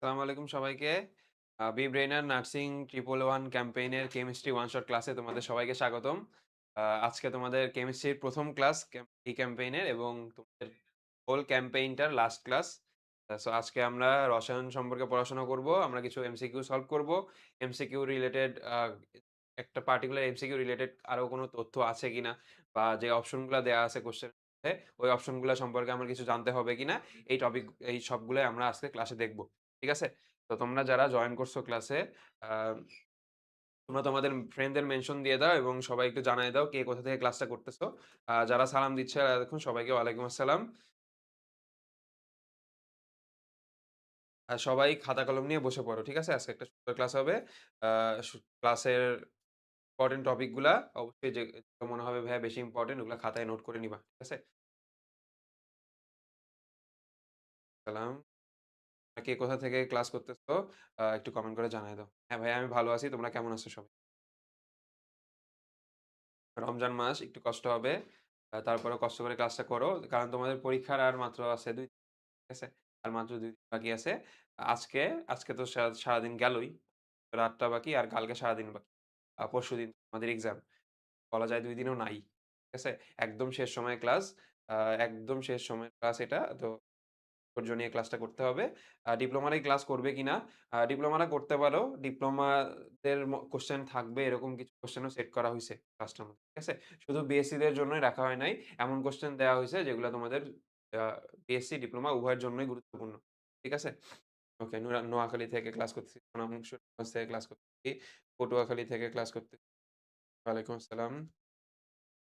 আসসালামু আলাইকুম সবাইকে। B ব্রেইনার nursing 111 ক্যাম্পেইনের chemistry one shot ক্লাসে তোমাদের সবাইকে স্বাগতম। আজকে তোমাদের কেমিস্ট্রির ১ম ক্লাস এই ক্যাম্পেইনের এবং তোমাদের হোল ক্যাম্পেইনটার লাস্ট ক্লাস। সো আজকে আমরা রসায়ন সম্পর্কে পড়াশোনা করব। আমরা কিছু এমসিকিউ সলভ করব। এমসিকিউ রিলেটেড একটা পার্টিকুলার এমসিকিউ রিলেটেড আরো কোনো তথ্য আছে কিনা বা যে অপশনগুলা দেয়া আছে কোয়েশ্চেন এ ওই অপশনগুলা সম্পর্কে আমার কিছু জানতে হবে কিনা এই সবগুলাই আমরা আজকে ক্লাসে দেখব। ঠিক আছে? তো তোমরা যারা জয়েন করছো ক্লাসে আ তোমরা তোমাদের ফ্রেন্ডদের মেনশন দিয়ে দাও এবং সবাই একটু জানায় দাও কে কোথা থেকে ক্লাসটা করতেছো। যারা সালাম দিচ্ছে এতক্ষণ সবাইকে ওয়ালাইকুম আসসালাম। সবাই খাতা কলম নিয়ে বসে পড়ো। ঠিক আছে? আজকে একটা সুন্দর ক্লাস হবে। আ ক্লাসের ইম্পোর্টেন্ট টপিক গুলা অবশ্যই যেগুলো মনে হবে ভাইয়া বেশি ইম্পোর্টেন্ট ওগুলা খাতায় নোট করে নিবা। ঠিক আছে? সালাম। কে কোথা থেকে ক্লাস করতেছো একটু কমেন্ট করে জানায় দাও। হ্যাঁ, ভাইয়া আমি ভালো আছি। তোমরা কেমন আছো সবাই? রমজান মাস একটু কষ্ট হবে। তারপরেও কষ্ট করে ক্লাসটা করো। কারণ তোমাদের পরীক্ষার আর মাত্র আছে ২ দিন, ঠিক আছে? আর মাত্র ২ দিন বাকি আছে। আজকে আজকে তো সারাদিন গেলই। রাতটা বাকি আর কালকে সারাদিন বাকি। পরশুদিন আমাদের এক্সাম। বলা যায় ২ দিনও নাই। ঠিক আছে? একদম শেষ সময়ের ক্লাস। আ একদম শেষ সময়ের ক্লাস এটা। তো ধৈর্য নিয়ে ক্লাসটা করতে হবে। ডিপ্লোমার এই ক্লাস করবে কিনা? ডিপ্লোমারা করতে পারো। ডিপ্লোমাদের কোয়েশ্চেন থাকবে এরকম কিছু কোয়েশ্চেনও সেট করা হইছে ক্লাসটার মধ্যে। ঠিক আছে? শুধু বিএসসি দের জন্যই রাখা হয় নাই। এমন কোয়েশ্চেন দেয়া হইছে যেগুলা তোমাদের আ বিএসসি, ডিপ্লোমা উভয়ের জন্যই গুরুত্বপূর্ণ। ঠিক আছে? ওকে, নোয়াখালী থেকে ক্লাস করতেছি। সুনামগঞ্জ থেকে ক্লাস করতেছি। পটুয়াখালী থেকে ক্লাস করতেছি। ওয়ালাইকুম আসসালাম।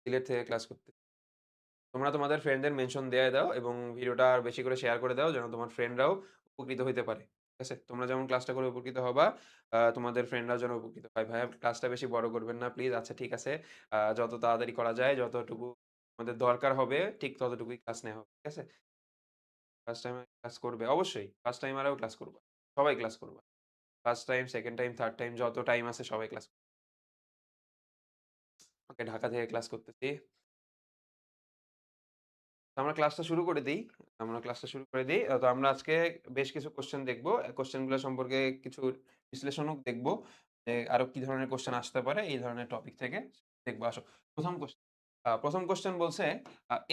সিলেট থেকে ক্লাস করতেছি। তোমরা তোমাদের ফ্রেন্ডদের মেনশন দিয়ে দাও এবং ভিডিওটা আর বেশি করে শেয়ার করে দাও যেন তোমার ফ্রেন্ডরাও উপকৃত হইতে পারে। ঠিক আছে? তোমরা যেমন ক্লাসটা করে উপকৃত হবা, তোমাদের ফ্রেন্ডরাও যেন উপকৃত হয়। ভাইয়া ক্লাসটা বেশি বড় করবেন না প্লিজ। আচ্ছা ঠিক আছে। যত তাড়াতাড়ি করা যায়, যতটুকু আমাদের দরকার হবে ঠিক ততটুকুই ক্লাস নেওয়া হবে। ঠিক আছে? ফার্স্ট টাইমে ক্লাস করবে অবশ্যই। ফার্স্ট টাইমাররাও ক্লাস করবা। সবাই ক্লাস করবা। First time, second time, third time যত টাইম আছে সবাই ক্লাস ওকে, ঢাকা থেকে ক্লাস করতেছি। তো আমরা ক্লাসটা শুরু করে দেই। আমরা ক্লাসটা শুরু করে দেই। তো আমরা আজকে বেশ কিছু কোয়েশ্চেন দেখব। কোয়েশ্চেন গুলো সম্পর্কে কিছু বিশ্লেষণও দেখব। যে আরো কি ধরনের কোয়েশ্চেন আসতে পারে এই ধরনের টপিক থেকে দেখব। আসো। ১ম কোয়েশ্চেন বলছে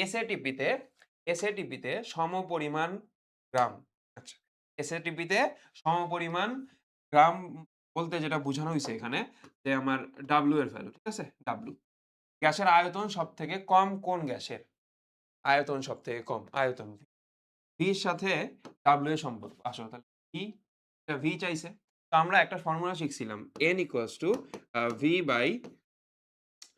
এসএটিপি তে সমপরিমাণ গ্রাম। আচ্ছা। এসএটিপি তে সমপরিমাণ গ্রাম বলতে যেটা বোঝানো হইছে এখানে যে আমার W এর ভ্যালু, ঠিক আছে? W। গ্যাসের আয়তন সবথেকে কম কোন গ্যাসের? আয়তন সবথেকে কম। আয়তন। V এর সাথে W এর সম্পর্ক। আসো তাহলে V, এটা V চাইছে। তো আমরা একটা ফর্মুলা শিখছিলাম। N equals to V by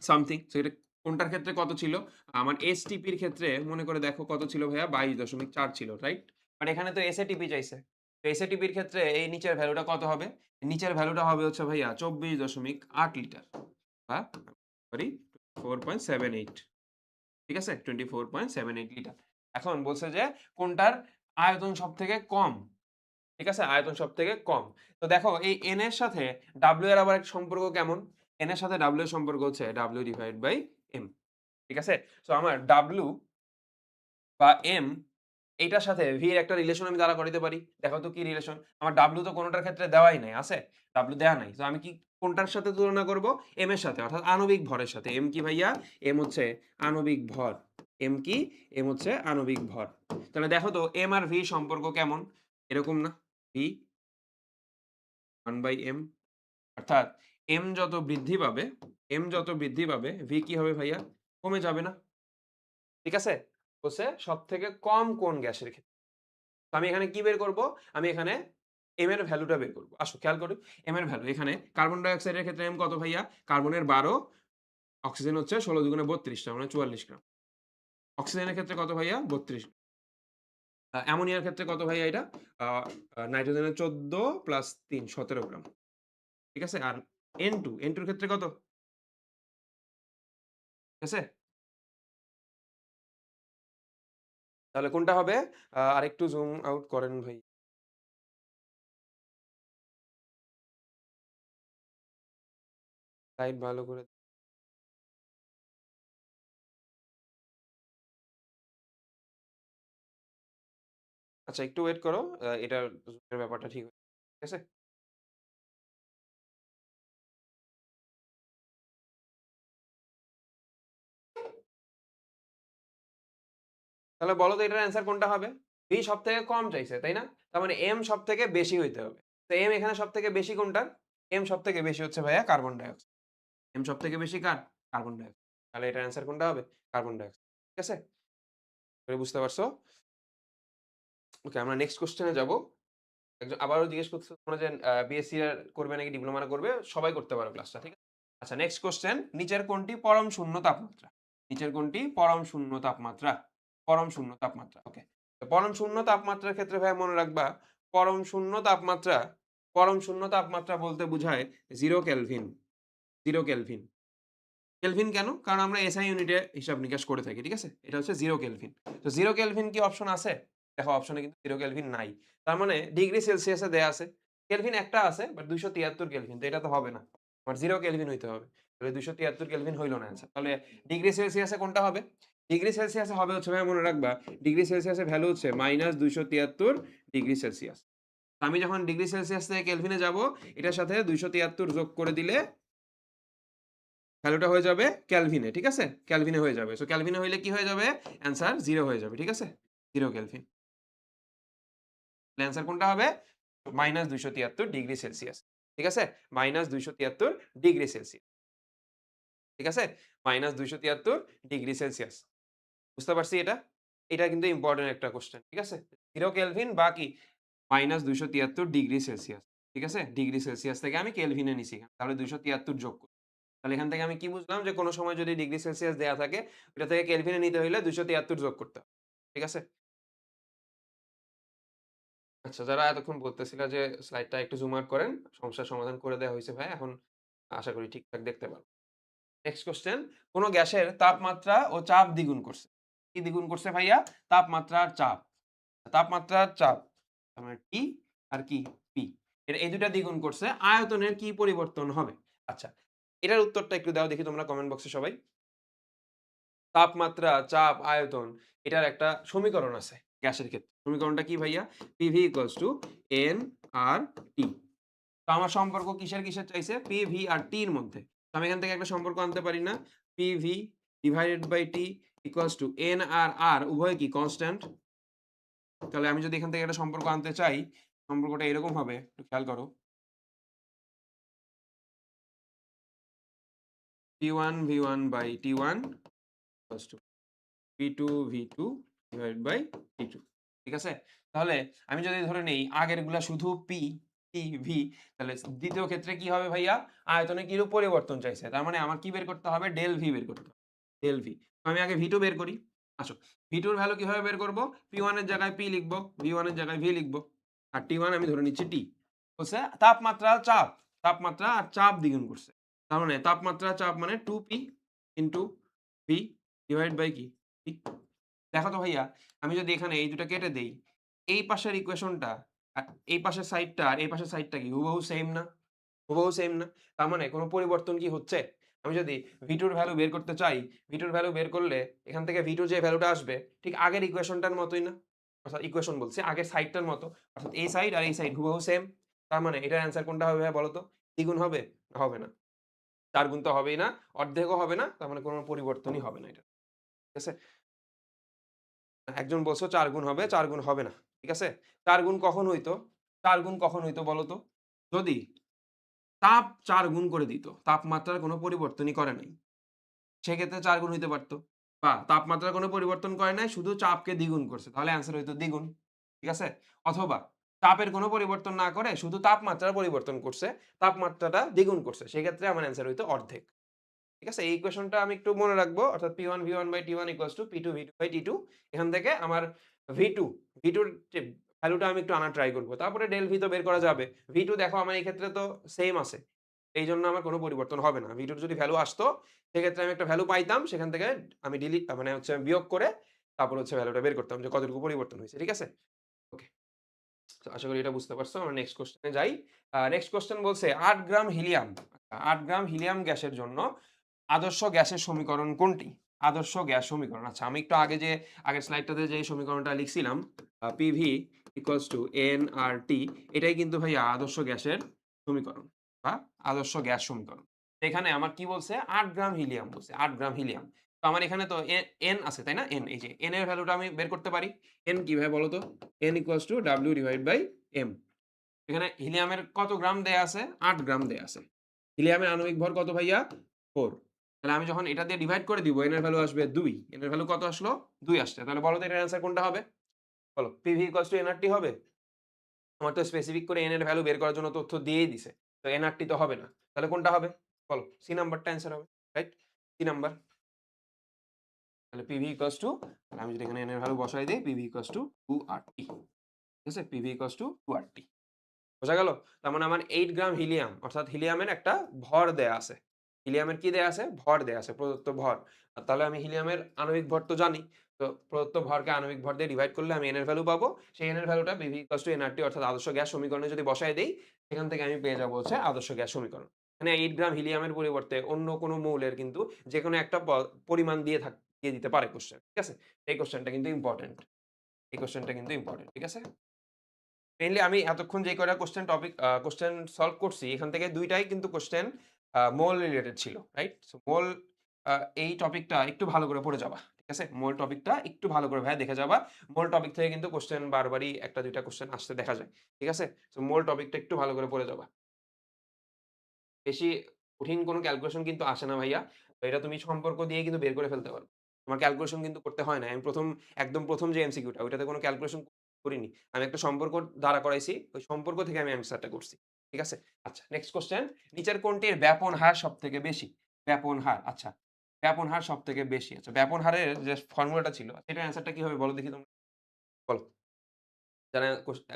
something। So এটা কোনটার ক্ষেত্রে কত ছিল? আমার STP এর ক্ষেত্রে মনে করে দেখো কত ছিল ভাইয়া? 22.4 ছিল, রাইট? বাট এখানে তো SATP চাইছে। তো SATP এর ক্ষেত্রে এই নিচের ভ্যালুটা কত হবে? নিচের ভ্যালুটা হবে হচ্ছে ভাইয়া 24.8 লিটার বা সরি 4.78। ঠিক আছে? 24.78 লিটার। এখন বলছে যে কোনটার আয়তন সবথেকে কম। ঠিক আছে? আয়তন সবথেকে কম। তো দেখো এই N এর সাথে W এর আবার একটা সম্পর্ক কেমন? N এর সাথে W এর সম্পর্ক হচ্ছে W ডিভাইড বাই M। ঠিক আছে? সো আমার W বা M এইটার সাথে V এর একটা রিলেশন আমি দাঁড়া করাইতে পারি। দেখো তো কি রিলেশন? আমার W তো কোনটার ক্ষেত্রে দেওয়াই নাই। আছে? W দেয়া নাই। তো আমি কি কোনটার সাথে তুলনা করব? M এর সাথে অর্থাৎ আণবিক ভরের সাথে। M কি ভাইয়া? M হচ্ছে আণবিক ভর। M কি? M হচ্ছে আণবিক ভর। তাহলে দেখো তো M আর V সম্পর্ক কেমন? এরকম না? V 1/m অর্থাৎ M যত বৃদ্ধি পাবে V কি হবে ভাইয়া? কমে যাবে না? ঠিক আছে? বলছে সবথেকে কম কোন গ্যাসের ক্ষেত্রে? তো আমি এখানে কি বের করব? আমি এখানে M এর ভ্যালুটা বের করব। আসো খেয়াল করি। M এর ভ্যালু এখানে কার্বন ডাই অক্সাইডের ক্ষেত্রে M কত ভাইয়া? কার্বনের ১২, অক্সিজেন হচ্ছে ১৬ দুগুণে ৩২ তার মানে ৪৪ গ্রাম। অক্সিজেনের ক্ষেত্রে কত ভাইয়া? ৩২। অ্যামোনিয়ার ক্ষেত্রে কত ভাইয়া এটা? আ আ নাইট্রোজেনের ১৪ প্লাস ৩ ১৭ গ্রাম। ঠিক আছে? আর N2 এর ক্ষেত্রে কত? ঠিক আছে? তাহলে কোনটা হবে? আরেকটু জুম আউট করেন ভাই। লাইট ভালো করে আচ্ছা একটু ওয়েট করো। এটার ব্যাপারটা ঠিক আছে? তাহলে বলো তো এটার অ্যান্সার কোনটা হবে? B সবথেকে কম চাইছে, তাই না? তার মানে M সবথেকে বেশি হইতে হবে। তো M এখানে সবথেকে বেশি কোনটা? M সবথেকে বেশি হচ্ছে ভাইয়া কার্বন ডাইঅক্সাইড। M সবথেকে বেশি কার? Carbon dioxide. তাহলে এটার অ্যান্সার কোনটা হবে? Carbon dioxide. ঠিক আছে? এবার বুঝতে পারছো? ওকে আমরা নেক্সট কোয়েশ্চেন এ যাবো। একজন আবারও জিজ্ঞেস করতেছে তোমরা যে বিএসসি আর করবে নাকি ডিপ্লোমা করবে? সবাই করতে পারো ক্লাসটা। ঠিক আছে? আচ্ছা নেক্সট কোয়েশ্চেন নিচের কোনটি পরম শূন্য তাপমাত্রা? নিচের কোনটি পরম শূন্য তাপমাত্রা? পরম শূন্য তাপমাত্রা। ওকে। তো পরম শূন্য তাপমাত্রার ক্ষেত্রে ভাইয়া মনে রাখবা পরম শূন্য তাপমাত্রা, পরম শূন্য তাপমাত্রা বলতে বোঝায় 0 কেলভিন। 0 কেলভিন। কেলভিন কেন? কারণ আমরা এসআই ইউনিটে হিসাব নিকাশ করে থাকি। ঠিক আছে? এটা হচ্ছে 0 কেলভিন। তো 0 কেলভিন কি অপশন আছে? দেখো অপশনে কিন্তু 0 কেলভিন নাই। তার মানে ডিগ্রি সেলসিয়াসে দেয়া আছে। কেলভিন একটা আছে বাট 273 কেলভিন। তো এটা তো হবে না। আমার 0 কেলভিন হইতে হবে। তাহলে 273 কেলভিন হইল না অ্যান্সার। তাহলে ডিগ্রি সেলসিয়াসে কোনটা হবে? ডিগ্রি সেলসিয়াসে হবে হচ্ছে ভাই মনে রাখবা ডিগ্রি সেলসিয়াসের ভ্যালু হচ্ছে -273 ডিগ্রি সেলসিয়াস। আমি যখন ডিগ্রি সেলসিয়াস থেকে কেলভিনে যাব এটার সাথে 273 যোগ করে দিলে ভ্যালুটা হয়ে যাবে কেলভিনে, ঠিক আছে? কেলভিনে হয়ে যাবে। সো কেলভিনে হইলে কি হয়ে যাবে? অ্যান্সার 0 হয়ে যাবে, ঠিক আছে? 0 কেলভিন। তাহলে অ্যান্সার কোনটা হবে? -273 ডিগ্রি সেলসিয়াস। ঠিক আছে? -273 ডিগ্রি সেলসিয়াস। ঠিক আছে? -273 ডিগ্রি সেলসিয়াস। বুঝতে পারছি এটা? এটা কিন্তু ইম্পোর্টেন্ট একটা কোয়েশ্চেন। ঠিক আছে? 0 কেলভিন বা কি -273 ডিগ্রি সেলসিয়াস। ঠিক আছে? ডিগ্রি সেলসিয়াস থেকে আমি কেলভিনে নিছি। তাহলে 273 যোগ করব। তাহলে এখান থেকে আমি কি বুঝলাম যে কোন সময় যদি ডিগ্রি সেলসিয়াস দেয়া থাকে ওটা থেকে কেলভিনে নিতে হইলে 273 যোগ করতে হবে। ঠিক আছে? আচ্ছা যারা এতক্ষণ বলতেছিলা যে স্লাইডটা একটু জুম আউট করেন। সমস্যার সমাধান করে দেয়া হইছে ভাই। এখন আশা করি ঠিকঠাক দেখতে পারবেন। নেক্সট কোয়েশ্চেন কোন গ্যাসের তাপমাত্রা ও চাপ দ্বিগুণ করছে। কি দ্বিগুণ করছে ভাইয়া? তাপমাত্রা আর চাপ। তাপমাত্রা আর চাপ। তার মানে T আর কি P। এই ২ টা দ্বিগুণ করছে। আয়তনের কি পরিবর্তন হবে? আচ্ছা। এটার উত্তরটা একটু দাও দেখি তোমরা কমেন্ট বক্সে সবাই। তাপমাত্রা, চাপ, আয়তন এটার একটা সমীকরণ আছে গ্যাসের ক্ষেত্রে। সমীকরণটা কি ভাইয়া? PV = nRT। তো আমার সম্পর্ক কিসের চাইছে? PV আর T এর মধ্যে। তো আমি এখান থেকে একটা সম্পর্ক আনতে পারি না? PV/T = n আর R উভয় কি কনস্ট্যান্ট? তাহলে আমি যদি এখান থেকে একটা সম্পর্ক আনতে চাই, সম্পর্কটা এরকম হবে, একটু খেয়াল করো। P1V1/T1 = P2V2/T2 ঠিক আছে? তাহলে আমি যদি ধরে নেই আগেরগুলা শুধু P, T, V তাহলে দ্বিতীয় ক্ষেত্রে কি হবে ভাইয়া? আয়তনে কিরূপ পরিবর্তন চাইছে। তার মানে আমার কি বের করতে হবে? ডেল V বের করতে হবে। Del V। তো আমি আগে V2 বের করি। আসো V2 এর ভ্যালু কিভাবে বের করব? P1 এর জায়গায় P লিখব, V1 এর জায়গায় V লিখব। আর T1 আমি ধরে নিচ্ছি T। বলছে তাপমাত্রা আর চাপ। তাপমাত্রা আর চাপ দ্বিগুণ করছে। তার মানে তাপমাত্রা চাপ মানে 2P V কি? P। দেখো তো ভাইয়া, আমি যদি এখানে এই ২ টা কেটে দেই, এই পাশের ইকুয়েশনটা আর এই পাশের সাইডটা আর এই পাশের সাইডটা কি হুবহু সেইম না? হুবহু সেইম না? তার মানে কোন পরিবর্তন কি হচ্ছে? আমি যদি V2 এর ভ্যালু বের করতে চাই, V2 এর ভ্যালু বের করলে এখান থেকে V2 যে ভ্যালুটা আসবে ঠিক আগের ইকুয়েশনটার মতোই না? অর্থাৎ ইকুয়েশন বলছি আগের সাইডটার মতো। অর্থাৎ এই সাইড আর এই সাইড হুবহু সেইম। তার মানে এটার অ্যান্সার কোনটা হবে ভাইয়া বলো তো? দ্বিগুণ হবে? হবে না। ৪ গুণ তো হবেই না, অর্ধেকও হবে না। তার মানে কোন পরিবর্তনই হবে না এটা। ঠিক আছে? একজন বলছো ৪ গুণ হবে, ৪ গুণ হবে না। ঠিক আছে? ৪ গুণ কখন হইতো? ৪ গুণ কখন হইতো বলো তো? যদি তাপ ৪ গুণ করে দিত। তাপমাত্রার কোনো পরিবর্তনই করে নাই। সেক্ষেত্রে ৪ গুণ হইতে পারত। বা তাপমাত্রার কোনো পরিবর্তন করে নাই, শুধু চাপকে দ্বিগুণ করছে। তাহলে অ্যান্সার হইতো দ্বিগুণ। ঠিক আছে? অথবা চাপের কোনো পরিবর্তন না করে শুধু তাপমাত্রার পরিবর্তন করছে। তাপমাত্রাটা দ্বিগুণ করছে। সেক্ষেত্রে আমার অ্যান্সার হইতো অর্ধেক। ঠিক আছে? এই ইকুয়েশনটা আমি একটু মনে রাখবো। অর্থাৎ P1V1/T1 = P2V2/T2 এখান থেকে আমার V2, V2 র যে ভ্যালুটা আমি একটু আনার ট্রাই করব। তারপরে ডেল V তো বের করা যাবে। V2 দেখো আমার এই ক্ষেত্রে তো সেইম আছে। এইজন্য আমার কোনো পরিবর্তন হবে না। V2 র যদি ভ্যালু আসতো, সেক্ষেত্রে আমি একটা ভ্যালু পাইতাম। সেখান থেকে আমি মানে হচ্ছে বিয়োগ করে তারপর হচ্ছে ভ্যালুটা বের করতাম যে কতটুকু পরিবর্তন হইছে। ঠিক আছে? ওকে। তো আশা করি এটা বুঝতে পারছো। আমরা নেক্সট কোয়েশ্চেন এ যাই। নেক্সট কোয়েশ্চেন বলছে ৮ গ্রাম হিলিয়াম। ৮ গ্রাম হিলিয়াম গ্যাসের জন্য আদর্শ গ্যাসের সমীকরণ কোনটি? আদর্শ গ্যাস সমীকরণ। আচ্ছা আমি একটু আগে যে আগের স্লাইডটাতে যে সমীকরণটা লিখছিলাম PV ইকুয়ালস টু nRT এটাই কিন্তু ভাইয়া আদর্শ গ্যাসের সমীকরণ বা আদর্শ গ্যাস সমীকরণ। এখানে আমার কি বলছে ৮ গ্রাম হিলিয়াম বলছে ৮ গ্রাম হিলিয়াম। তো আমার এখানে তো n আছে তাই না? n এই যে n এর ভ্যালুটা আমি বের করতে পারি। n কিভাবে বলো তো? n equals to W divide by m। এখানে হিলিয়ামের কত গ্রাম দেয়া আছে? ৮ গ্রাম দেয়া আছে। হিলিয়ামের আণবিক ভর কত ভাইয়া? 4। তাহলে আমি যখন এটা দিয়ে ডিভাইড করে দিব n এর ভ্যালু আসবে ২। n এর ভ্যালু কত আসলো? ২ আসছে। তাহলে বলো তো এটার অ্যান্সার কোনটা হবে? বলো PV = nRT হবে? আমার তো স্পেসিফিক করে n এর ভ্যালু বের করার জন্য তথ্য দিয়েই দিছে। তো nRT তো হবে না। তাহলে কোনটা হবে? বলো। সি নাম্বারটা অ্যান্সার হবে। রাইট? C number. তাহলে PV = তাহলে আমি যদি এখানে n এর ভ্যালু বসাই দেই PV = 2RT। ঠিক আছে? PV = 2RT। বোঝা গেল? তার মানে আমার 8 গ্রাম হিলিয়াম অর্থাৎ হিলিয়ামের একটা ভর দেয়া আছে। হিলিয়ামের কি দেয়া আছে? ভর দেয়া আছে, প্রদত্ত ভর। তাহলে আমি হিলিয়ামের আণবিক ভর তো জানি। তো প্রদত্ত ভরকে আণবিক ভর দিয়ে ডিভাইড করলে আমি n এর ভ্যালু পাবো। সেই n এর ভ্যালুটা PV = nRT অর্থাৎ আদর্শ গ্যাস সমীকরণে যদি বসায় দেই, সেখান থেকে আমি পেয়ে যাবো হচ্ছে আদর্শ গ্যাস সমীকরণ। এখানে 8 গ্রাম হিলিয়ামের পরিবর্তে অন্য কোনো মৌলের কিন্তু যেকোনো একটা পরিমাণ দিয়ে দিতে পারে কোয়েশ্চেন। ঠিক আছে? এই কোয়েশ্চেনটা কিন্তু ইম্পোর্টেন্ট। এই কোয়েশ্চেনটা কিন্তু ইম্পোর্টেন্ট। ঠিক আছে? মেইনলি আমি এতক্ষণ যে কয়টা কোয়েশ্চেন সলভ করছি এখান থেকে ২ টাই কিন্তু কোয়েশ্চেন মোল রিলেটেড ছিল। রাইট? সো মোল এই টপিকটা একটু ভালো করে পড়ে যাবা। ঠিক আছে? মোল টপিকটা একটু ভালো করে ভাইয়া দেখে যাবা। মোল টপিক থেকে কিন্তু কোয়েশ্চেন বারবারই ১ টা ২ টা কোয়েশ্চেন আসতে দেখা যায়। ঠিক আছে? সো মোল টপিকটা একটু ভালো করে পড়ে যাবা। বেশি কঠিন কোনো ক্যালকুলেশন কিন্তু আসে না ভাইয়া। তো এটা তুমি সম্পর্ক দিয়েই কিন্তু বের করে ফেলতে পারো। তোমার ক্যালকুলেশন কিন্তু করতে হয় না। আমি একদম ১ম যে এমসিকিউটা ওইটাতে কোনো ক্যালকুলেশন করিনি। আমি একটা সম্পর্ক দ্বারা করাইছি। ওই সম্পর্ক থেকে আমি অ্যান্সারটা করছি। ঠিক আছে? আচ্ছা নেক্সট কোয়েশ্চেন নিচের কোনটির ব্যাপন হার সবথেকে বেশি? ব্যাপন হার আচ্ছা। ব্যাপন হার সবথেকে বেশি। আচ্ছা ব্যাপন হারের যে ফর্মুলাটা ছিল সেটার অ্যান্সারটা কি হবে বলো দেখি তোমরা? বলো। যারা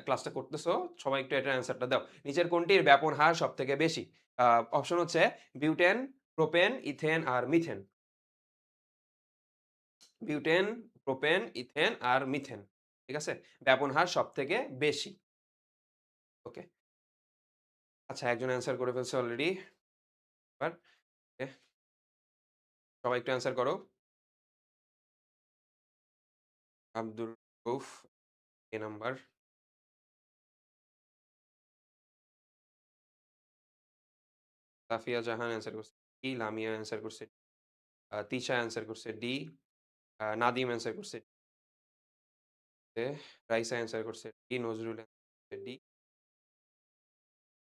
ক্লাসটা করতেছো সবাই একটু এটার অ্যান্সারটা দাও। নিচের কোনটির ব্যাপন হার সবথেকে বেশি? আ অপশন হচ্ছে বিউটেন, প্রোপেন, ইথেন আর মিথেন। বিউটেন, প্রোপেন, ইথেন আর মিথেন। ঠিক আছে? ব্যাপন হার সবথেকে বেশি। ওকে। আচ্ছা একজন অ্যান্সার করে ফেলছে অলরেডি। এবার ওকে। সবাই একটু অ্যান্সার করো। আব্দুর রউফ এ নাম্বার। সাফিয়া জাহান অ্যান্সার করছে ডি, লামিয়া অ্যান্সার করছে তিশা অ্যান্সার করছে ডি, নাদিম অ্যান্সার করছে ডি, রাইসা অ্যান্সার করছে ডি, নজরুল অ্যান্সার করছে ডি।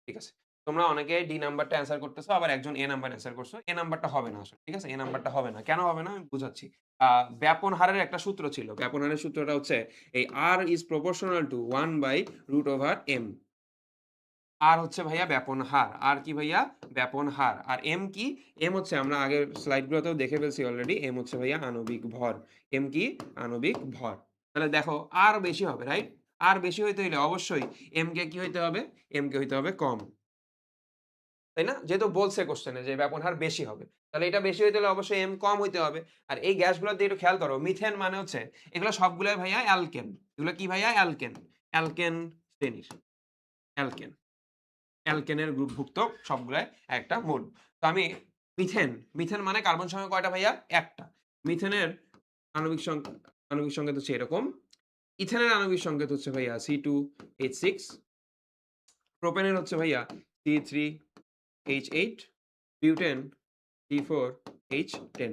ঠিক আছে। তোমরা অনেকে ডি নাম্বারটা অ্যান্সার করতেছো, আবার একজন এ নাম্বার অ্যান্সার করছো। এ নাম্বারটা হবে না আসলে। ঠিক আছে? এ নাম্বারটা হবে না। কেন হবে না আমি বুঝাচ্ছি। আ ব্যাপন হারের একটা সূত্র ছিল। ব্যাপন হারের সূত্রটা হচ্ছে এই R is proportional to 1/√m। আর হচ্ছে ভাইয়া ব্যাপন হার। আর কি ভাইয়া? ব্যাপন হার। আর এম কি? এম হচ্ছে আমরা আগের স্লাইডগুলোতেও দেখে ফেলছি অলরেডি। এম হচ্ছে ভাইয়া আণবিক ভর। এম কি? আণবিক ভর। তাহলে দেখো আর বেশি হবে, রাইট? আর বেশি হইতে হইলে অবশ্যই এম কে কি হইতে হবে? এম কে হইতে হবে কম। তাই না? যেহেতু বলছে কোশ্চেনে যে ব্যাপন হার বেশি হবে। তাহলে এটা বেশি হইতে হলে অবশ্যই এম কম হইতে হবে। আর এই গ্যাসগুলোর দিকে একটু খেয়াল করো। মিথেন মানে হচ্ছে এগুলো সবগুলাই ভাইয়া অ্যালকেন। এগুলো কি ভাইয়া? অ্যালকেন। অ্যালকেন শ্রেণীর। অ্যালকেন। অ্যালকেনের গ্রুপভুক্ত সবগুলাই একটা মূল। তো আমি মিথেন, মিথেন মানে কার্বন সংখ্যা কয়টা ভাইয়া? ১ টা। মিথেনের আণবিক আণবিক সংকেত হচ্ছে এরকম। ইথেনের আণবিক সংকেত হচ্ছে ভাইয়া C2H6, প্রোপেনের হচ্ছে ভাইয়া C3H8, বিউটেন C4H10।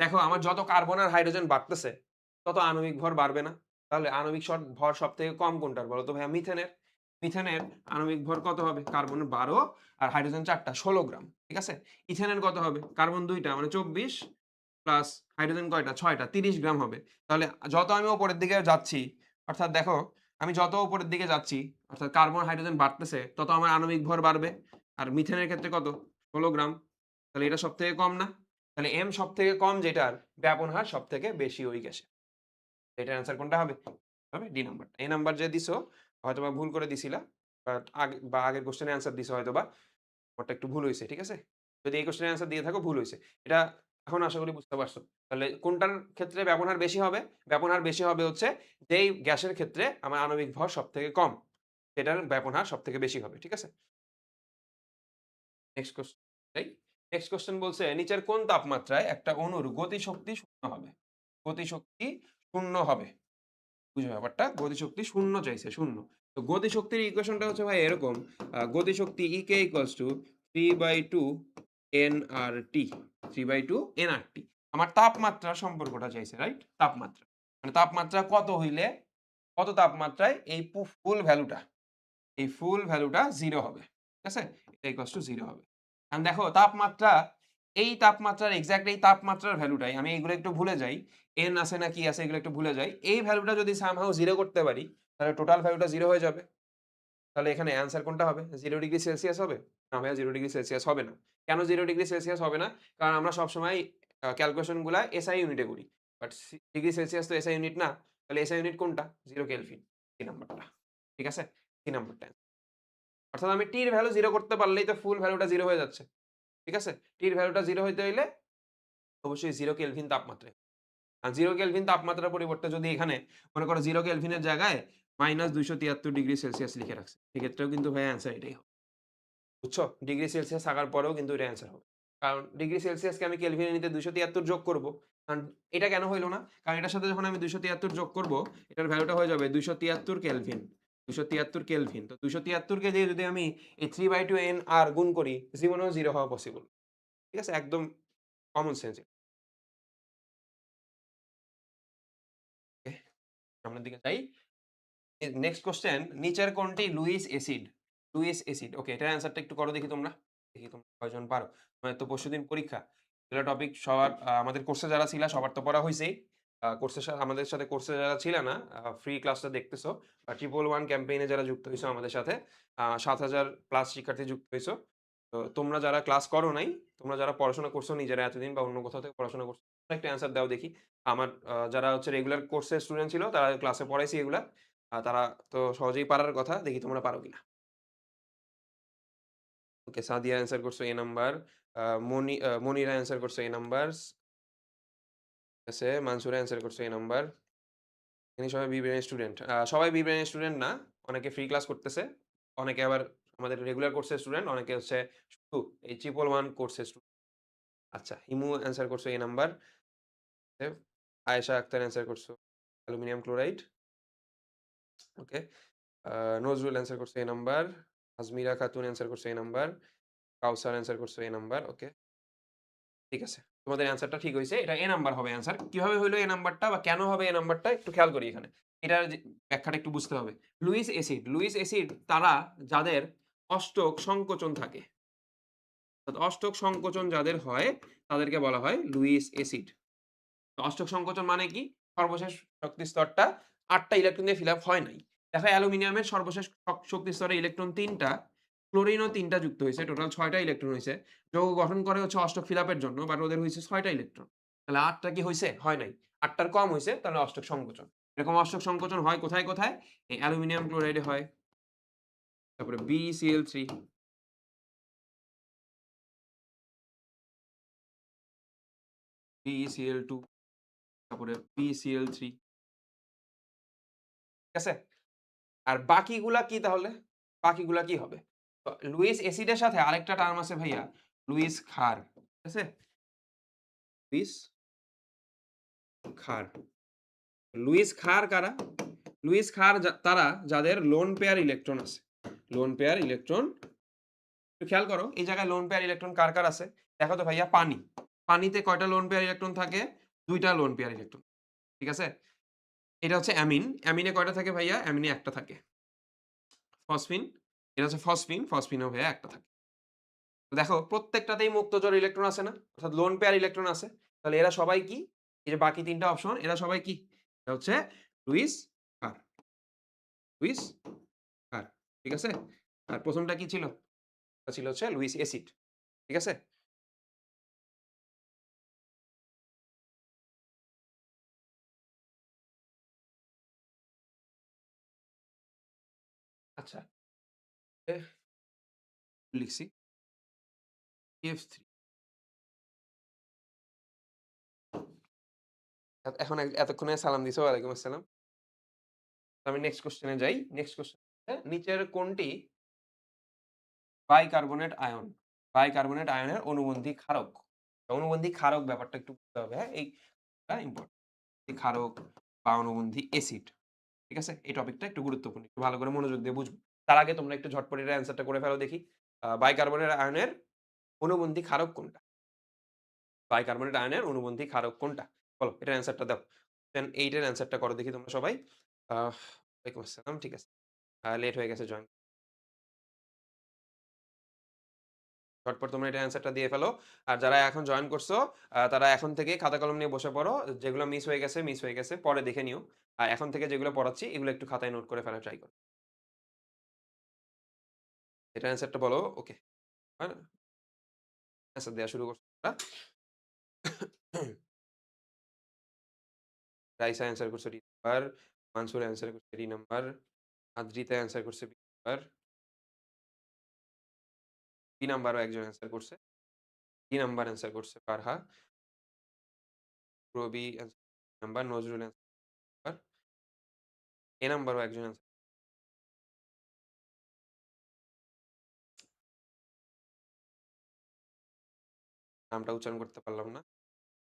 দেখো আমার যত কার্বন আর হাইড্রোজেন বাড়তেছে, তত আণবিক ভর বাড়বে না? তাহলে আণবিক ভর সবথেকে কম কোনটার বলো তো ভাইয়া? মিথেনের। মিথেনের আণবিক ভর কত হবে? কার্বন ১২ আর হাইড্রোজেন ৪ টা ১৬ গ্রাম। ঠিক আছে? ইথেনের কত হবে? কার্বন ২ টা মানে ২৪ প্লাস হাইড্রোজেন কয়টা? ৬ টা ৩০ গ্রাম হবে। তাহলে যত আমি উপরের দিকে যাচ্ছি, অর্থাৎ দেখো আমি যত উপরের দিকে যাচ্ছি, অর্থাৎ কার্বন, হাইড্রোজেন বাড়তেছে, তত আমার আণবিক ভর বাড়বে। আর মিথেনের ক্ষেত্রে কত? ১৬ গ্রাম। তাহলে এটা সবথেকে কম না? তাহলে এম সবথেকে কম যেটার ব্যাপন হার সবথেকে বেশি ওই গ্যাসের। এটার অ্যান্সার কোনটা হবে? হবে ডি নাম্বারটা। এ নাম্বার যে দিছো হয়তোবা ভুল করে দিছিলা। বাট আগের কোয়েশ্চেনের অ্যান্সার দিছো হয়তোবা। তোমারটা একটু ভুল হইছে। ঠিক আছে? যদি এই কোয়েশ্চেনের অ্যান্সার দিয়ে থাকো ভুল হইছে। এটা এখন আশা করি বুঝতে পারছো। তাহলে কোনটার ক্ষেত্রে ব্যাপন হার বেশি হবে? ব্যাপন হার বেশি হবে হচ্ছে যেই গ্যাসের ক্ষেত্রে আমার আণবিক ভর সবথেকে কম, সেটার ব্যাপন হার সবথেকে বেশি হবে। ঠিক আছে? নেক্সট কোয়েশ্চেন যাই। নেক্সট কোয়েশ্চেন বলছে নিচের কোন তাপমাত্রায় একটা অণুর গতিশক্তি শূন্য হবে? গতিশক্তি শূন্য হবে। বুঝো ব্যাপারটা? গতিশক্তি 0 চাইছে 0। তো গতিশক্তির ইকুয়েশনটা হচ্ছে ভাই এরকম, গতিশক্তি EK = 3/2 nRT, 3/2 nRT। আমার তাপমাত্রার সম্পর্কটা চাইছে, রাইট? তাপমাত্রা। মানে তাপমাত্রা কত হইলে, কত তাপমাত্রায় এই ফুল ভ্যালুটা, এই ফুল ভ্যালুটা 0 হবে। ঠিক আছে? এটা ইকুয়ালস টু 0 হবে। এখন দেখো তাপমাত্রা, এই তাপমাত্রার এক্সাক্ট এই তাপমাত্রার ভ্যালুটাই আমি এগুলো একটু ভুলে যাই। n আছে না কি আছে এগুলো একটু ভুলে যাই। এই ভ্যালুটা যদি সামহাউ 0 করতে পারি, তাহলে টোটাল ভ্যালুটা 0 হয়ে যাবে। তাহলে এখানে অ্যান্সার কোনটা হবে? 0 ডিগ্রি সেলসিয়াস হবে? না ভাইয়া 0 ডিগ্রি সেলসিয়াস হবে না। কেন 0 ডিগ্রি সেলসিয়াস হবে না? কারণ আমরা সবসময় ক্যালকুলেশন গুলা এসআই ইউনিটে করি। বাট ডিগ্রি সেলসিয়াস তো এসআই ইউনিট না। তাহলে এসআই ইউনিট কোনটা? 0 কেলভিন। 3 নাম্বারটা। ঠিক আছে? 3 নাম্বারটা। অর্থাৎ আমি টির ভ্যালু 0 করতে পারলেই তো ফুল ভ্যালুটা 0 হয়ে যাচ্ছে। ঠিক আছে? টির ভ্যালুটা 0 হইতে হইলে অবশ্যই 0 কেলভিন তাপমাত্রায়। আর 0 কেলভিন তাপমাত্রার পরিবর্তে যদি এখানে মনে করো 0 কেলভিনের জায়গায় -273 ডিগ্রি সেলসিয়াস লিখে রাখছে। সেক্ষেত্রেও কিন্তু ভাই অ্যান্সার এটাই হবে। বুঝছো? ডিগ্রি সেলসিয়াস থাকার পরেও কিন্তু এটা অ্যান্সার হবে। কারণ ডিগ্রি সেলসিয়াসকে আমি কেলভিনে নিতে 273 যোগ করব। কারণ এটা কেন হইল না? কারণ এটার সাথে যখন আমি 273 যোগ করব, এটার ভ্যালুটা হয়ে যাবে 273 কেলভিন। 273 কেলভিন। তো 273 কে দিয়ে যদি আমি এই 3/2 nr গুণ করি, জীবনেও 0 হওয়া পসিবল। ঠিক আছে? একদম কমন সেন্স। ওকে, সামনের দিকে যাই। নেক্সট কোয়েশ্চেন, নিচের কোনটি Lewis acid? Lewis acid. Okay, এটার অ্যান্সারটা একটু করো দেখি তোমরা। দেখি তোমরা কয়জন পারো। তোমাদের তো পরশুদিন পরীক্ষা। এগুলা টপিক সবার আমাদের কোর্সে যারা ছিলা সবার তো পড়া হইছেই। কোর্সের আমাদের সাথে কোর্সে যারা ছিল না, ফ্রি ক্লাসটা দেখতেছো। 111 ক্যাম্পেইনে যারা যুক্ত হইছো আমাদের সাথে, ৭,০০০ প্লাস শিক্ষার্থী যুক্ত হইছো। তো তোমরা যারা ক্লাস করো নাই, তোমরা যারা পড়াশোনা করছো নিজেরা এতদিন বা অন্য কোথাও থেকে পড়াশোনা করছো, একটা অ্যান্সার দাও দেখি। আমার যারা হচ্ছে রেগুলার কোর্সের স্টুডেন্ট ছিল তারা ক্লাসে পড়াইছি এগুলা। তারা তো সহজেই পারার কথা। দেখি তোমরা পারো কিনা। ওকে, সাদিয়া অ্যান্সার করছো A নাম্বার। মনিরা অ্যান্সার করছো A নাম্বার। আছে মানসুরা অ্যান্সার করছো A নাম্বার। ইনি সবাই বি ব্রেইনের স্টুডেন্ট। সবাই বি ব্রেইনের স্টুডেন্ট না। অনেকে ফ্রি ক্লাস করতেছে। অনেকে আবার আমাদের রেগুলার কোর্সের স্টুডেন্ট, অনেকে হচ্ছে শুধু এই 111 কোর্সের স্টুডেন্ট। আচ্ছা, হিমু অ্যান্সার করছো A number. Ayesha Akter answer করছো অ্যালুমিনিয়াম ক্লোরাইড। ওকে। আ নজরুল অ্যান্সার করছো A number. Azmira Khatun answer করছো A নাম্বার। কাউসার অ্যান্সার করছো A নাম্বার। ওকে। ঠিক আছে। তোমাদের অ্যান্সারটা ঠিক হইছে। এটা A নাম্বার হবে অ্যান্সার। কিভাবে হইলো A নাম্বারটা বা কেন হবে A নাম্বারটা একটু খেয়াল করি এখানে। এটার যে ব্যাখ্যাটা একটু বুঝতে হবে। লুইস অ্যাসিড তারা যাদের অষ্টক সংকোচন থাকে। অর্থাৎ অষ্টক সংকোচন যাদের হয় তাদেরকে বলা হয় লুইস অ্যাসিড। তো অষ্টক সংকোচন মানে কি? সর্বশেষ শক্তি স্তরটা ৮ টা ইলেকট্রন দিয়ে ফিল আপ হয় নাই। দেখো অ্যালুমিনিয়ামের সর্বশেষ শক্তি স্তরে ইলেকট্রন ৩ টা, ক্লোরিনও ৩ টা যুক্ত হইছে। টোটাল ৬ টা ইলেকট্রন হইছে। যৌগ গঠন করে হচ্ছে অষ্টক ফিল আপের জন্য, বাট ওদের হইছে ৬ টা ইলেকট্রন। তাহলে ৮ টা কি হইছে? হয় নাই। ৮ টার কম হইছে, তাহলে অষ্টক সংকোচন। এরকম অষ্টক সংকোচন হয় কোথায়, কোথায়? এই অ্যালুমিনিয়াম ক্লোরাইডে হয়। তারপরে BeCl3, BeCl2, তারপরে BeCl3। ঠিক আছে? আর বাকিগুলা কি তাহলে? বাকিগুলা কি হবে? লুইস অ্যাসিডের সাথে আরেকটা টার্ম আছে ভাইয়া, লুইস ক্ষার। ঠিক আছে? লুইস ক্ষার। লুইস ক্ষার কারা? লুইস ক্ষার তারা যাদের লোন পেয়ার ইলেকট্রন আছে। লোন পেয়ার ইলেকট্রন, একটু খেয়াল করো এই জায়গায় লোন পেয়ার ইলেকট্রন কার, কার আছে? দেখো তো ভাইয়া পানি। পানিতে কয়টা লোন পেয়ার ইলেকট্রন থাকে? ২ টা লোন পেয়ার ইলেকট্রন। ঠিক আছে? এটা হচ্ছে অ্যামিন। অ্যামিনে কয়টা থাকে ভাইয়া? অ্যামিনে ১ টা থাকে। ফসফিন, এটা হচ্ছে ফসফিন। ফসফিনেও ভাইয়া ১ টা থাকে। দেখো প্রত্যেকটাতেই মুক্তজোড় ইলেকট্রন আছে না? অর্থাৎ লোন পেয়ার ইলেকট্রন আছে। তাহলে এরা সবাই কি? এই যে বাকি ৩ টা অপশন এরা সবাই কি? এটা হচ্ছে লুইস ক্ষার। লুইস ক্ষার। ঠিক আছে? আর ১ম টা কি ছিল? এটা ছিল হচ্ছে লুইস অ্যাসিড। ঠিক আছে? আচ্ছা, এ লিখছি F3। এখন এতক্ষণে সালাম দিছো। ওয়ালাইকুম আসসালাম। আমি নেক্সট কোয়েশ্চেন এ যাই। নেক্সট কোয়েশ্চেন হচ্ছে নিচের কোনটি বাইকার্বনেট আয়ন? বাইকার্বনেট আয়নের অনুবন্ধী ক্ষারক। অনুবন্ধী ক্ষারক ব্যাপারটা একটু বুঝতে হবে, হ্যাঁ? এইটা ইম্পোর্টেন্ট। ক্ষারক বা অনুবন্ধী অ্যাসিড। ঠিক আছে? এই টপিকটা একটু গুরুত্বপূর্ণ। একটু ভালো করে মনোযোগ দিয়ে বুঝবে। তার আগে তোমরা একটু ঝটপট এটার অ্যান্সারটা করে ফেলো দেখি। বাইকার্বনেট আয়নের অনুবন্ধী ক্ষারক কোনটা? বাইকার্বনেট আয়নের অনুবন্ধী ক্ষারক কোনটা? বলো এটার অ্যান্সারটা দাও। দেন 8 এর অ্যান্সারটা করো দেখি তোমরা সবাই। ওয়ালাইকুম আসসালাম। ঠিক আছে। লেট হয়ে গেছে জয়েন। ঝটপট তোমরা এটার অ্যান্সারটা দিয়ে ফেলো। আর যারা এখন জয়েন করছো তারা এখন থেকেই খাতা কলম নিয়ে বসে পড়ো। যেগুলো মিস হয়ে গেছে, মিস হয়ে গেছে। পরে দেখে নিও। আর এখন থেকে যেগুলো পড়াচ্ছি এগুলো একটু খাতায় নোট করে ফেলার ট্রাই করো। এটার অ্যান্সারটা বলো। ওকে। আর অ্যান্সার দেয়া শুরু করছো তোমরা। রাইসা অ্যান্সার করছে ডি নাম্বার, মানসুর অ্যান্সার করছে ডি নাম্বার, আদ্রিতা অ্যান্সার করছে বি নাম্বার, বি নাম্বারও একজন অ্যান্সার করছে। ডি নাম্বার অ্যান্সার করছে Farha, Rabi answer number, Nazrul answer number, A নাম্বারও একজন অ্যান্সার নামটা উচ্চারণ করতে পারলাম না।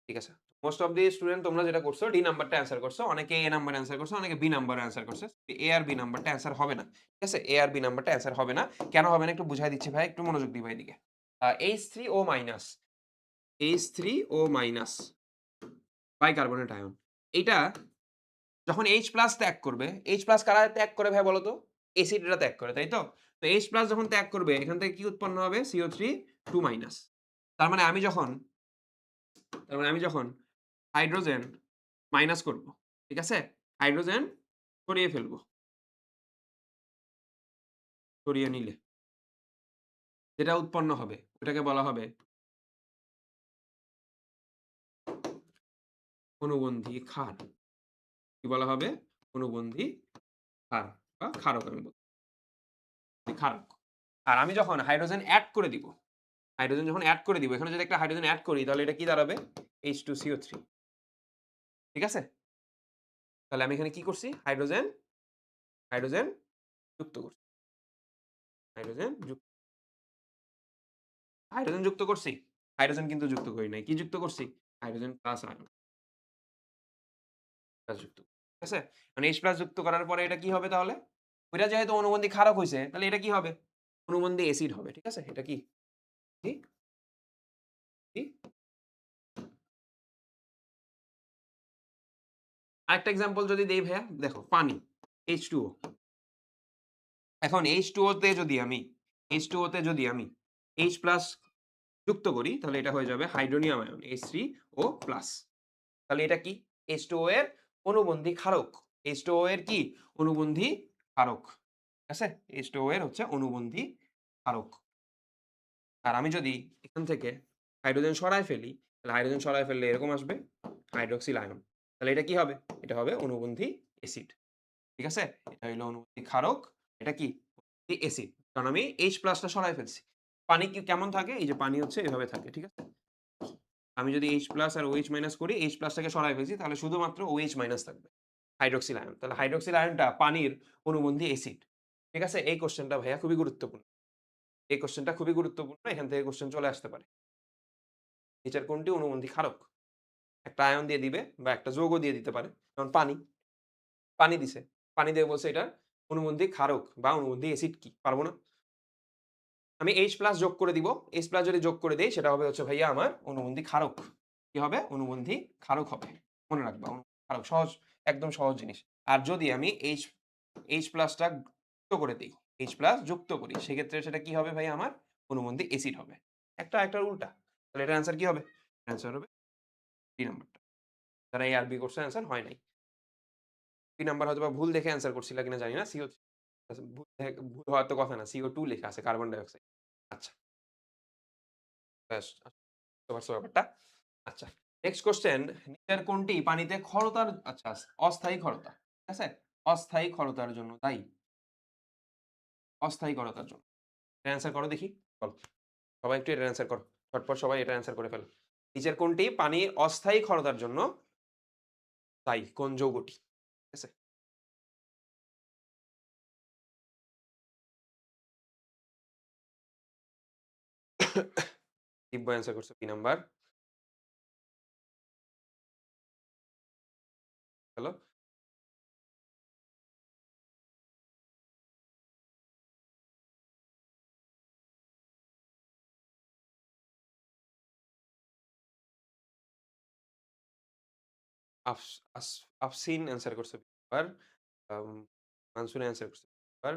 ঠিক আছে। মোস্ট অফ দি স্টুডেন্ট তোমরা যেটা করছো ডি নাম্বারটা অ্যান্সার করছো। অনেকে এ নাম্বার অ্যান্সার করছে, অনেকে বি নাম্বার অ্যান্সার করছে। এ আর বি নাম্বারটা অ্যান্সার হবে না। ঠিক আছে? এ আর বি নাম্বারটা অ্যান্সার হবে না। কেন হবে না একটু বুঝাই দিচ্ছি ভাই। একটু মনোযোগ দিবা এদিকে। H3O minus, H3O minus bicarbonate ion. এইটা যখন H প্লাস ত্যাগ করবে, H প্লাস কারা ত্যাগ করে ভাই বলো তো? এসিডরা ত্যাগ করে, তাই তো? তো H প্লাস যখন ত্যাগ করবে এখান থেকে কি উৎপন্ন হবে? CO3 2 minus. তার মানে আমি যখন হাইড্রোজেন মাইনাস করব। ঠিক আছে? হাইড্রোজেন সরিয়ে ফেলবো। সরিয়ে নিলে যেটা উৎপন্ন হবে ওটাকে বলা হবে অনুবন্ধী ক্ষার। কি বলা হবে? অনুবন্ধী ক্ষার বা ক্ষারক আমি বলছি। ক্ষারক। আর আমি যখন হাইড্রোজেন এড করে দিব, হাইড্রোজেন যখন এড করে দিব, এখানে যদি একটা হাইড্রোজেন এড করি তাহলে এটা কি দাঁড়াবে? H2CO3। ঠিক আছে? তাহলে আমি এখানে কি করছি? হাইড্রোজেন যুক্ত করছি। হাইড্রোজেন যুক্ত হাইড্রোজেন যুক্ত করছি। হাইড্রোজেন কিন্তু যুক্ত করি নাই। কি যুক্ত করছি? হাইড্রোজেন প্লাস আয়ন প্লাস যুক্ত। ঠিক আছে? মানে H প্লাস যুক্ত করার পরে এটা কি হবে তাহলে? ওইটা যেহেতু অনুবন্ধী ক্ষারক হইছে, তাহলে এটা কি হবে? অনুবন্ধী এসিড হবে। ঠিক আছে? এটা কি? কি? কি? আরেকটা এক্সাম্পল যদি দেই ভাইয়া, দেখো পানি H2O। এখন H2O তে যদি আমি H2O তে যদি আমি H প্লাস যুক্ত করি তাহলে এটা হয়ে যাবে হাইড্রোনিয়াম আয়ন H3O প্লাস। তাহলে এটা কি? H2O এর অনুবন্ধী ক্ষারক। H2O এর কি? অনুবন্ধী ক্ষারক। ঠিক আছে? H2O এর হচ্ছে অনুবন্ধী ক্ষারক। আর আমি যদি এখান থেকে হাইড্রোজেন সরায় ফেলি, তাহলে হাইড্রোজেন সরায় ফেললে এরকম আসবে হাইড্রক্সিল আয়ন। তাহলে এটা কি হবে? এটা হবে অনুবন্ধী এসিড। ঠিক আছে? এটা হইলো অনুবন্ধী ক্ষারক। এটা কি? এসিড। কারণ আমি H প্লাসটা সরায় ফেলছি। পানি কি কেমন থাকে? এই যে পানি হচ্ছে এভাবে থাকে। ঠিক আছে? আমি যদি H প্লাস আর OH মাইনাস করি, H প্লাসটাকে সরায় ফেলছি তাহলে শুধুমাত্র OH মাইনাস থাকবে। Hydroxyl ion. তাহলে হাইড্রক্সিল আয়নটা পানির অনুবন্ধী এসিড। ঠিক আছে? এই কোয়েশ্চেনটা ভাইয়া খুবই গুরুত্বপূর্ণ। এই কোয়েশ্চেনটা খুবই গুরুত্বপূর্ণ। এখান থেকে কোয়েশ্চেন চলে আসতে পারে। নিচের কোনটি অনুবন্ধী ক্ষারক? একটা আয়ন দিয়ে দিবে বা একটা যৌগ দিয়ে দিতে পারে। যেমন পানি। পানি দিছে। পানি দিয়ে বলছে এটার অনুবন্ধী ক্ষারক বা অনুবন্ধী এসিড কি? পারব না? আমি H প্লাস যোগ করে দিব। H প্লাস যদি যোগ করে দেই সেটা হবে হচ্ছে ভাইয়া আমার অনুবন্ধী ক্ষারক। কি হবে? অনুবন্ধী ক্ষারক হবে। মনে রাখবা ক্ষারক সহজ, একদম সহজ জিনিস। আর যদি আমি H প্লাসটা যুক্ত করে দেই, H প্লাস যুক্ত করি সেক্ষেত্রে সেটা কি হবে ভাই আমার? অনুবন্ধী এসিড হবে। একটা একটার উল্টা। তাহলে এটার অ্যান্সার কি হবে? অ্যান্সার হবে ডি নাম্বারটা। যারা A আর B করছে অ্যান্সার হয় নাই। বি নাম্বার হয়তোবা ভুল দেখে অ্যান্সার করছিলা কিনা জানি না। ভুল হওয়ার তো কথা না। CO2 লেখা আছে কার্বন ডাই অক্সাইড। আচ্ছা, ব্যাস বুঝতে পারছো ব্যাপারটা? আচ্ছা। নেক্সট কোয়েশ্চেন নিচের কোনটি পানিতে ক্ষরতার আচ্ছা অস্থায়ী ক্ষরতা। ঠিক আছে? অস্থায়ী ক্ষরতার জন্য দায়ী? অস্থায়ী ক্ষরতার জন্য। এটা অ্যান্সার করো দেখি। বলো। সবাই একটু এটার অ্যান্সার করো। ঝটপট সবাই এটার অ্যান্সার করে ফেলো। নিচের কোনটি পানি অস্থায়ী ক্ষরতার জন্য দায়ী? কোন যৌগটি? ঠিক আছে? দিব্য অ্যান্সার করছে বি নাম্বার। হ্যালো? আফস আস আফসিন অ্যান্সার করছে ২০ বার। আম মানসুর অ্যান্সার করছে ২০ বার।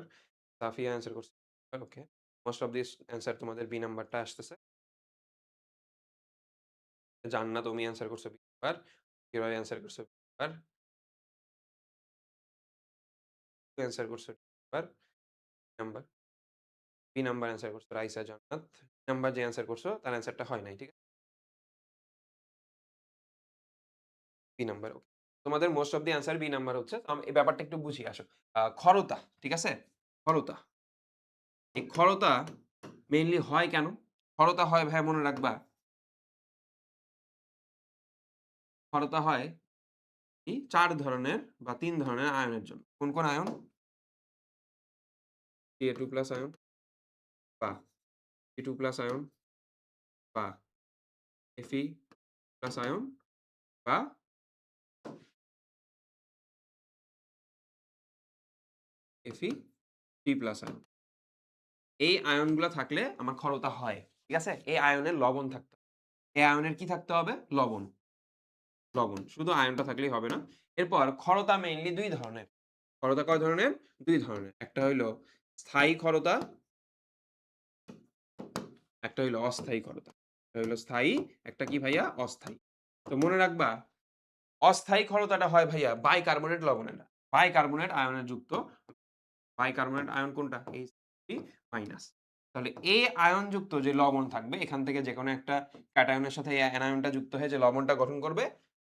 সাফিয়া অ্যান্সার করছে ২০ বার। ওকে। মোস্ট অফ দিস অ্যান্সার তোমাদের বি নাম্বারটা আসতেছে। জান্নাত তুমি অ্যান্সার করছো ২০ বার। কিরয় অ্যান্সার করছো ২০ বার। অ্যান্সার করছো ২০ বার। নাম্বার বি নাম্বার অ্যান্সার করছো রাইসা জান্নাত। নাম্বার যে অ্যান্সার করছো তার অ্যান্সারটা হয় নাই। ঠিক আছে? B number okay. তোমাদের most of the answer B number হচ্ছে। এই ব্যাপারটা একটু বুঝি আসো। খরতা, ঠিক আছে? খরতা। এই খরতা মেইনলি হয় কেন? খরতা হয় ভাইয়া মনে রাখবা। খরতা হয় কি ৪ ধরনের বা ৩ ধরনের আয়নের জন্য। কোন আয়ন? Ta2+ আয়ন বা Fe2+ আয়ন বা Fe+ আয়ন বা Fe3+ আয়ন। এই আয়নগুলা থাকলে আমার ক্ষরতা হয়। ঠিক আছে? এই আয়নের লবণ থাকতে হবে। এই আয়নের কি থাকতে হবে? লবণ। লবণ। শুধু আয়নটা থাকলেই হবে না। এরপর ক্ষরতা মেইনলি ২ ধরনের। ক্ষরতা কয় ধরনের? ২ ধরনের। একটা হইলো স্থায়ী ক্ষরতা, একটা হইলো অস্থায়ী ক্ষরতা। একটা হইলো স্থায়ী, একটা কি ভাইয়া? অস্থায়ী। তো মনে রাখবা অস্থায়ী ক্ষরতাটা হয় ভাইয়া বাইকার্বনেট লবণের। বাইকার্বনেট আয়নে যুক্ত। বাইকার্বনেট আয়ন কোনটা? H3-। তাহলে এই আয়নযুক্ত যে লবণ থাকবে এখান থেকে যেকোনো একটা ক্যাটায়নের সাথে এই অ্যানায়নটা যুক্ত হয়ে যে লবণটা গঠন করবে,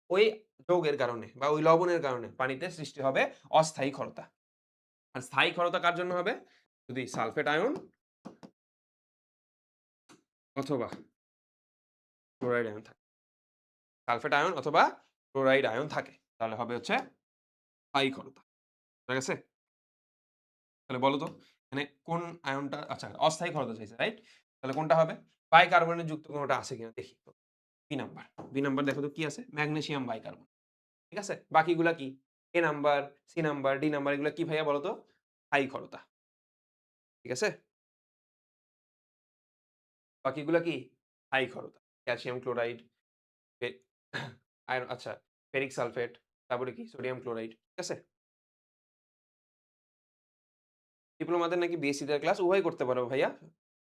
ওই যৌগের কারণে বা ওই লবণের কারণে পানিতে সৃষ্টি হবে অস্থায়ী ক্ষরতা। আর স্থায়ী ক্ষরতা কার জন্য হবে? যদি সালফেট আয়ন অথবা ক্লোরাইড আয়ন থাকে। সালফেট আয়ন অথবা ক্লোরাইড আয়ন থাকে। তাহলে হবে হচ্ছে স্থায়ী ক্ষরতা। বুঝা গেছে? তাহলে বলো তো এখানে কোন আয়নটা আচ্ছা অস্থায়ী ক্ষরতা চাইছে, রাইট? তাহলে কোনটা হবে? বাইকার্বনেট যুক্ত কোনটা আছে কিনা দেখি। B number. বি নাম্বার দেখো তো কি আছে? Magnesium bicarbonate. ঠিক আছে? বাকিগুলা কি? A number, C number, D number এগুলা কি ভাইয়া বলো তো? স্থায়ী ক্ষরতা। ঠিক আছে? বাকিগুলা কি? স্থায়ী ক্ষরতা। ক্যালসিয়াম ক্লোরাইড, ফে আয়রন আচ্ছা, ফেরিক সালফেট, তারপরে কি? Sodium chloride. ঠিক আছে? ডিপ্লোমাদের নাকি বিএসসি দের ক্লাস উভয় করতে পারো ভাইয়া।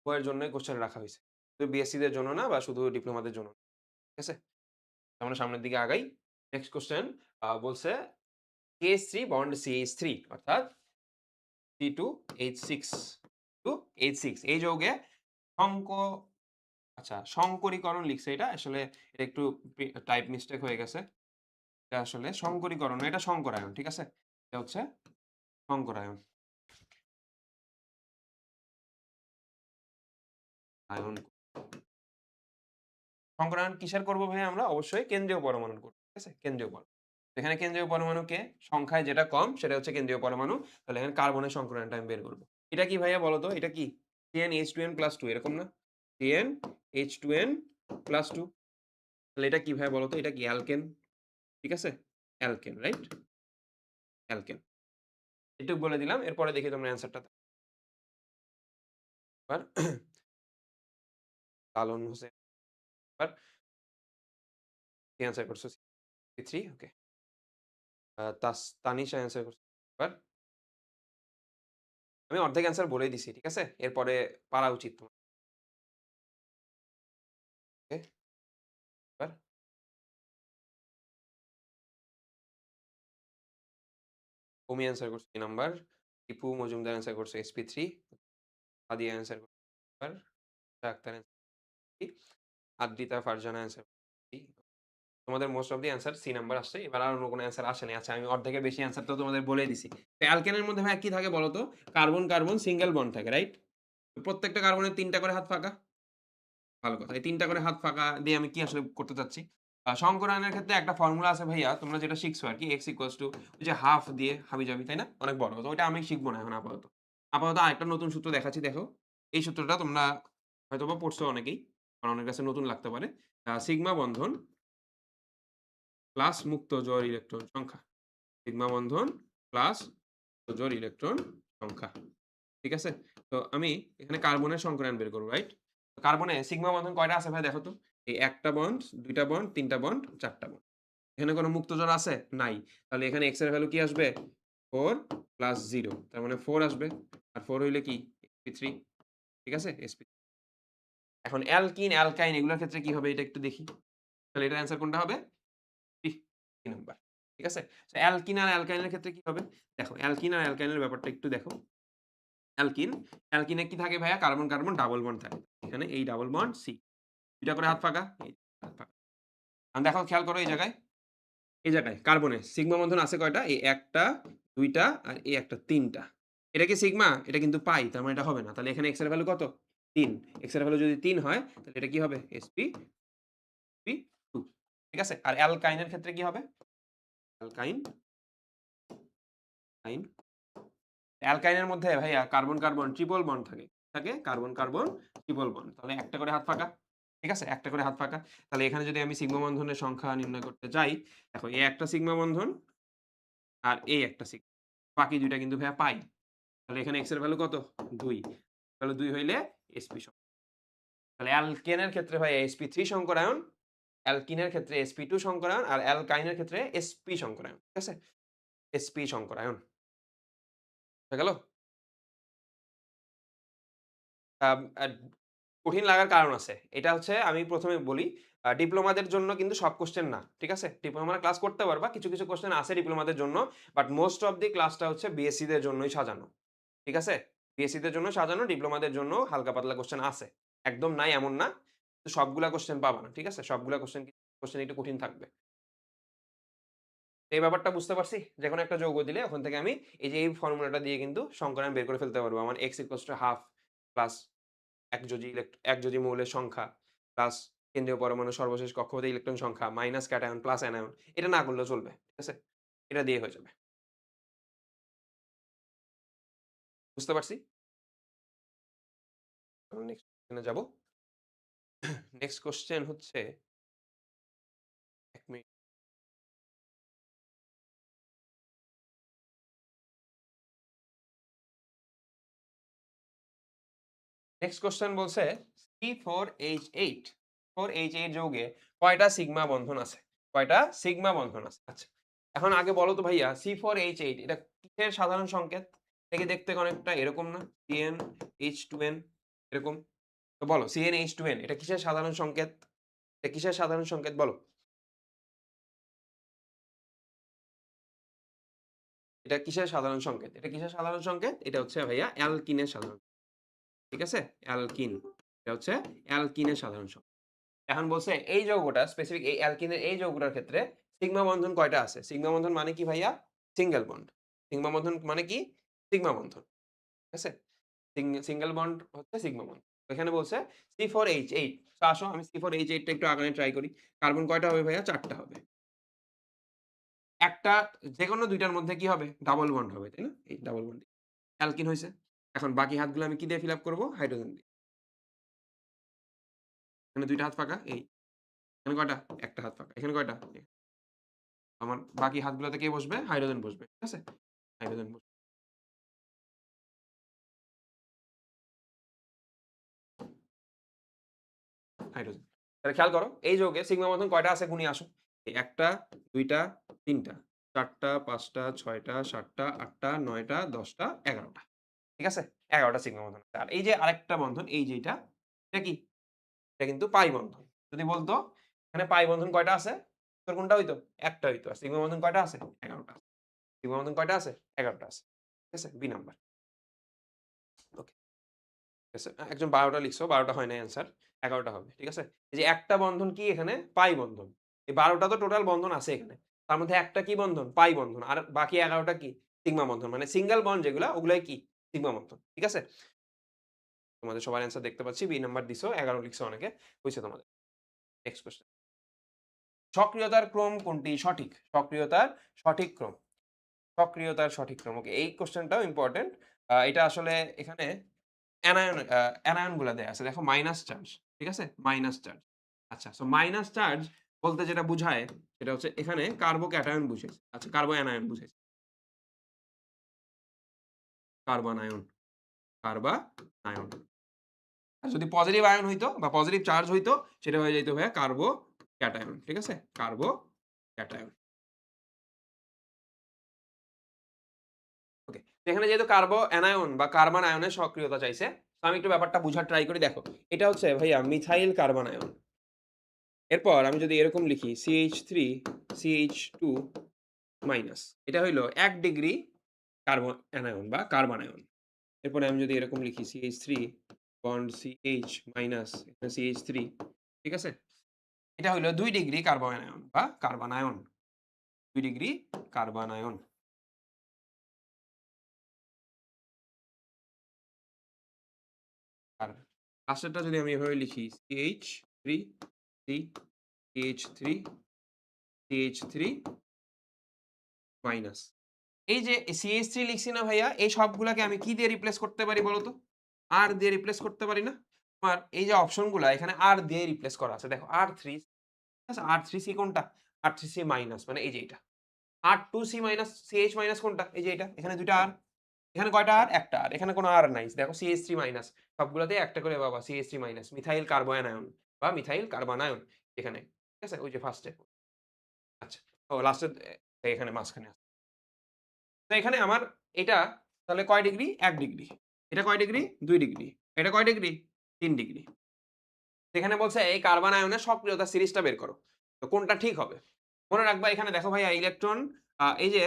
উভয়ের জন্যই কোয়েশ্চেন রাখা হইছে। শুধু বিএসসি দের জন্য না বা শুধু ডিপ্লোমাদের জন্য। ঠিক আছে? আমরা সামনের দিকে আগাই। নেক্সট কোয়েশ্চেন বলছে CH3 বন্ড CH3 অর্থাৎ C2H6 টু H6 এই যৌগে সংক আচ্ছা সংকরীকরণ লিখছে এটা। আসলে এটা একটু টাইপ মিস্টেক হয়ে গেছে। এটা আসলে সংকরীকরণ না, এটা সংকরায়ন। ঠিক আছে? এটা হচ্ছে সংকরায়ন। আয়ন সংকরায়ন কিসের করব ভাই আমরা? অবশ্যই কেন্দ্রীয় পরমাণুর করব। ঠিক আছে? কেন্দ্রীয় পরমাণু। এখানে কেন্দ্রীয় পরমাণুকে সংখ্যায় যেটা কম সেটা হচ্ছে কেন্দ্রীয় পরমাণু। তাহলে এখানে কার্বনের সংকরায়নটা আমি বের করব। এটা কি ভাইয়া বলো তো? এটা কি? CnH2n+2 এরকম না? CnH2n+2 তাহলে এটা কি ভাইয়া বলো তো? এটা কি অ্যালকেন। ঠিক আছে? Alkane, right? অ্যালকেন। এটুক বলে দিলাম। এরপরে দেখি তোমরা অ্যান্সারটা এবার লালন হোসেন এবার কি অ্যান্সার করছো? C3 ওকে। তানিশা অ্যান্সার করছে এবার আমি অর্ধেক অ্যান্সার বলেই দিছি। ঠিক আছে? এরপরে পারা উচিত তোমার। ওকে, এবার তুমি অ্যান্সার করছো কি নাম্বার? টিপু মজুমদার অ্যান্সার করছে sp3 সাদিয়া অ্যান্সার করছে এবার আক্তার অ্যান্সার কি? আদ্রিতা ফারজানা অ্যান্সার কি? তোমাদের most of the answer C number আসছে। এবার আর অন্য কোনো অ্যান্সার আসেনি। আচ্ছা আমি অর্ধেকের বেশি অ্যান্সার তো তোমাদের বলেই দিছি। তো অ্যালকেনের মধ্যে ভাইয়া কি থাকে বলো তো? কার্বন, কার্বন সিঙ্গেল বন্ড থাকে, রাইট? প্রত্যেকটা কার্বনের ৩ টা করে হাত ফাঁকা। ভালো কথা। এই ৩ টা করে হাত ফাঁকা দিয়ে আমি কি আসলে করতে চাচ্ছি? সংকরায়নের ক্ষেত্রে একটা ফর্মুলা আছে ভাইয়া তোমরা যেটা শিখছো আরকি x ওই যে হাফ দিয়ে হাবিজাবি, তাই না? অনেক বড় কথা। ওইটা আমি শিখব না এখন আপাতত। আপাতত আরেকটা নতুন সূত্র দেখাচ্ছি দেখো। এই সূত্রটা তোমরা হয়তোবা পড়ছো অনেকেই। কারণ অনেকের কাছে নতুন লাগতে পারে। সিগমা বন্ধন প্লাস মুক্ত জোড় ইলেকট্রন সংখ্যা। সিগমা বন্ধন প্লাস জোড় ইলেকট্রন সংখ্যা। ঠিক আছে? তো আমি এখানে কার্বনের সংকরায়ন বের করব, রাইট? কার্বনে সিগমা বন্ধন কয়টা আছে ভাই দেখো তো? এই ১ টা বন্ড, ২ টা বন্ড, ৩ টা বন্ড, ৪ টা বন্ড। এখানে কোনো মুক্ত জোড় আছে? নাই। তাহলে এখানে x এর ভ্যালু কি আসবে? 4 প্লাস 0 তার মানে 4 আসবে। আর 4 হইলে কি? sp3 ঠিক আছে? এখন অ্যালকিন, অ্যালকাইন এগুলোর ক্ষেত্রে কি হবে এটা একটু দেখি। তাহলে এটার অ্যান্সার কোনটা হবে? 3 নাম্বার। ঠিক আছে? সো অ্যালকিন আর অ্যালকাইনের ক্ষেত্রে কি হবে? দেখো অ্যালকিন আর অ্যালকাইনের ব্যাপারটা একটু দেখো। অ্যালকিন, অ্যালকিনে কি থাকে ভাইয়া? কার্বন, কার্বন ডাবল বন্ড থাকে। এখানে এই ডাবল বন্ড C। ২ টা করে হাত ফাঁকা, এই হাত ফাঁকা। এখন দেখো খেয়াল করো এই জায়গায় কার্বনে সিগমা বন্ধন আছে কয়টা? এই ১ টা, ২ টা আর এই একটা ৩ টা। এটা কি সিগমা? এটা কিন্তু পাই। তার মানে এটা হবে না। তাহলে এখানে x এর ভ্যালু কত? ৩। x এর ভ্যালু যদি ৩ হয় তাহলে এটা কি হবে? sp2 ঠিক আছে? আর অ্যালকাইনের ক্ষেত্রে কি হবে? অ্যালকাইন, কাইন অ্যালকাইনের মধ্যে ভাইয়া কার্বন, কার্বন ট্রিপল বন্ড থাকে। থাকে কার্বন, কার্বন ট্রিপল বন্ড। তাহলে একটা করে হাত ফাঁকা। ঠিক আছে? একটা করে হাত ফাঁকা। তাহলে এখানে যদি আমি সিগমা বন্ধনের সংখ্যা নির্ণয় করতে যাই, দেখো এই একটা সিগমা বন্ধন আর এই একটা সিগমা। বাকি ২ টা কিন্তু ভাইয়া পাই। তাহলে এখানে x এর ভ্যালু কত? ২। তাহলে ২ হইলে sp তাহলে অ্যালকেনের ক্ষেত্রে ভাই sp3 সংকরায়ন, অ্যালকিনের ক্ষেত্রে sp2 সংকরায়ন আর অ্যালকাইনের ক্ষেত্রে sp সংকরায়ন। ঠিক আছে? sp সংকরায়ন। হয়ে গেল? আম আ কঠিন লাগার কারণ আছে। এটা হচ্ছে আমি ১ম এ বলি, ডিপ্লোমাদের জন্য কিন্তু সব কোয়েশ্চেন না। ঠিক আছে? ডিপ্লোমার ক্লাস করতে পারবা। কিছু, কিছু কোয়েশ্চেন আছে ডিপ্লোমাদের জন্য। বাট মোস্ট অফ দি ক্লাসটা হচ্ছে বিএসসি দের জন্যই সাজানো। ঠিক আছে? বিএসসি দের জন্য সাজানো, ডিপ্লোমাদের জন্য হালকা পাতলা কোয়েশ্চেন আছে। একদম নাই এমন না। তো সবগুলা কোয়েশ্চেন পাবা না। ঠিক আছে? সবগুলা কোয়েশ্চেন একটু কঠিন থাকবে। এই ব্যাপারটা বুঝতে পারছি? যেকোনো একটা যৌগ দিলে ওখান থেকে আমি এই যে এই ফর্মুলাটা দিয়ে কিন্তু সংকরায়ন বের করে ফেলতে পারবো। আমার x = ½ প্লাস একযোজি মৌলের সংখ্যা প্লাস কেন্দ্রীয় পরমাণুর সর্বশেষ কক্ষপথে ইলেকট্রন সংখ্যা মাইনাস ক্যাটায়ন প্লাস অ্যানায়ন। এটা না করলেও চলবে। ঠিক আছে? এটা দিয়ে হয়ে যাবে। বুঝতে পারছি? এখন নেক্সট কোয়েশ্চেন এ যাব। নেক্সট কোয়েশ্চেন হচ্ছে ১ মিনিট। নেক্সট কোয়েশ্চেন বলছে C4H8 4H8 যৌগে কয়টা সিগমা বন্ধন আছে? কয়টা সিগমা বন্ধন আছে? আচ্ছা। এখন আগে বলো তো ভাইয়া C4H8 এটা কিসের সাধারণ সংকেত? এটা কি দেখতে অনেকটা এরকম না? CnH2n এরকম? তো বলো CnH2n এটা কিসের সাধারণ সংকেত? এটা কিসের সাধারণ সংকেত বলো? এটা কিসের সাধারণ সংকেত? এটা কিসের সাধারণ সংকেত? এটা হচ্ছে ভাইয়া অ্যালকিনের সাধারণ। ঠিক আছে? অ্যালকিন। এটা হচ্ছে অ্যালকিনের সাধারণ সংকেত। এখন বলছে এই যৌগটা স্পেসিফিক এই অ্যালকিনের এই যৌগটার ক্ষেত্রে সিগমা বন্ধন কয়টা আছে? সিগমা বন্ধন মানে কি ভাইয়া? Single bond. সিগমা বন্ধন মানে কি? সিগমা বন্ধন। ঠিক আছে? সিঙ্গেল বন্ড হচ্ছে সিগমা বন্ধন। এখানে বলছে C4H8 তো আসো আমি C4H8 টা একটু আগানে ট্রাই করি। কার্বন কয়টা হবে ভাইয়া? ৪ টা হবে। একটা যেকোনো ২ টার মধ্যে কি হবে? ডাবল বন্ড হবে, তাই না? এই ডাবল বন্ড অ্যালকিন হইছে। এখন বাকি হাতগুলো আমি কি দিয়ে ফিল আপ করব? হাইড্রোজেন দিয়ে। এখানে ২ টা হাত ফাঁকা এই। এখানে কয়টা? ১ টা হাত ফাঁকা। এখানে কয়টা? আমার বাকি হাতগুলোতে কে বসবে? হাইড্রোজেন বসবে। ঠিক আছে? হাইড্রোজেন বসবে। হাইড্রোজেন। তাহলে খেয়াল করো এই যৌগে সিগমা বন্ধন কয়টা আছে গুনি আসো। এই ১ টা, ২ টা, ৩ টা, ৪ টা, ৫ টা, ৬ টা, ৭ টা, ৮ টা, ৯ টা, ১০ টা, ১১ টা। ঠিক আছে? ১১ টা সিগমা বন্ধন আছে। আর এই যে আরেকটা বন্ধন এই যে এটা কি? এটা কিন্তু পাই বন্ধন। যদি বলতো এখানে পাই বন্ধন কয়টা আছে? উত্তর কোনটা হইতো? একটা হইতো। আর সিগমা বন্ধন কয়টা আছে? ১১ টা। সিগমা বন্ধন কয়টা আছে? ১১ টা আছে। ঠিক আছে? B number. ওকে। ঠিক আছে? একজন ১২ টা লিখছো, ১২ টা হয় নাই অ্যান্সার। ১১ টা হবে। ঠিক আছে? এই যে একটা বন্ধন কি এখানে? পাই বন্ধন। এই ১২ টা তো টোটাল বন্ধন আছে এখানে। তার মধ্যে একটা কি বন্ধন? পাই বন্ধন। আর বাকি ১১ টা কি? সিগমা বন্ধন। মানে সিঙ্গেল বন্ড যেগুলা ওগুলাই কি? সিগমা বন্ধন। ঠিক আছে? তোমাদের সবার অ্যান্সার দেখতে পাচ্ছি। বি নাম্বার দিছো, ১১ লিখছো অনেকে। হইছে তোমাদের। Next question. সক্রিয়তার ক্রম কোনটি সঠিক? সক্রিয়তার সঠিক ক্রম। সক্রিয়তার সঠিক ক্রম। ওকে এই কোয়েশ্চেনটাও ইম্পোর্টেন্ট। এটা আসলে এখানে অ্যানায়ন গুলা দেয়া আছে। দেখো মাইনাস চার্জ। ঠিক আছে? Minus charge. আচ্ছা সো মাইনাস চার্জ বলতে যেটা বুঝায় সেটা হচ্ছে এখানে কার্বোক্যাটায়ন বুঝাইছে। আচ্ছা কার্বো অ্যানায়ন বুঝাইছে। Carbanion, carbanion. আর যদি পজিটিভ আয়ন হইতো বা পজিটিভ চার্জ হইতো সেটা হয়ে যাইত ভাইয়া কার্বোক্যাটায়ন। ঠিক আছে? কার্বোক্যাটায়ন। ক্যাটায়ন। ওকে। এখানে যেহেতু কার্বো অ্যানায়ন বা কার্বন আয়নের সক্রিয়তা চাইছে, তো আমি একটু ব্যাপারটা বুঝার ট্রাই করি দেখো। এটা হচ্ছে ভাইয়া মিথাইল কার্বন আয়ন। এরপর আমি যদি এরকম লিখি CH3 CH2 মাইনাস। এটা হইলো ১ ডিগ্রি কার্বন অ্যানায়ন বা কার্বন আয়ন। এরপরে আমি যদি এরকম লিখি CH3 বন্ড CH মাইনাস এখানে CH3 ঠিক আছে? এটা হইলো ২ ডিগ্রি কার্বনায়ন বা কার্বনায়ন। ২ degree carbanion. আর লাস্টেরটা যদি আমি এভাবে লিখি CH3 C CH3 CH3 minus. এই যে CH3 লিখছি না ভাইয়া, এই সবগুলাকে আমি কি দিয়ে রিপ্লেস করতে পারি বলো তো? R দিয়ে রিপ্লেস করতে পারি না? আমার এই যে অপশনগুলা এখানে R দিয়ে রিপ্লেস করা আছে। দেখো R3 ঠিক আছে? R3C কোনটা? R3C মাইনাস মানে এই যে এইটা। R2C মাইনাস CH মাইনাস কোনটা? এই যে এটা। এখানে ২ টা R। এখানে কয়টা R? ১ টা R। এখানে কোনো R নাই। দেখো CH3 মাইনাস। সবগুলাতেই একটা করে বাবা CH3 মাইনাস। মিথাইল কার্বয়ানায়ন বা মিথাইল কার্বনায়ন এখানে। ঠিক আছে? ওই যে ফার্স্ট এ। আচ্ছা। ও লাস্টের এখানে মাঝখানে আছে। তো এখানে আমার এটা তাহলে কয় ডিগ্রি? ১ ডিগ্রি। এটা কয় ডিগ্রি? ২ ডিগ্রি। এটা কয় ডিগ্রি? ৩ ডিগ্রি। এখানে বলছে এই কার্বন আয়নের সক্রিয়তা সিরিজটা বের করো। তো কোনটা ঠিক হবে? মনে রাখবা এখানে দেখো ভাইয়া ইলেকট্রন এই যে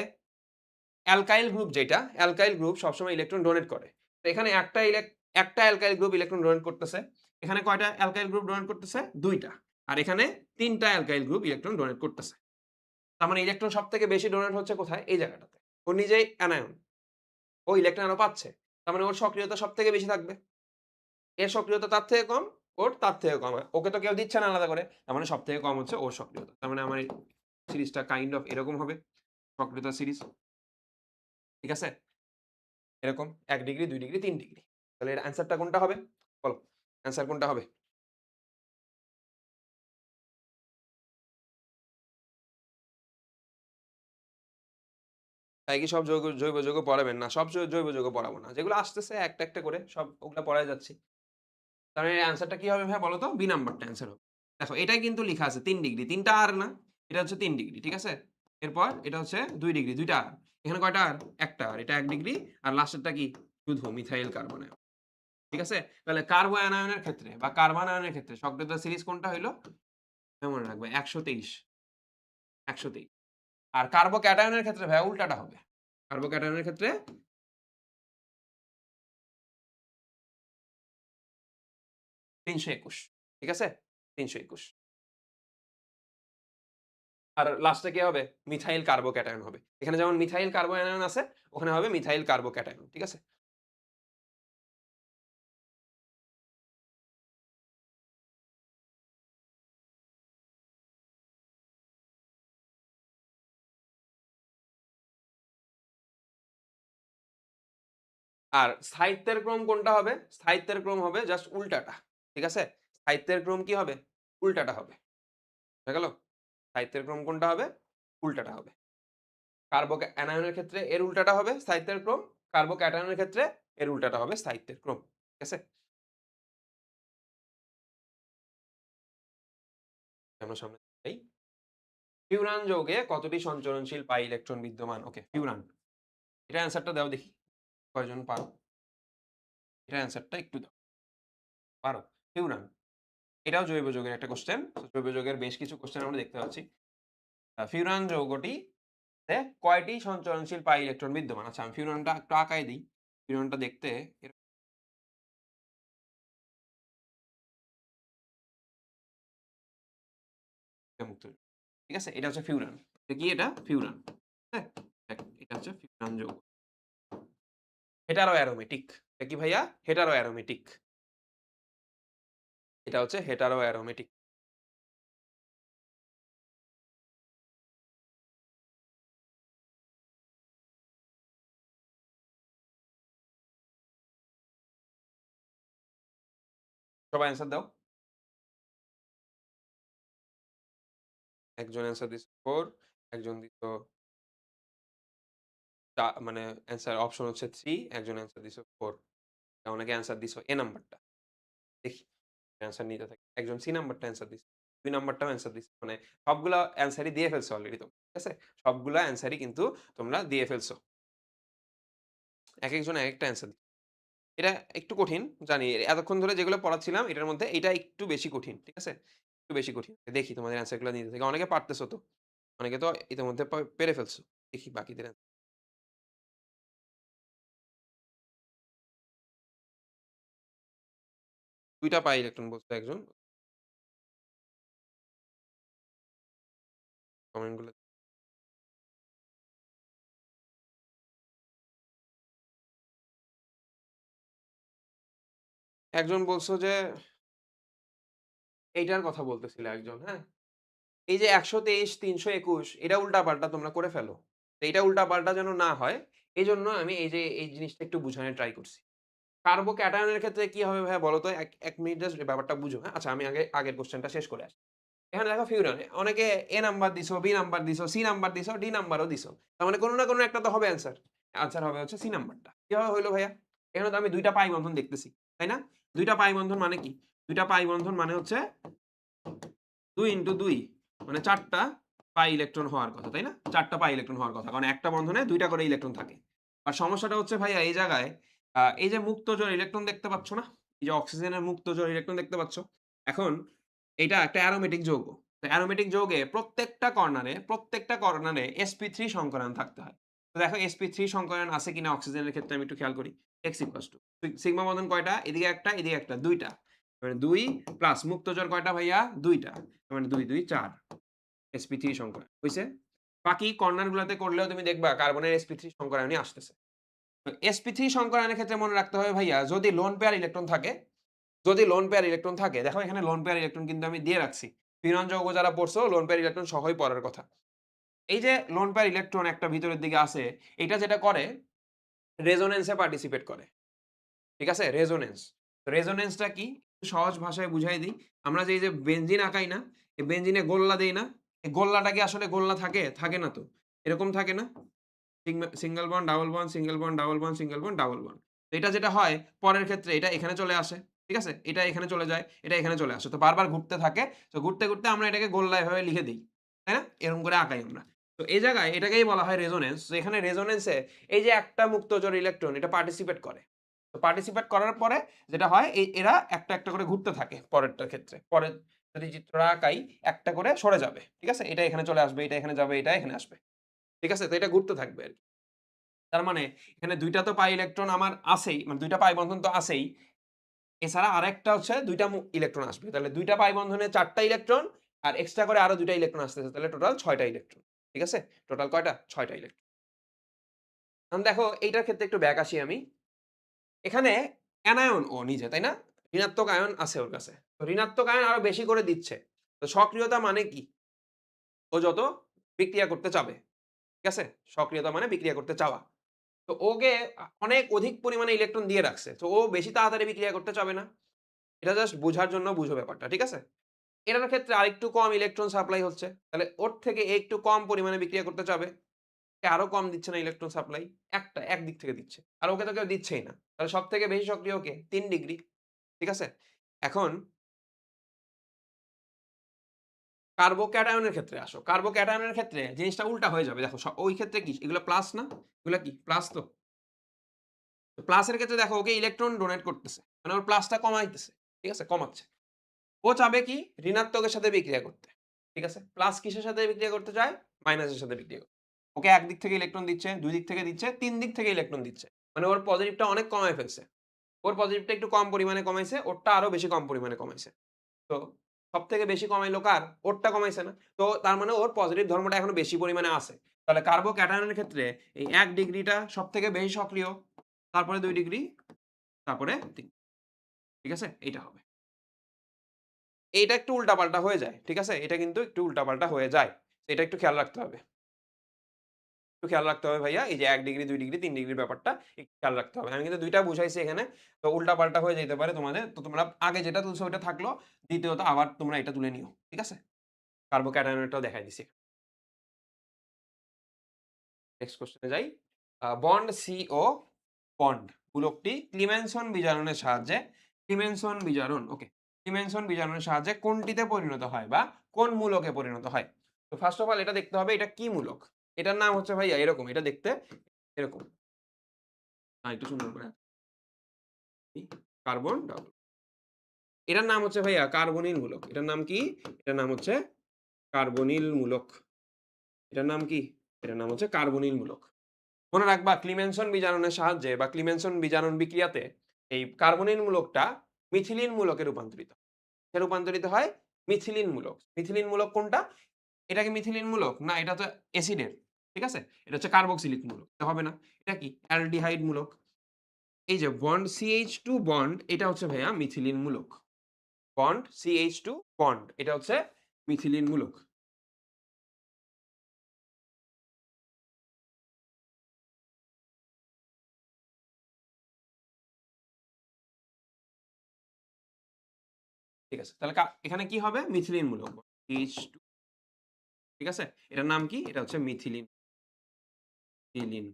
অ্যালকাইল গ্রুপ যেটা, অ্যালকাইল গ্রুপ সবসময় ইলেকট্রন ডোনেট করে। তো এখানে একটা অ্যালকাইল গ্রুপ ইলেকট্রন ডোনেট করতেছে। এখানে কয়টা অ্যালকাইল গ্রুপ ডোনেট করতেছে? ২ টা। আর এখানে ৩ টা অ্যালকাইল গ্রুপ ইলেকট্রন ডোনেট করতেছে। তার মানে ইলেকট্রন সবথেকে বেশি ডোনেট হচ্ছে কোথায়? এই জায়গাটাতে। ও নিজেই অ্যানায়ন। ও ইলেকট্রন আরো পাচ্ছে। তার মানে ওর সক্রিয়তা সবথেকে বেশি থাকবে। এর সক্রিয়তা তার থেকে কম, ওর তার থেকে কম। ওকে তো কেউ দিচ্ছে না আলাদা করে। তার মানে সবথেকে কম হচ্ছে ওর সক্রিয়তা। তার মানে আমার এই সিরিজটা কাইন্ড অফ এরকম হবে। সক্রিয়তা সিরিজ। ঠিক আছে? এরকম ১ ডিগ্রি, ২ ডিগ্রি, ৩ ডিগ্রি। তাহলে এর অ্যান্সারটা কোনটা হবে? বলো। অ্যান্সার কোনটা হবে? তাই কি সব জৈব যৌগ পড়াবেন? না, সব জৈব যৌগ পড়াবো না। যেগুলো আসতেছে একটা, একটা করে সব ওগুলা পড়ায় যাচ্ছি। তার মানে এর অ্যান্সারটা কি হবে ভাইয়া বলো তো? বি নাম্বারটা অ্যান্সার হবে। দেখো এটাই কিন্তু লিখা আছে ৩ ডিগ্রি। ৩ টা আর না। এটা হচ্ছে ৩ ডিগ্রি। ঠিক আছে? এরপর এটা হচ্ছে ২ ডিগ্রি। ২ টা আর। এখানে কয়টা আর? ১ টা আর। এটা ১ ডিগ্রি। আর লাস্টেরটা কি? শুধু মিথাইল কার্বন আয়ন। ঠিক আছে? তাহলে কার্বো আনায়নের ক্ষেত্রে বা কার্বন আয়নের ক্ষেত্রে সক্রিয়তা সিরিজ কোনটা হইল? মনে রাখবে ১২৩। ১২৩। আর কার্বো ক্যাটায়নের ক্ষেত্রে ভাইয়া উল্টাটা হবে। কার্বো ক্যাটায়নের ক্ষেত্রে ৩২১। ঠিক আছে? ৩২১। আর লাস্টে কি হবে? মিথাইল কার্বো ক্যাটায়ন হবে। এখানে যেমন মিথাইল কার্বো আনায়ন আছে, ওখানে হবে মিথাইল কার্বো ক্যাটায়ন। ঠিক আছে? আর স্থায়িত্বের ক্রম কোনটা হবে? স্থায়িত্বের ক্রম হবে জাস্ট উল্টাটা। ঠিক আছে? স্থায়িত্বের ক্রম কি হবে? উল্টাটা হবে। হয়ে গেল? স্থায়িত্বের ক্রম কোনটা হবে? উল্টাটা হবে। কার্বো আনায়নের ক্ষেত্রে এর উল্টাটা হবে স্থায়িত্বের ক্রম। কার্বো ক্যাটায়নের ক্ষেত্রে এর উল্টাটা হবে স্থায়িত্বের ক্রম। ঠিক আছে? আমরা সামনে যাই। ফিউরান যৌগে কতটি সঞ্চরণশীল পাই ইলেকট্রন বিদ্যমান? ওকে, ফিউরান। এটার অ্যান্সারটা দাও দেখি। কয়জন পারো? এটার অ্যান্সারটা একটু দাও। পারো? ফিউরান। এটাও জৈব যৌগের একটা কোয়েশ্চেন। জৈব যৌগের বেশ কিছু কোয়েশ্চেন আমরা দেখতে পাচ্ছি। ফিউরান যৌগটিতে কয়টি সঞ্চরণশীল পাই ইলেকট্রন বিদ্যমান? আচ্ছা আমি ফিউরানটা একটু আঁকায় দিই। ফিউরানটা দেখতে এরকম মুক্ত। ঠিক আছে? এটা হচ্ছে ফিউরান। এটা কি এটা? ফিউরান। হ্যাঁ? এটা হচ্ছে ফিউরান যৌগ। Hetero aromatic. এটা কি ভাইয়া? Hetero aromatic. এটা হচ্ছে হেটারো অ্যারোমেটিক। সবাই অ্যান্সার দাও। একজন অ্যান্সার দিছে 4, একজন দিল মানে অ্যান্সার অপশন হচ্ছে 3, একজন অ্যান্সার দিছে 4। অনেকে অ্যান্সার দিছো এ নাম্বারটা। দেখি অ্যান্সার নিতে থাকি। একজন সি নাম্বারটা অ্যান্সার দিছে। 2 নাম্বারটাও অ্যান্সার দিছো। মানে সবগুলা অ্যান্সারই দিয়ে ফেলছো অলরেডি তোমরা। ঠিক আছে? সবগুলা অ্যান্সারই কিন্তু তোমরা দিয়ে ফেলছো। একেকজন একেকটা অ্যান্সার এটা একটু কঠিন জানি। এতক্ষণ ধরে যেগুলো পড়াচ্ছিলাম এটার মধ্যে এটা একটু বেশি কঠিন। ঠিক আছে? একটু বেশি কঠিন। দেখি তোমাদের অ্যান্সার গুলা নিজে থেকে। অনেকে পারতেছো তো। অনেকে তো ইতিমধ্যে পেরে ফেলছো। দেখি বাকিদের ২ টা পাই ইলেকট্রন বলছে একজন। কমেন্ট গুলো একজন বলছো যে এইটার কথা বলতেছিল একজন, হ্যাঁ? এই যে ১২৩, ৩২১ এটা উল্টাপাল্টা তোমরা করে ফেলো। তো এটা উল্টাপাল্টা যেন না হয়, এজন্য আমি এই যে এই জিনিসটা একটু বুঝানোর ট্রাই করছি। কার্বোক্যাটায়নের ক্ষেত্রে কি হবে ভাইয়া বলো তো? ১ মিনিট জাস্ট ব্যাপারটা বুঝো, হ্যাঁ? আচ্ছা আমি আগের কোয়েশ্চেনটা শেষ করে আসি। এখানে দেখো ফিউরন অনেকে A নাম্বার দিছো, B নাম্বার দিছো, C নাম্বার দিছো, D নাম্বারও দিছো। তার মানে কোন না কোন একটা তো হবে অ্যান্সার। অ্যান্সার হবে হচ্ছে C নাম্বারটা। কিভাবে হইল ভাইয়া? এখানে তো আমি ২ টা পাই বন্ধন দেখতেছি। তাই না? ২ টা পাই বন্ধন মানে কি? ২ টা পাই বন্ধন মানে হচ্ছে ২ ইনটু ২ মানে ৪ টা পাই ইলেকট্রন হওয়ার কথা, তাই না? ৪ টা পাই ইলেকট্রন হওয়ার কথা। কারণ একটা বন্ধনে ২ টা করে ইলেকট্রন থাকে। আর সমস্যাটা হচ্ছে ভাইয়া এই জায়গায় এই যে মুক্ত জোড় ইলেকট্রন দেখতে পাচ্ছ না? এই যে অক্সিজেনের মুক্ত জোড় ইলেকট্রন দেখতে পাচ্ছ? এখন এইটা একটা অ্যারোমেটিক যৌগ। তো অ্যারোমেটিক যৌগে প্রত্যেকটা কর্নারে sp3 সংকরায়ন থাকতে হয়। তো দেখো sp3 সংকরায়ন আছে কিনা অক্সিজেনের ক্ষেত্রে আমি একটু খেয়াল করি। x সিগমা বন্ধন কয়টা? এদিকে একটা, এদিকে একটা, ২ টা। মানে ২ প্লাস মুক্ত জোড় কয়টা ভাইয়া? ২ টা। তার মানে ২, ২, ৪ sp3 সংকরায়ন। হইছে? বাকি কর্নার গুলাতে করলেও তুমি দেখবা কার্বনের sp3 সংকরায়নই আসতেছে। তো sp3 সংকরায়নের ক্ষেত্রে মনে রাখতে হবে ভাইয়া যদি লোন পেয়ার ইলেকট্রন থাকে দেখো এখানে লোন পেয়ার ইলেকট্রন কিন্তু আমি দিয়ে রাখছি। ফিনন যৌগ যারা পড়ছো লোন পেয়ার ইলেকট্রন সহই পড়ার কথা। এই যে লোন পেয়ার ইলেকট্রন একটা ভিতরের দিকে আছে, এটা যেটা করে রেজোন্যান্স এ পার্টিসিপেট করে। ঠিক আছে? রেজোন্যান্স। রেজোন্যান্সটা কি? সহজ ভাষায় বুঝাই দিই। আমরা যে এই যে বেনজিন আঁকাই না? এই বেনজিনে গোল্লা দেই না? এই গোল্লাটা কি আসলে গোল্লা থাকে? থাকে না তো। এরকম থাকে না? Single bond, double bond, single bond, double bond, single bond, double bond. তো এটা যেটা হয় পরের ক্ষেত্রে এটা এখানে চলে আসে। ঠিক আছে? এটা এখানে চলে যায়, এটা এখানে চলে আসে। তো বারবার ঘুরতে থাকে। তো ঘুরতে আমরা এটাকে গোল্লা এভাবে লিখে দেই। তাই না? এরকম করে আঁকাই আমরা। তো এই জায়গায় এটাকেই বলা হয় রেজোন্যান্স। তো এখানে রেজোন্যান্স এ এই যে একটা মুক্তজোড় ইলেকট্রন এটা পার্টিসিপেট করে। তো পার্টিসিপেট করার পরে যেটা হয় এরা একটা করে ঘুরতে থাকে পরেরটার ক্ষেত্রে। পরের যদি চিত্রটা আঁকাই একটা করে সরে যাবে। ঠিক আছে? এটা এখানে চলে আসবে, এটা এখানে যাবে, এটা এখানে আসবে। ঠিক আছে? তো এটা ঘুরতে থাকবে আরকি। তার মানে এখানে ২ টা তো পাই ইলেকট্রন আমার আছেই। মানে ২ টা পাই বন্ধন তো আছেই। এছাড়া আরেকটা হচ্ছে ২ টা ইলেকট্রন আসবে। তাহলে ২ টা পাই বন্ধনে ৪ টা ইলেকট্রন আর এক্সট্রা করে আরো ২ টা ইলেকট্রন আসতেছে। তাহলে টোটাল ৬ টা ইলেকট্রন। ঠিক আছে? টোটাল কয়টা? ৬ টা ইলেকট্রন। এখন দেখো এইটার ক্ষেত্রে একটু ব্যাক আসি আমি। এখানে অ্যানায়ন ও নিজে, তাই না? ঋণাত্মক আয়ন আছে ওর কাছে। তো ঋণাত্মক আয়ন আরো বেশি করে দিচ্ছে। তো সক্রিয়তা মানে কি? ও যত বিক্রিয়া করতে চাবে। ঠিক আছে? সক্রিয়তা মানে বিক্রিয়া করতে চাওয়া। তো ওকে অনেক অধিক পরিমাণে ইলেকট্রন দিয়ে রাখছে। তো ও বেশি তাড়াতাড়ি বিক্রিয়া করতে চাবে না। এটা জাস্ট বোঝার জন্য বুঝো ব্যাপারটা। ঠিক আছে? এটার ক্ষেত্রে আরেকটু কম ইলেকট্রন সাপ্লাই হচ্ছে। তাহলে ওর থেকে এ একটু কম পরিমাণে বিক্রিয়া করতে চাবে। এ আরো কম দিচ্ছে না ইলেকট্রন সাপ্লাই। একদিক থেকে দিচ্ছে। আর ওকে তো কেউ দিচ্ছেই না। তাহলে সবথেকে বেশি সক্রিয় কে? ৩ ডিগ্রি। ঠিক আছে? এখন কার্বোক্যাটায়নের ক্ষেত্রে আসো। কার্বোক্যাটায়নের ক্ষেত্রে জিনিসটা উল্টা হয়ে যাবে। দেখো ওই ক্ষেত্রে কি? এগুলো প্লাস না? এগুলা কি? প্লাস তো? প্লাসের ক্ষেত্রে দেখো ওকে ইলেকট্রন ডোনেট করতেছে। মানে ওর প্লাসটা কমাইতেছে। ঠিক আছে? কমাচ্ছে। ও চাবে কি? ঋণাত্মকের সাথে বিক্রিয়া করতে। ঠিক আছে? প্লাস কিসের সাথে বিক্রিয়া করতে চায়? মাইনাসের সাথে বিক্রিয়া করতে। ওকে একদিক থেকে ইলেকট্রন দিচ্ছে, ২ দিক থেকে দিচ্ছে, ৩ দিক থেকে ইলেকট্রন দিচ্ছে। মানে ওর পজিটিভটা অনেক কমায় ফেলছে। ওর পজিটিভটা একটু কম পরিমাণে কমাইছে, ওরটা আরো বেশি কম পরিমাণে কমাইছে। তো সবথেকে বেশি কমাইলো কার? ওরটা কমাইছে না। তো তার মানে ওর পজিটিভ ধর্মটা এখনো বেশি পরিমাণে আছে। তাহলে কার্বোক্যাটায়নের ক্ষেত্রে এই ১ ডিগ্রিটা সবথেকে বেশি সক্রিয়। তারপরে ২ ডিগ্রি, তারপরে ৩। ঠিক আছে? এইটা হবে। এইটা একটু উল্টাপাল্টা হয়ে যায়। ঠিক আছে? এটা কিন্তু একটু উল্টাপাল্টা হয়ে যায়। এটা একটু খেয়াল রাখতে হবে। একটু খেয়াল রাখতে হবে ভাইয়া। এই যে ১ ডিগ্রি, ২ ডিগ্রি, ৩ ডিগ্রির ব্যাপারটা একটু খেয়াল রাখতে হবে। আমি কিন্তু ২ টা বুঝাইছি এখানে। তো উল্টাপাল্টা হয়ে যেতে পারে তোমাদের। তো তোমরা আগে যেটা তুলছো ওইটা থাকলো। দ্বিতীয়ত আবার তোমরা এটা তুলে নিও। ঠিক আছে? কার্বোক্যাটায়নেরটাও দেখাই দিছি। নেক্সট কোয়েশ্চেন এ যাই। বন্ড CO বন্ড মূলকটি ক্লিমেনসন বিজারণের সাহায্যে ক্লিমেনসন বিজারণ ওকে। ক্লিমেনসন বিজারণের সাহায্যে কোনটিতে পরিণত হয় বা কোন মূলকে পরিণত হয়? তো ফার্স্ট অফ অল এটা দেখতে হবে এটা কি মূলক? এটার নাম হচ্ছে ভাইয়া এরকম। এটা দেখতে এরকম। একটু সুন্দর করে কার্বন ডাবল। এটার নাম হচ্ছে ভাইয়া কার্বনিল মূলক। এটার নাম কি? এটার নাম হচ্ছে কার্বনিল মূলক। এটার নাম কি? এটার নাম হচ্ছে কার্বনিল মূলক। মনে রাখবা ক্লিমেনসন বিজারণের সাহায্যে বা ক্লিমেনসন বিজারণ বিক্রিয়াতে এই কার্বনিল মূলকটা মিথিলিন মূলকে রূপান্তরিত হয়। সে রূপান্তরিত হয় মিথিলিন মূলক। মিথিলিন মূলক কোনটা? এটা কি মিথিলিন মূলক? না, এটা তো অ্যাসিডের। ঠিক আছে? এটা হচ্ছে কার্বক্সিলিক মূলক। এটা হবে না। এটা কি? অ্যালডিহাইড মূলক। এই যে বন্ড CH2 বন্ড এটা হচ্ছে ভাইয়া মিথিলিন মূলক। বন্ড CH2 বন্ড এটা হচ্ছে মিথিলিন মূলক। ঠিক আছে? তাহলে এখানে কি হবে? মিথিলিন মূলক। CH2 ঠিক আছে? এটার নাম কি? এটা হচ্ছে মিথিলিন। মিথিলিন।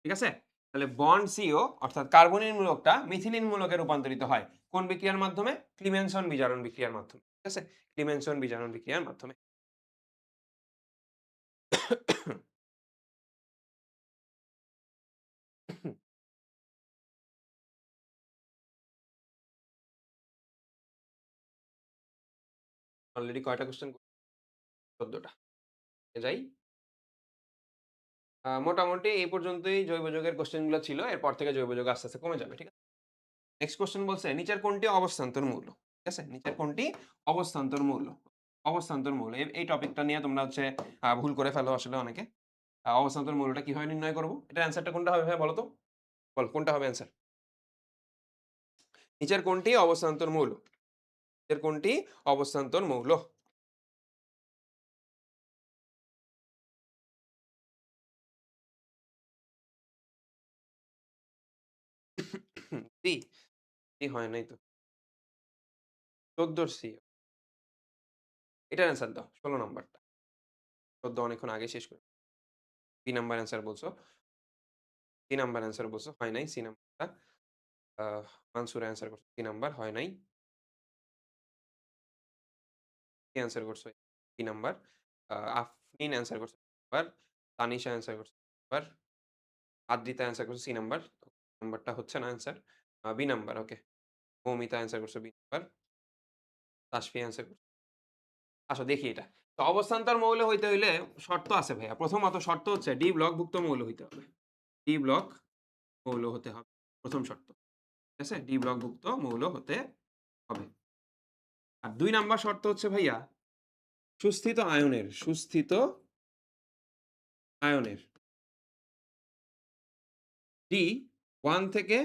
ঠিক আছে? তাহলে বন্ড CO অর্থাৎ কার্বনিল মূলকটা মিথিলিন মূলকে রূপান্তরিত হয়। কোন বিক্রিয়ার মাধ্যমে? ক্লিমেনসন বিজারণ বিক্রিয়ার মাধ্যমে। ঠিক আছে? ক্লিমেনসন বিজারণ বিক্রিয়ার মাধ্যমে। অলরেডি কয়টা কোয়েশ্চেন? ১৪ টা। যাই। মোটামুটি এই পর্যন্তই জৈব যৌগের কোয়েশ্চেন গুলো ছিল। এরপর থেকে জৈব যৌগ আস্তে, আস্তে কমে যাবে। ঠিক আছে? নেক্সট কোয়েশ্চেন বলছে নিচের কোনটি অবস্থান্তর মৌল? ঠিক আছে? নিচের কোনটি অবস্থান্তর মৌল? অবস্থান্তর মৌল। এই টপিকটা নিয়ে তোমরা হচ্ছে ভুল করে ফেলো আসলে অনেকে। অবস্থান্তর মৌলটা কিভাবে নির্ণয় করব? এটার অ্যান্সারটা কোনটা হবে ভাই বলো তো? বল কোনটা হবে অ্যান্সার? নিচের কোনটি অবস্থান্তর মৌল? নিচের কোনটি অবস্থান্তর মৌল? সি, সি হয় নাই তো। ১৪ সি। এটার অ্যান্সার দাও ১৬ নাম্বারটা। ১৪ অনেকক্ষণ আগে শেষ করে। বি নাম্বার অ্যান্সার বলছো। সি নাম্বার অ্যান্সার বলছো। হয় নাই সি নাম্বারটা। মানসুর অ্যান্সার করছো সি নাম্বার হয় নাই। কি অ্যান্সার করছো? B number. আফরিন অ্যান্সার করছো নাম্বার। তানিশা অ্যান্সার করছো নাম্বার। আদ্রিতা অ্যান্সার করছো সি নাম্বার। নাম্বারটা হচ্ছে না answer. B number okay. Moumita answer করছো বি নাম্বার। তাসফি অ্যান্সার করছো। আচ্ছা দেখি এটা। তো অবস্থান্তর মৌল হইতে হইলে শর্ত আছে ভাইয়া। প্রথমত শর্ত হচ্ছে ডি ব্লকভুক্ত মৌল হইতে হবে। ডি ব্লক মৌল হতে হবে। প্রথম শর্ত। ঠিক আছে? ডি ব্লকভুক্ত মৌল হতে হবে। আর ২ নাম্বার শর্ত হচ্ছে ভাইয়া সুস্থিত আয়নের ডি 1 থেকে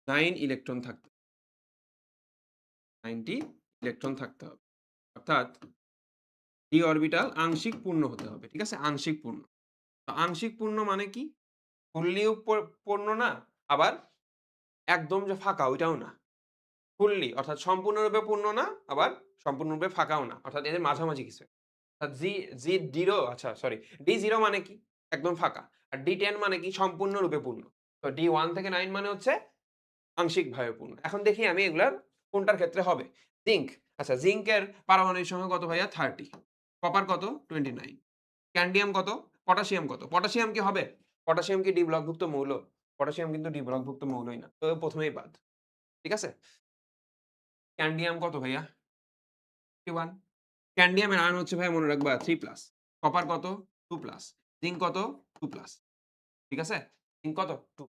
9 ইলেকট্রন থাকতে 9 টি ইলেকট্রন থাকতে হবে। অর্থাৎ ডি অরবিটাল আংশিক পূর্ণ হতে হবে। ঠিক আছে? আংশিক পূর্ণ। তো আংশিক পূর্ণ মানে কি? ফুললিও পূর্ণ না, আবার একদম যে ফাঁকা ওইটাও না। ফুললি অর্থাৎ সম্পূর্ণরূপে পূর্ণ না, আবার সম্পূর্ণরূপে ফাঁকাও না। অর্থাৎ এদের মাঝামাঝি কিছু। অর্থাৎ জি0 আচ্ছা সরি D0 মানে কি? একদম ফাঁকা। আর D10 মানে কি? সম্পূর্ণরূপে পূর্ণ। তো D1 থেকে 9 মানে হচ্ছে আংশিকভাবে পূর্ণ। এখন দেখি আমি এগুলার কোনটার ক্ষেত্রে হবে। জিংক। আচ্ছা জিংকের পারমাণবিক সংখ্যা কত ভাইয়া? 30। কপার কত? 29। ক্যাডমিয়াম কত? পটাশিয়াম কত? পটাশিয়াম কি হবে? পটাশিয়াম কি ডি ব্লকভুক্ত মৌল? পটাশিয়াম কিন্তু ডি ব্লকভুক্ত মৌলই না। তো প্রথমেই বাদ। ঠিক আছে? ক্যাডমিয়াম কত ভাইয়া? 51। ক্যাডমিয়ামের আয়ন হচ্ছে ভাইয়া মনে রাখবা 3 প্লাস। কপার কত? 2 প্লাস। জিংক কত? 2 প্লাস। ঠিক আছে? জিংক কত? 2।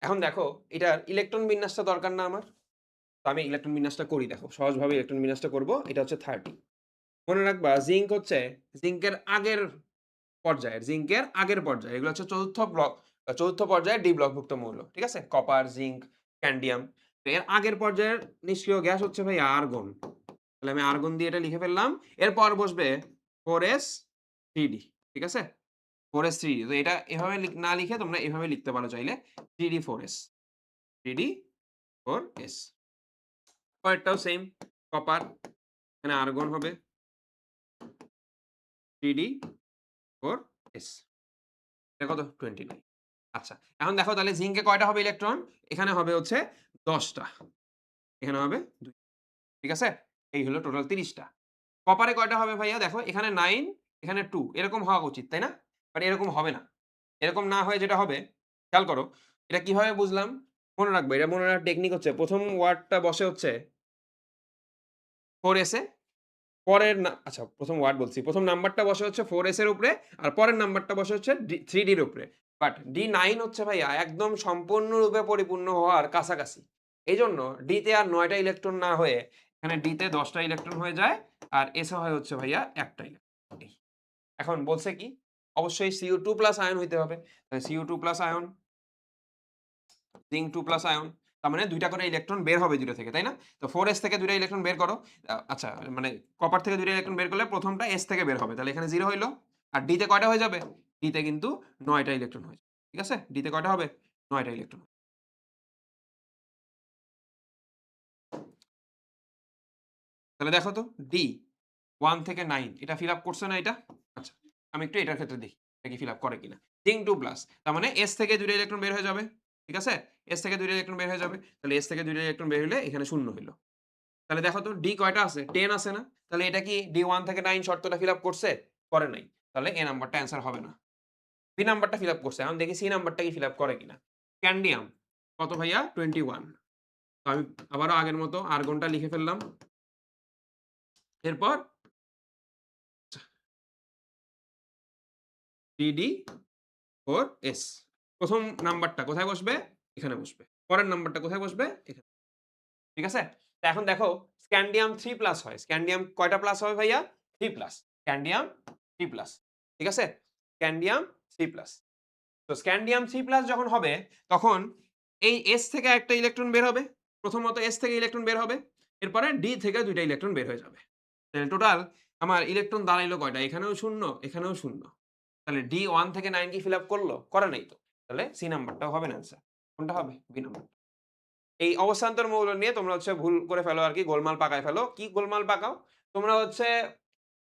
এখন দেখো এটার ইলেকট্রন বিন্যাসটা দরকার না আমার? তো আমি ইলেকট্রন বিন্যাসটা করি দেখো। সহজভাবে ইলেকট্রন বিন্যাসটা করব। এটা হচ্ছে 30। মনে রাখবা জিংক হচ্ছে জিংকের আগের পর্যায়ের, জিংকের আগের পর্যায়ে। এগুলো হচ্ছে চতুর্থ পর্যায়ের ডি ব্লকভুক্ত মৌল। ঠিক আছে? Copper, zinc, cadmium. তো এর আগের পর্যায়ের নিষ্ক্রিয় গ্যাস হচ্ছে ভাই আর্গন। তাহলে আমি আর্গন দিয়ে এটা লিখে ফেললাম। এরপর বসবে 4s3d। ঠিক আছে? 4s3d। তো এটা এভাবে না লিখে তোমরা এভাবে লিখতে পারো চাইলে 3d4s। 3d4s। পরেরটাও সেম কপার। এখানে আর্গন হবে 3d4s। এটা কত? 29। আচ্ছা, এখন দেখো তাহলে জিঙ্কে কয়টা হবে ইলেকট্রন? এখানে হবে হচ্ছে ১০ টা। এখানে হবে ২ ঠিক আছে? এই হলো টোটাল ৩০ টা। কপারে কয়টা হবে ভাইয়া? দেখো এখানে 9 এখানে 2 এরকম হওয়া উচিত, তাই না? বাট এরকম হবে না। এরকম না হয়ে যেটা হবে, খেয়াল করো, এটা কিভাবে বুঝলাম? মনে রাখবে, এটা মনে রাখার টেকনিক হচ্ছে ১ম ওয়ার্ডটা বসে হচ্ছে 4s এ, পরের না আচ্ছা ১ম ওয়ার্ড বলছি। ১ম নাম্বারটা বসে হচ্ছে 4s এর উপরে, আর পরের নাম্বারটা বসে হচ্ছে 3d এর উপরে। বাট D9 হচ্ছে ভাইয়া একদম সম্পূর্ণরূপে পরিপূর্ণ হওয়ার কাছাকাছি। এইজন্য D তে আর ৯ টা ইলেকট্রন না হয়ে এখানে D তে ১০ টা ইলেকট্রন হয়ে যায়। আর S এ হয় হচ্ছে ভাইয়া ১ টা ইলেকট্রন। এখন বলছে কি? অবশ্যই Cu2+ আয়ন হইতে হবে। তাহলে Cu2+ আয়ন, জিঙ্ক 2+ আয়ন। তার মানে ২ টা করে ইলেকট্রন বের হবে ২ টা থেকে, তাই না? তো 4s থেকে ২ টা ইলেকট্রন বের করো। আচ্ছা মানে কপার থেকে ২ টা ইলেকট্রন বের করলে ১ম টা s থেকে বের হবে। তাহলে এখানে 0 হইল। আর d তে কয়টা হয়ে যাবে? d তে কিন্তু ৯ টা ইলেকট্রন হয়ে যাবে। ঠিক আছে? d তে কয়টা হবে? ৯ টা ইলেকট্রন। তাহলে দেখো তো D 1 থেকে 9 এটা ফিল আপ করছে না এটা? আচ্ছা, আমি একটু এটার ক্ষেত্রে দেখি। এটা কি ফিল আপ করে কিনা। জিঙ্ক 2+ তার মানে S থেকে ২ টা ইলেকট্রন বের হয়ে যাবে। ঠিক আছে? S থেকে ২ টা ইলেকট্রন বের হয়ে যাবে। তাহলে S থেকে ২ টা ইলেকট্রন বের হইলে এখানে ০ হইল। তাহলে দেখো তো D কয়টা আছে? 10 আছে না? তাহলে এটা কি D 1 থেকে 9 শর্তটা ফিল আপ করছে? করে নাই। তাহলে A নাম্বারটা অ্যান্সার হবে না। B নাম্বারটা ফিল আপ করছে। এখন দেখি C নাম্বারটা কি ফিল আপ করে কিনা। ক্যাডমিয়াম কত ভাইয়া? 21। তো আমি আবারও আগের মতো আর্গনটা লিখে ফেললাম। এরপর DD4S ১ম নাম্বারটা কোথায় বসবে? এখানে বসবে। পরের নাম্বারটা কোথায় বসবে? এখানে। ঠিক আছে? তো এখন দেখো স্ক্যান্ডিয়াম 3+ হয়। স্ক্যান্ডিয়াম কয়টা প্লাস হবে ভাইয়া? 3+। স্ক্যান্ডিয়াম 3+। ঠিক আছে? স্ক্যান্ডিয়াম 3+। তো স্ক্যান্ডিয়াম 3+ যখন হবে তখন এই S থেকে একটা ইলেকট্রন বের হবে। প্রথমত S থেকে ইলেকট্রন বের হবে। এরপরে D থেকে ২ টা ইলেকট্রন বের হয়ে যাবে। তাহলে টোটাল আমার ইলেকট্রন দাঁড়াইলো কয়টা? এখানেও ০, এখানেও ০। তাহলে D 1 থেকে 9 কি ফিল আপ করলো? করে নাই তো। তাহলে C নাম্বারটাও হবে না অ্যান্সার। কোনটা হবে? B number. এই অবস্থান্তর মৌল নিয়ে তোমরা হচ্ছে ভুল করে ফেলো আরকি, গোলমাল পাকায় ফেলো। কি গোলমাল পাকাও? তোমরা হচ্ছে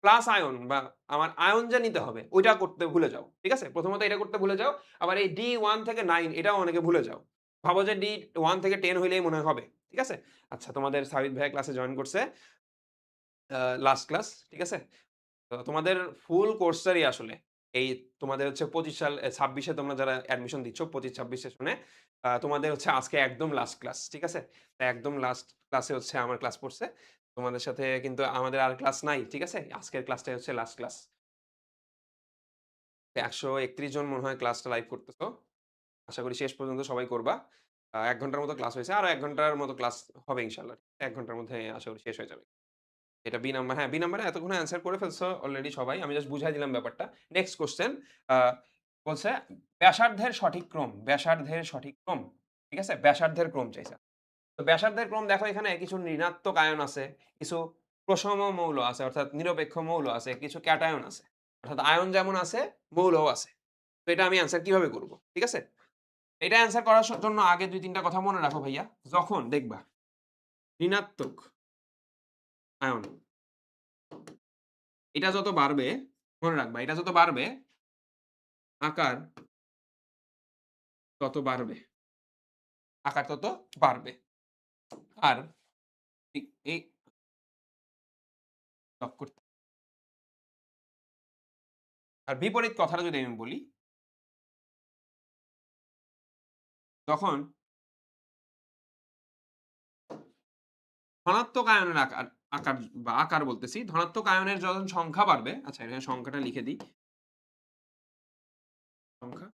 প্লাস আয়ন বা আমার আয়ন যে নিতে হবে ওইটা করতে ভুলে যাও। ঠিক আছে? প্রথমত এটা করতে ভুলে যাও। আবার এই D1 থেকে 9 এটাও অনেকে ভুলে যাও। ভাবো যে D1 থেকে 10 হইলেই মনে হয় হবে। ঠিক আছে? আচ্ছা তোমাদের সাবিত ভাইয়া ক্লাসে জয়েন করছে। Last class. ঠিক আছে? তো তোমাদের ফুল কোর্সটারই আসলে এই তোমাদের হচ্ছে ২৫ সাল ২৬ এ তোমরা যারা অ্যাডমিশন দিচ্ছ ২৫-২৬ সেশনে তোমাদের হচ্ছে আজকে একদম লাস্ট ক্লাস। ঠিক আছে? তো একদম লাস্ট ক্লাসে হচ্ছে আমার ক্লাস পড়ছে। তোমাদের সাথে কিন্তু আমাদের আর ক্লাস নাই। ঠিক আছে? আজকের ক্লাসটাই হচ্ছে লাস্ট ক্লাস। ১৩১ জন মনে হয় ক্লাসটা লাইভ করতেছো। আশা করি শেষ পর্যন্ত সবাই করবা। ১ ঘন্টার মতো ক্লাস হয়েছে। আরো ১ ঘন্টার মতো ক্লাস হবে ইনশাআল্লাহ। ১ ঘন্টার মধ্যে আশা করি শেষ হয়ে যাবে। এটা বি নাম্বার, হ্যাঁ, বি নাম্বারে এতক্ষণে অ্যান্সার করে ফেলছো অলরেডি সবাই। আমি জাস্ট বুঝাই দিলাম ব্যাপারটা। নেক্সট কোয়েশ্চেন আ বলছে ব্যাসার্ধের সঠিক ক্রম, ব্যাসার্ধের সঠিক ক্রম। ঠিক আছে? ব্যাসার্ধের ক্রম চাইছে। তো ব্যাসার্ধের ক্রম দেখো এখানে কিছু ঋণাত্মক আয়ন আছে, কিছু প্রশম মৌল আছে অর্থাৎ নিরপেক্ষ মৌল আছে, কিছু ক্যাটায়ন আছে। অর্থাৎ আয়ন যেমন আছে, মৌলও আছে। তো এটা আমি অ্যান্সার কিভাবে করব? ঠিক আছে? এটা অ্যান্সার করার জন্য আগে ২-৩ টা কথা মনে রাখো ভাইয়া। যখন দেখবা ঋণাত্মক আয়ন এটা যত বাড়বে, মনে রাখবা এটা যত বাড়বে, আকার তত বাড়বে। আকার তত বাড়বে। আর ঠিক এই লক করতে আর বিপরীত কথাটা যদি আমি বলি, তখন ধনাত্মক আয়নের আকার আকার বা আকার বলতেছি, ধনাত্মক আয়নের যখন সংখ্যা বাড়বে, আচ্ছা এখানে সংখ্যাটা লিখে দিই। সংখ্যা,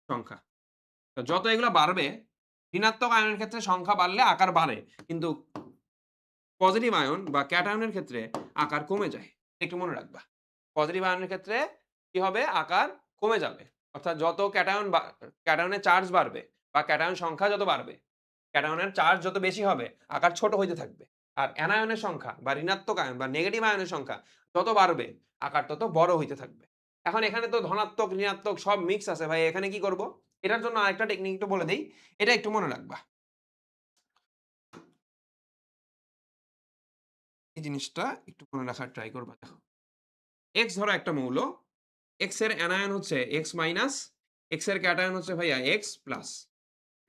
সংখ্যা। তো যত এগুলা বাড়বে, ঋণাত্মক আয়নের ক্ষেত্রে সংখ্যা বাড়লে আকার বাড়ে। কিন্তু পজিটিভ আয়ন বা ক্যাটায়নের ক্ষেত্রে আকার কমে যায়। একটু মনে রাখবা। পজিটিভ আয়নের ক্ষেত্রে কি হবে? আকার কমে যাবে। অর্থাৎ যত ক্যাটায়নের চার্জ বাড়বে বা ক্যাটায়ন সংখ্যা যত বাড়বে, ক্যাটায়নের চার্জ যত বেশি হবে, আকার ছোট হইতে থাকবে। আর অ্যানায়নের সংখ্যা বা ঋণাত্মক আয়ন বা নেগেটিভ আয়নের সংখ্যা যত বাড়বে, আকার তত বড় হইতে থাকবে। এখন এখানে তো ধনাত্মক, ঋণাত্মক সব মিক্স আছে ভাই। এখানে কি করব? এটার জন্য আরেকটা টেকনিক একটু বলে দেই। এটা একটু মনে রাখবা। এই জিনিসটা একটু মনে রাখার ট্রাই করবা। দেখো। X ধরো একটা মৌল। X এর অ্যানায়ন হচ্ছে X মাইনাস, এক্স এর ক্যাটায়ন হচ্ছে ভাইয়া এক্স প্লাস।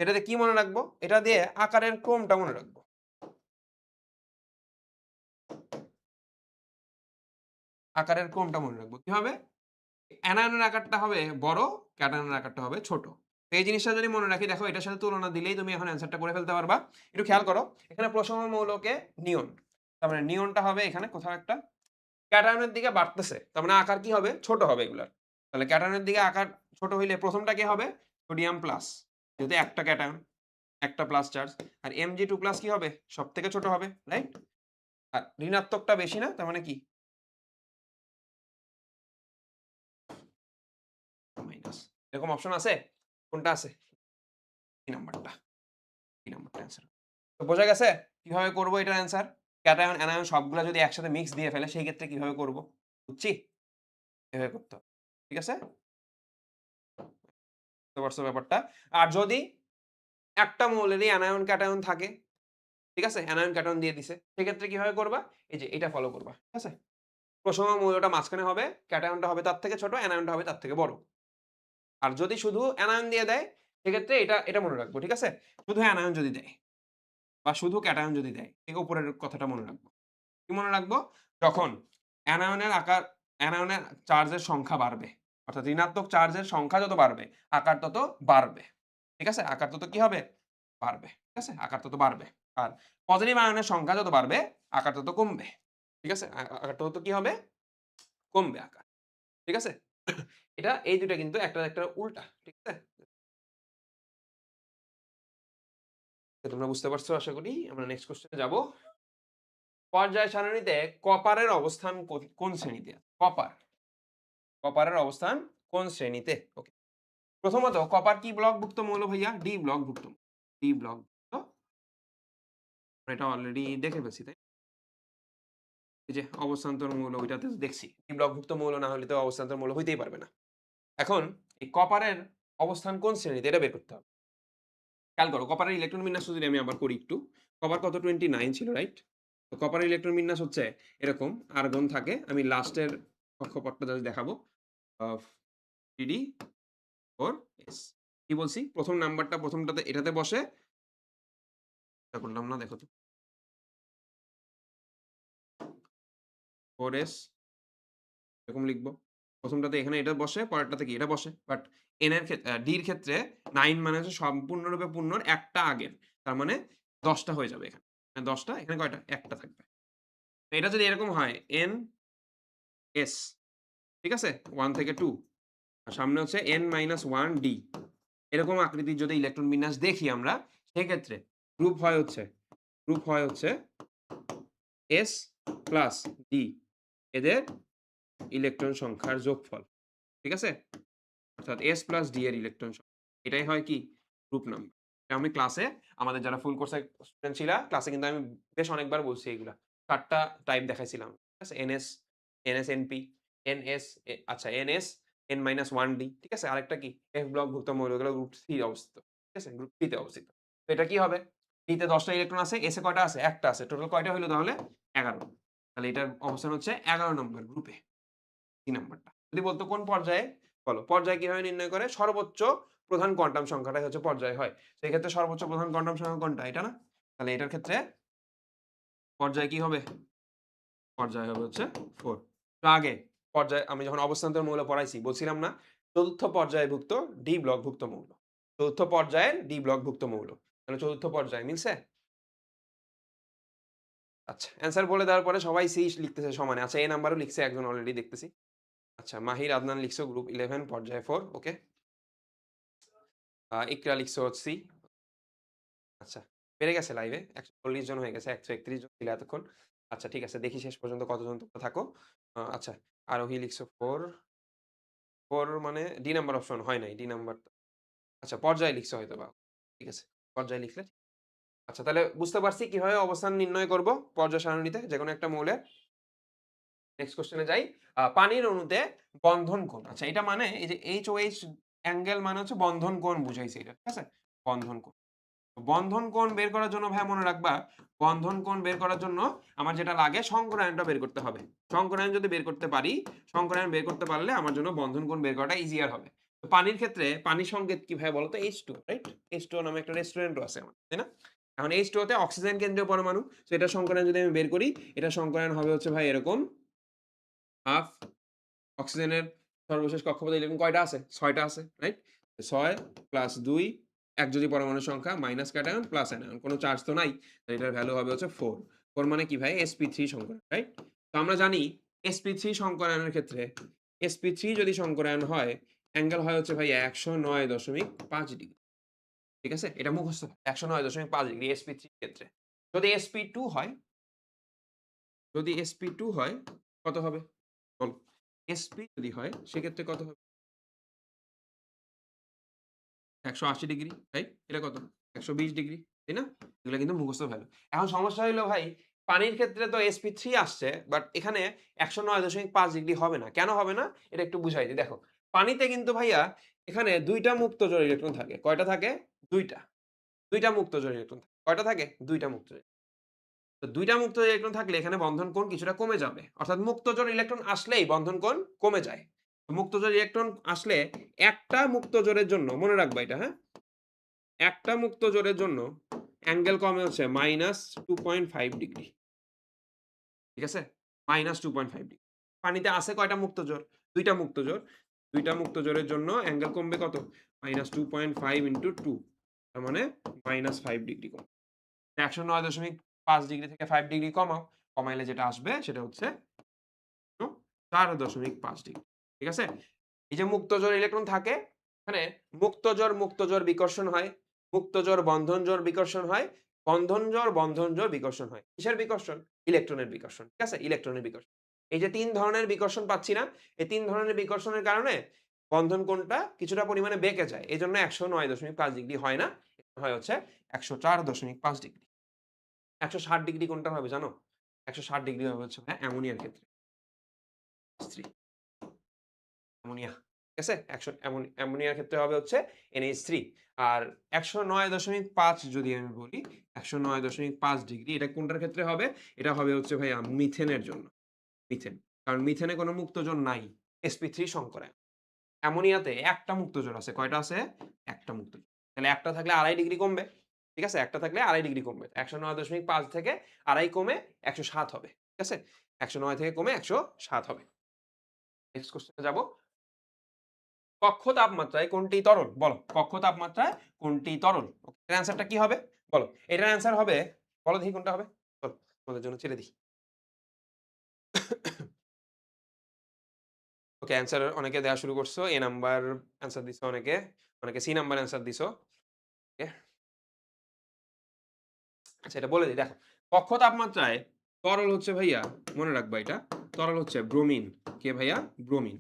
এটাতে কি মনে রাখবো? এটা দিয়ে আকারের ক্রমটা মনে রাখবো। আকারের ক্রমটা মনে রাখবো। কিভাবে? অ্যানায়নের আকারটা হবে বড়, ক্যাটায়নের আকারটা হবে ছোট। তো এই জিনিসটা যদি মনে রাখি, দেখো এটার সাথে তুলনা দিলেই তুমি এখন অ্যান্সারটা করে ফেলতে পারবা। একটু খেয়াল করো, এখানে প্রসম মৌলকে নিয়ন। তার মানে নিয়নটা হবে এখানে কোথাও একটা ক্যাটায়নের দিকে বাড়তেছে। তার মানে আকার কি হবে? ছোট হবে এগুলার। তাহলে ক্যাটায়নের দিকে আকার ছোট হইলে প্রথমটা কি হবে? Sodium plus. যেহেতু একটা ক্যাটায়ন, একটা প্লাস চার্জ। আর Mg2 প্লাস কি হবে? সবথেকে ছোট হবে, রাইট? আর ঋণাত্মকটা বেশি না? তার মানে কি? মাইনাস। এরকম অপশন আছে? কোনটা আছে? এই নাম্বারটা। এই নাম্বারটা অ্যান্সার। তো বোঝা গেছে কিভাবে করব এটার অ্যান্সার? ক্যাটায়ন, অ্যানায়ন সবগুলা যদি একসাথে মিক্স দিয়ে ফেলে সেই ক্ষেত্রে কিভাবে করব? বুঝছি? এভাবে করতে হবে। ঠিক আছে? বুঝতে পারছো ব্যাপারটা? আর যদি একটা মৌলেরই অ্যানায়ন ক্যাটায়ন থাকে, ঠিক আছে? অ্যানায়ন ক্যাটায়ন দিয়ে দিছে। সেক্ষেত্রে কিভাবে করবা? এই যে এটা ফলো করবা। ঠিক আছে? প্রথম মৌলটা মাঝখানে হবে, ক্যাটায়নটা হবে তার থেকে ছোট, অ্যানায়নটা হবে তার থেকে বড়। আর যদি শুধু অ্যানায়ন দিয়ে দেয়, সেক্ষেত্রে এটা মনে রাখবো। ঠিক আছে? শুধু অ্যানায়ন যদি দেয় বা শুধু ক্যাটায়ন যদি দেয়, এই উপরের কথাটা মনে রাখবো। কি মনে রাখবো? যখন অ্যানায়নের আকার, অ্যানায়নের চার্জের সংখ্যা বাড়বে। অর্থাৎ ঋণাত্মক চার্জের সংখ্যা যত বাড়বে, আকার তত বাড়বে। ঠিক আছে? আকার তত কি হবে? বাড়বে। ঠিক আছে? আকার তত বাড়বে। আর পজিটিভ আয়নের সংখ্যা যত বাড়বে, আকার তত কমবে। ঠিক আছে? আকার তত কি হবে? কমবে আকার। ঠিক আছে? এটা এই ২ টা কিন্তু একটার একটা উল্টা। ঠিক আছে? তো তোমরা বুঝতে পারছো আশা করি। আমরা নেক্সট কোয়েশ্চেনে যাব। পর্যায় সারণীতে কপারের অবস্থান কোন শ্রেণীতে? কপারের অবস্থান কোন শ্রেণীতে? ওকে। প্রথমত কপার কি ব্লকভুক্ত মৌল ভাইয়া? ডি ব্লকভুক্ত। ডি ব্লকভুক্ত। এটা অলরেডি দেখে ফেলছি, তাই? এই যে অবস্থান্তর মৌল ওইটাতে তো দেখছি। ডি ব্লকভুক্ত মৌল না হলে তো অবস্থান্তর মৌল হইতেই পারবে না। এখন এই কপারের অবস্থান কোন শ্রেণীতে এটা বের করতে হবে। খেয়াল করো, কপারের ইলেকট্রন বিন্যাস যদি আমি আবার করি একটু। কপার কত? 29 ছিল, রাইট? তো কপারের ইলেকট্রন বিন্যাস হচ্ছে এরকম, আর্গন থাকে। আমি লাস্টের কক্ষপথটা জাস্ট দেখাবো। Pd4s। কি বলছি? প্রথম নাম্বারটা প্রথমটাতে এটাতে বসে। এটা করলাম না, দেখো তো। 4s এরকম লিখবো। প্রথমটাতে এখানে এটা বসে, পরেরটাতে কি এটা বসে। বাট n এর d এর ক্ষেত্রে 9 মানে হচ্ছে সম্পূর্ণরূপে পূর্ণর একটা আগের। তার মানে 10 টা হয়ে যাবে এখানে। 10 টা, এখানে কয়টা? একটা থাকবে। তো এটা যদি এরকম হয় ns, ঠিক আছে? 1 থেকে 2 আর সামনে হচ্ছে n-1d, এরকম আকৃতির যদি ইলেকট্রন বিন্যাস দেখি আমরা, সেক্ষেত্রে গ্রুপ হয় হচ্ছে s প্লাস d, এদের ইলেকট্রন সংখ্যার যোগফল। ঠিক আছে? অর্থাৎ s প্লাস d এর ইলেকট্রন সংখ্যা। এটাই হয় কি? Group number. এটা আমি ক্লাসে, আমাদের যারা ফুল কোর্সের স্টুডেন্ট ছিলা, ক্লাসে কিন্তু আমি বেশ অনেকবার বলছি এগুলা। ৪ টা টাইপ দেখাইছিলাম। ঠিক আছে? ns, nsnp, ns, আচ্ছা ns, n-1d, ঠিক আছে? আরেকটা কি? f ব্লকভুক্ত মৌল, এগুলো গ্রুপ 3 তে অবস্থিত। ঠিক আছে? গ্রুপ 3 তে অবস্থিত। তো এটা কি হবে? d তে ১০ টা ইলেকট্রন আছে, s এ কয়টা আছে? ১ টা আছে। টোটাল কয়টা হইল তাহলে? ১১। তাহলে এটার অবস্থান হচ্ছে ১১ নম্বর গ্রুপে। ৩ নাম্বারটা। যদি বলতো কোন পর্যায়ে? বলো। পর্যায় কিভাবে নির্ণয় করে? সর্বোচ্চ প্রধান কোয়ান্টাম সংখ্যাটাই হচ্ছে পর্যায় হয়। সেক্ষেত্রে সর্বোচ্চ প্রধান কোয়ান্টাম সংখ্যা কোনটা? এটা না? তাহলে এটার ক্ষেত্রে পর্যায় কি হবে? পর্যায় হবে হচ্ছে 4। তো আগে পর্যায় আমি যখন অবস্থান্তর মৌল পড়াইছি বলছিলাম না? চতুর্থ পর্যায়ভুক্ত ডি ব্লকভুক্ত মৌল। চতুর্থ পর্যায়ের ডি ব্লকভুক্ত মৌল। তাহলে চতুর্থ পর্যায় মিলছে? আচ্ছা, অ্যান্সার বলে দেওয়ার পরে সবাই সি লিখতেছে সমানে। আচ্ছা, এ নাম্বারও লিখছে একজন অলরেডি দেখতেছি। আচ্ছা, মাহির আদনান লিখছো গ্রুপ 11 পর্যায় 4, ওকে। ইকরা লিখছো সি। আচ্ছা, বেড়ে গেছে লাইভে। ১৪০ জন হয়ে গেছে। ১৩১ জন ছিল এতক্ষণ। আচ্ছা, ঠিক আছে। দেখি শেষ পর্যন্ত কতজন তোমরা থাকো। আচ্ছা, আরোহী লিখছো 4, 4 মানে ডি নাম্বার অপশন হয় নাই। ডি নাম্বার, আচ্ছা পর্যায় লিখছো হয়তোবা। ঠিক আছে। পর্যায় লিখলে, আচ্ছা তাহলে বুঝতে পারছি কিভাবে অবস্থান নির্ণয় করব পর্যায় সারণীতে যেকোনো একটা মৌলের। নেক্সট কোশ্চেনে যাই। পানির অণুতে বন্ধন কোণ। আচ্ছা, এটা মানে এই যে HOH অ্যাঙ্গেল মানে হচ্ছে বন্ধন কোণ বুঝাইছে এটা। ঠিক আছে? বন্ধন কোণ। বন্ধন কোণ বের করার জন্য ভাইয়া মনে রাখবা, বন্ধন কোণ বের করার জন্য আমার যেটা লাগে সংকরায়নটা বের করতে হবে। সংকরায়ন যদি বের করতে পারি, সংকরায়ন বের করতে পারলে আমার জন্য বন্ধন কোণ বের করাটা ইজিয়ার হবে। তো পানির ক্ষেত্রে পানির সংকেত কি ভাই বলো তো? H2 right? H2O নামে একটা রেস্টুরেন্টও আছে আমার, তাই না? এখন H2O তে অক্সিজেন কেন্দ্রীয় পরমাণু। সো এটার সংকরায়ন যদি আমি বের করি, এটার সংকরায়ন হবে হচ্ছে ভাই এরকম হাফ অক্সিজেনের সর্বশেষ কক্ষপথ ইলেকট্রন কয়টা আছে? ৬ টা আছে, রাইট? ৬ প্লাস ২ একযোজী পরমাণুর সংখ্যা মাইনাস ক্যাটায়ন প্লাস অ্যানায়ন। কোন চার্জ তো নাই। তো এটার ভ্যালু হবে হচ্ছে ৪। ৪ মানে কি ভাই? sp3 সংকরায়ন, right? তো আমরা জানি sp3 সংকরায়নের ক্ষেত্রে sp3 যদি সংকরায়ন হয়, অ্যাঙ্গেল হয় হচ্ছে ভাই ১০৯.৫ ডিগ্রি। ঠিক আছে? এটা মুখস্থ ১০৯.৫ ডিগ্রি sp3 র ক্ষেত্রে। যদি sp2 হয়, যদি sp2 হয় কত হবে? বলো। sp যদি হয় সেক্ষেত্রে কত হবে? ১৮০ ডিগ্রি, রাইট? এটা কত? ১২০ ডিগ্রি, তাই না? এগুলা কিন্তু মুখস্থ ভ্যালু। এখন সমস্যা হইলো ভাই, পানির ক্ষেত্রে তো sp3 আসছে, বাট এখানে ১০৯.৫ ডিগ্রি হবে না। কেন হবে না? এটা একটু বুঝাই দিই। দেখো, পানিতে কিন্তু ভাইয়া এখানে ২ টা মুক্ত জোড় ইলেকট্রন থাকে। কয়টা থাকে? ২ টা। ২ টা মুক্ত জোড় ইলেকট্রন থাকে। কয়টা থাকে? ২ টা মুক্ত জোড়। তো ২ টা মুক্ত ইলেকট্রন থাকলে এখানে বন্ধন কোণ কিছুটা কমে যাবে। অর্থাৎ মুক্তজোড় ইলেকট্রন আসলেই বন্ধন কোণ কমে যায়। মুক্তজোড় ইলেকট্রন আসলে একটা মুক্তজোড়ের জন্য মনে রাখবা এটা, হ্যাঁ? একটা মুক্ত জোড়ের জন্য অ্যাঙ্গেল কমে হচ্ছে -2.5 ডিগ্রি। ঠিক আছে? -2.5 ডিগ্রি। পানিতে আছে কয়টা মুক্ত জোড়? ২ টা মুক্ত জোড়। ২ টা মুক্ত জোড়ের জন্য অ্যাঙ্গেল কমবে কত? -2.5 ইনটু 2 তার মানে -5 ডিগ্রি কমবে। ১০৯.৫ ডিগ্রি থেকে ৫ ডিগ্রি কমাও। কমাইলে যেটা আসবে সেটা হচ্ছে ৪.৫ ডিগ্রি। ঠিক আছে? এই যে মুক্তজোড় ইলেকট্রন থাকে, এখানে মুক্তজোড় বিকর্ষণ হয়, মুক্তজোড় বন্ধন জোড় বিকর্ষণ হয়, বন্ধন জোড় বিকর্ষণ হয়। কিসের বিকর্ষণ? ইলেকট্রনের বিকর্ষণ। ঠিক আছে? ইলেকট্রনের বিকর্ষণ। এই যে ৩ ধরনের বিকর্ষণ পাচ্ছি না? এই ৩ ধরনের বিকর্ষণের কারণে বন্ধন কোণটা কিছুটা পরিমাণে বেঁকে যায়। এজন্য ১০৯.৫ ডিগ্রি হয় না। হয় হচ্ছে ১০৪.৫ ডিগ্রি। ১৬০ ডিগ্রি কোনটা হবে জানো? ১৬০ ডিগ্রি হবে হচ্ছে অ্যামোনিয়ার ক্ষেত্রে। 3 অ্যামোনিয়া। ঠিক আছে? অ্যামোনিয়ার ক্ষেত্রে হবে হচ্ছে NH3 আর ১০৯.৫ যদি আমি বলি, ১০৯.৫ ডিগ্রি এটা কোনটার ক্ষেত্রে হবে? এটা হবে হচ্ছে ভাইয়া মিথেনের জন্য। মিথেন। কারণ মিথেনে কোনো মুক্তজোড় নাই। sp3 সংকরায়ন। অ্যামোনিয়াতে একটা মুক্তজোড় আছে। কয়টা আছে? একটা মুক্তজোড়। তাহলে একটা থাকলে ২.৫ ডিগ্রি কমবে। ঠিক আছে? একটা থাকলে ২.৫ ডিগ্রি কমবে। ১০৯.৫ থেকে ২.৫ কমে ১০৭ হবে। ঠিক আছে? ১০৯ থেকে কমে ১০৭ হবে। নেক্সট কোয়েশ্চেন এ যাব। কক্ষ তাপমাত্রায় কোনটি তরল? বলো। কক্ষ তাপমাত্রায় কোনটি তরল? এটার অ্যান্সারটা কি হবে? বলো। এটার অ্যান্সার হবে বলো দেখি কোনটা হবে? চলো তোমাদের জন্য ছেড়ে দিই। ওকে অ্যান্সার অনেকে দেয়া শুরু করছো। A নাম্বার অ্যান্সার দিছো অনেকে। অনেকে C নাম্বার অ্যান্সার দিছো। ওকে। আচ্ছা এটা বলে দিই দেখো। কক্ষ তাপমাত্রায় তরল হচ্ছে ভাইয়া মনে রাখবা এটা। তরল হচ্ছে ব্রোমিন। কে ভাইয়া? ব্রোমিন।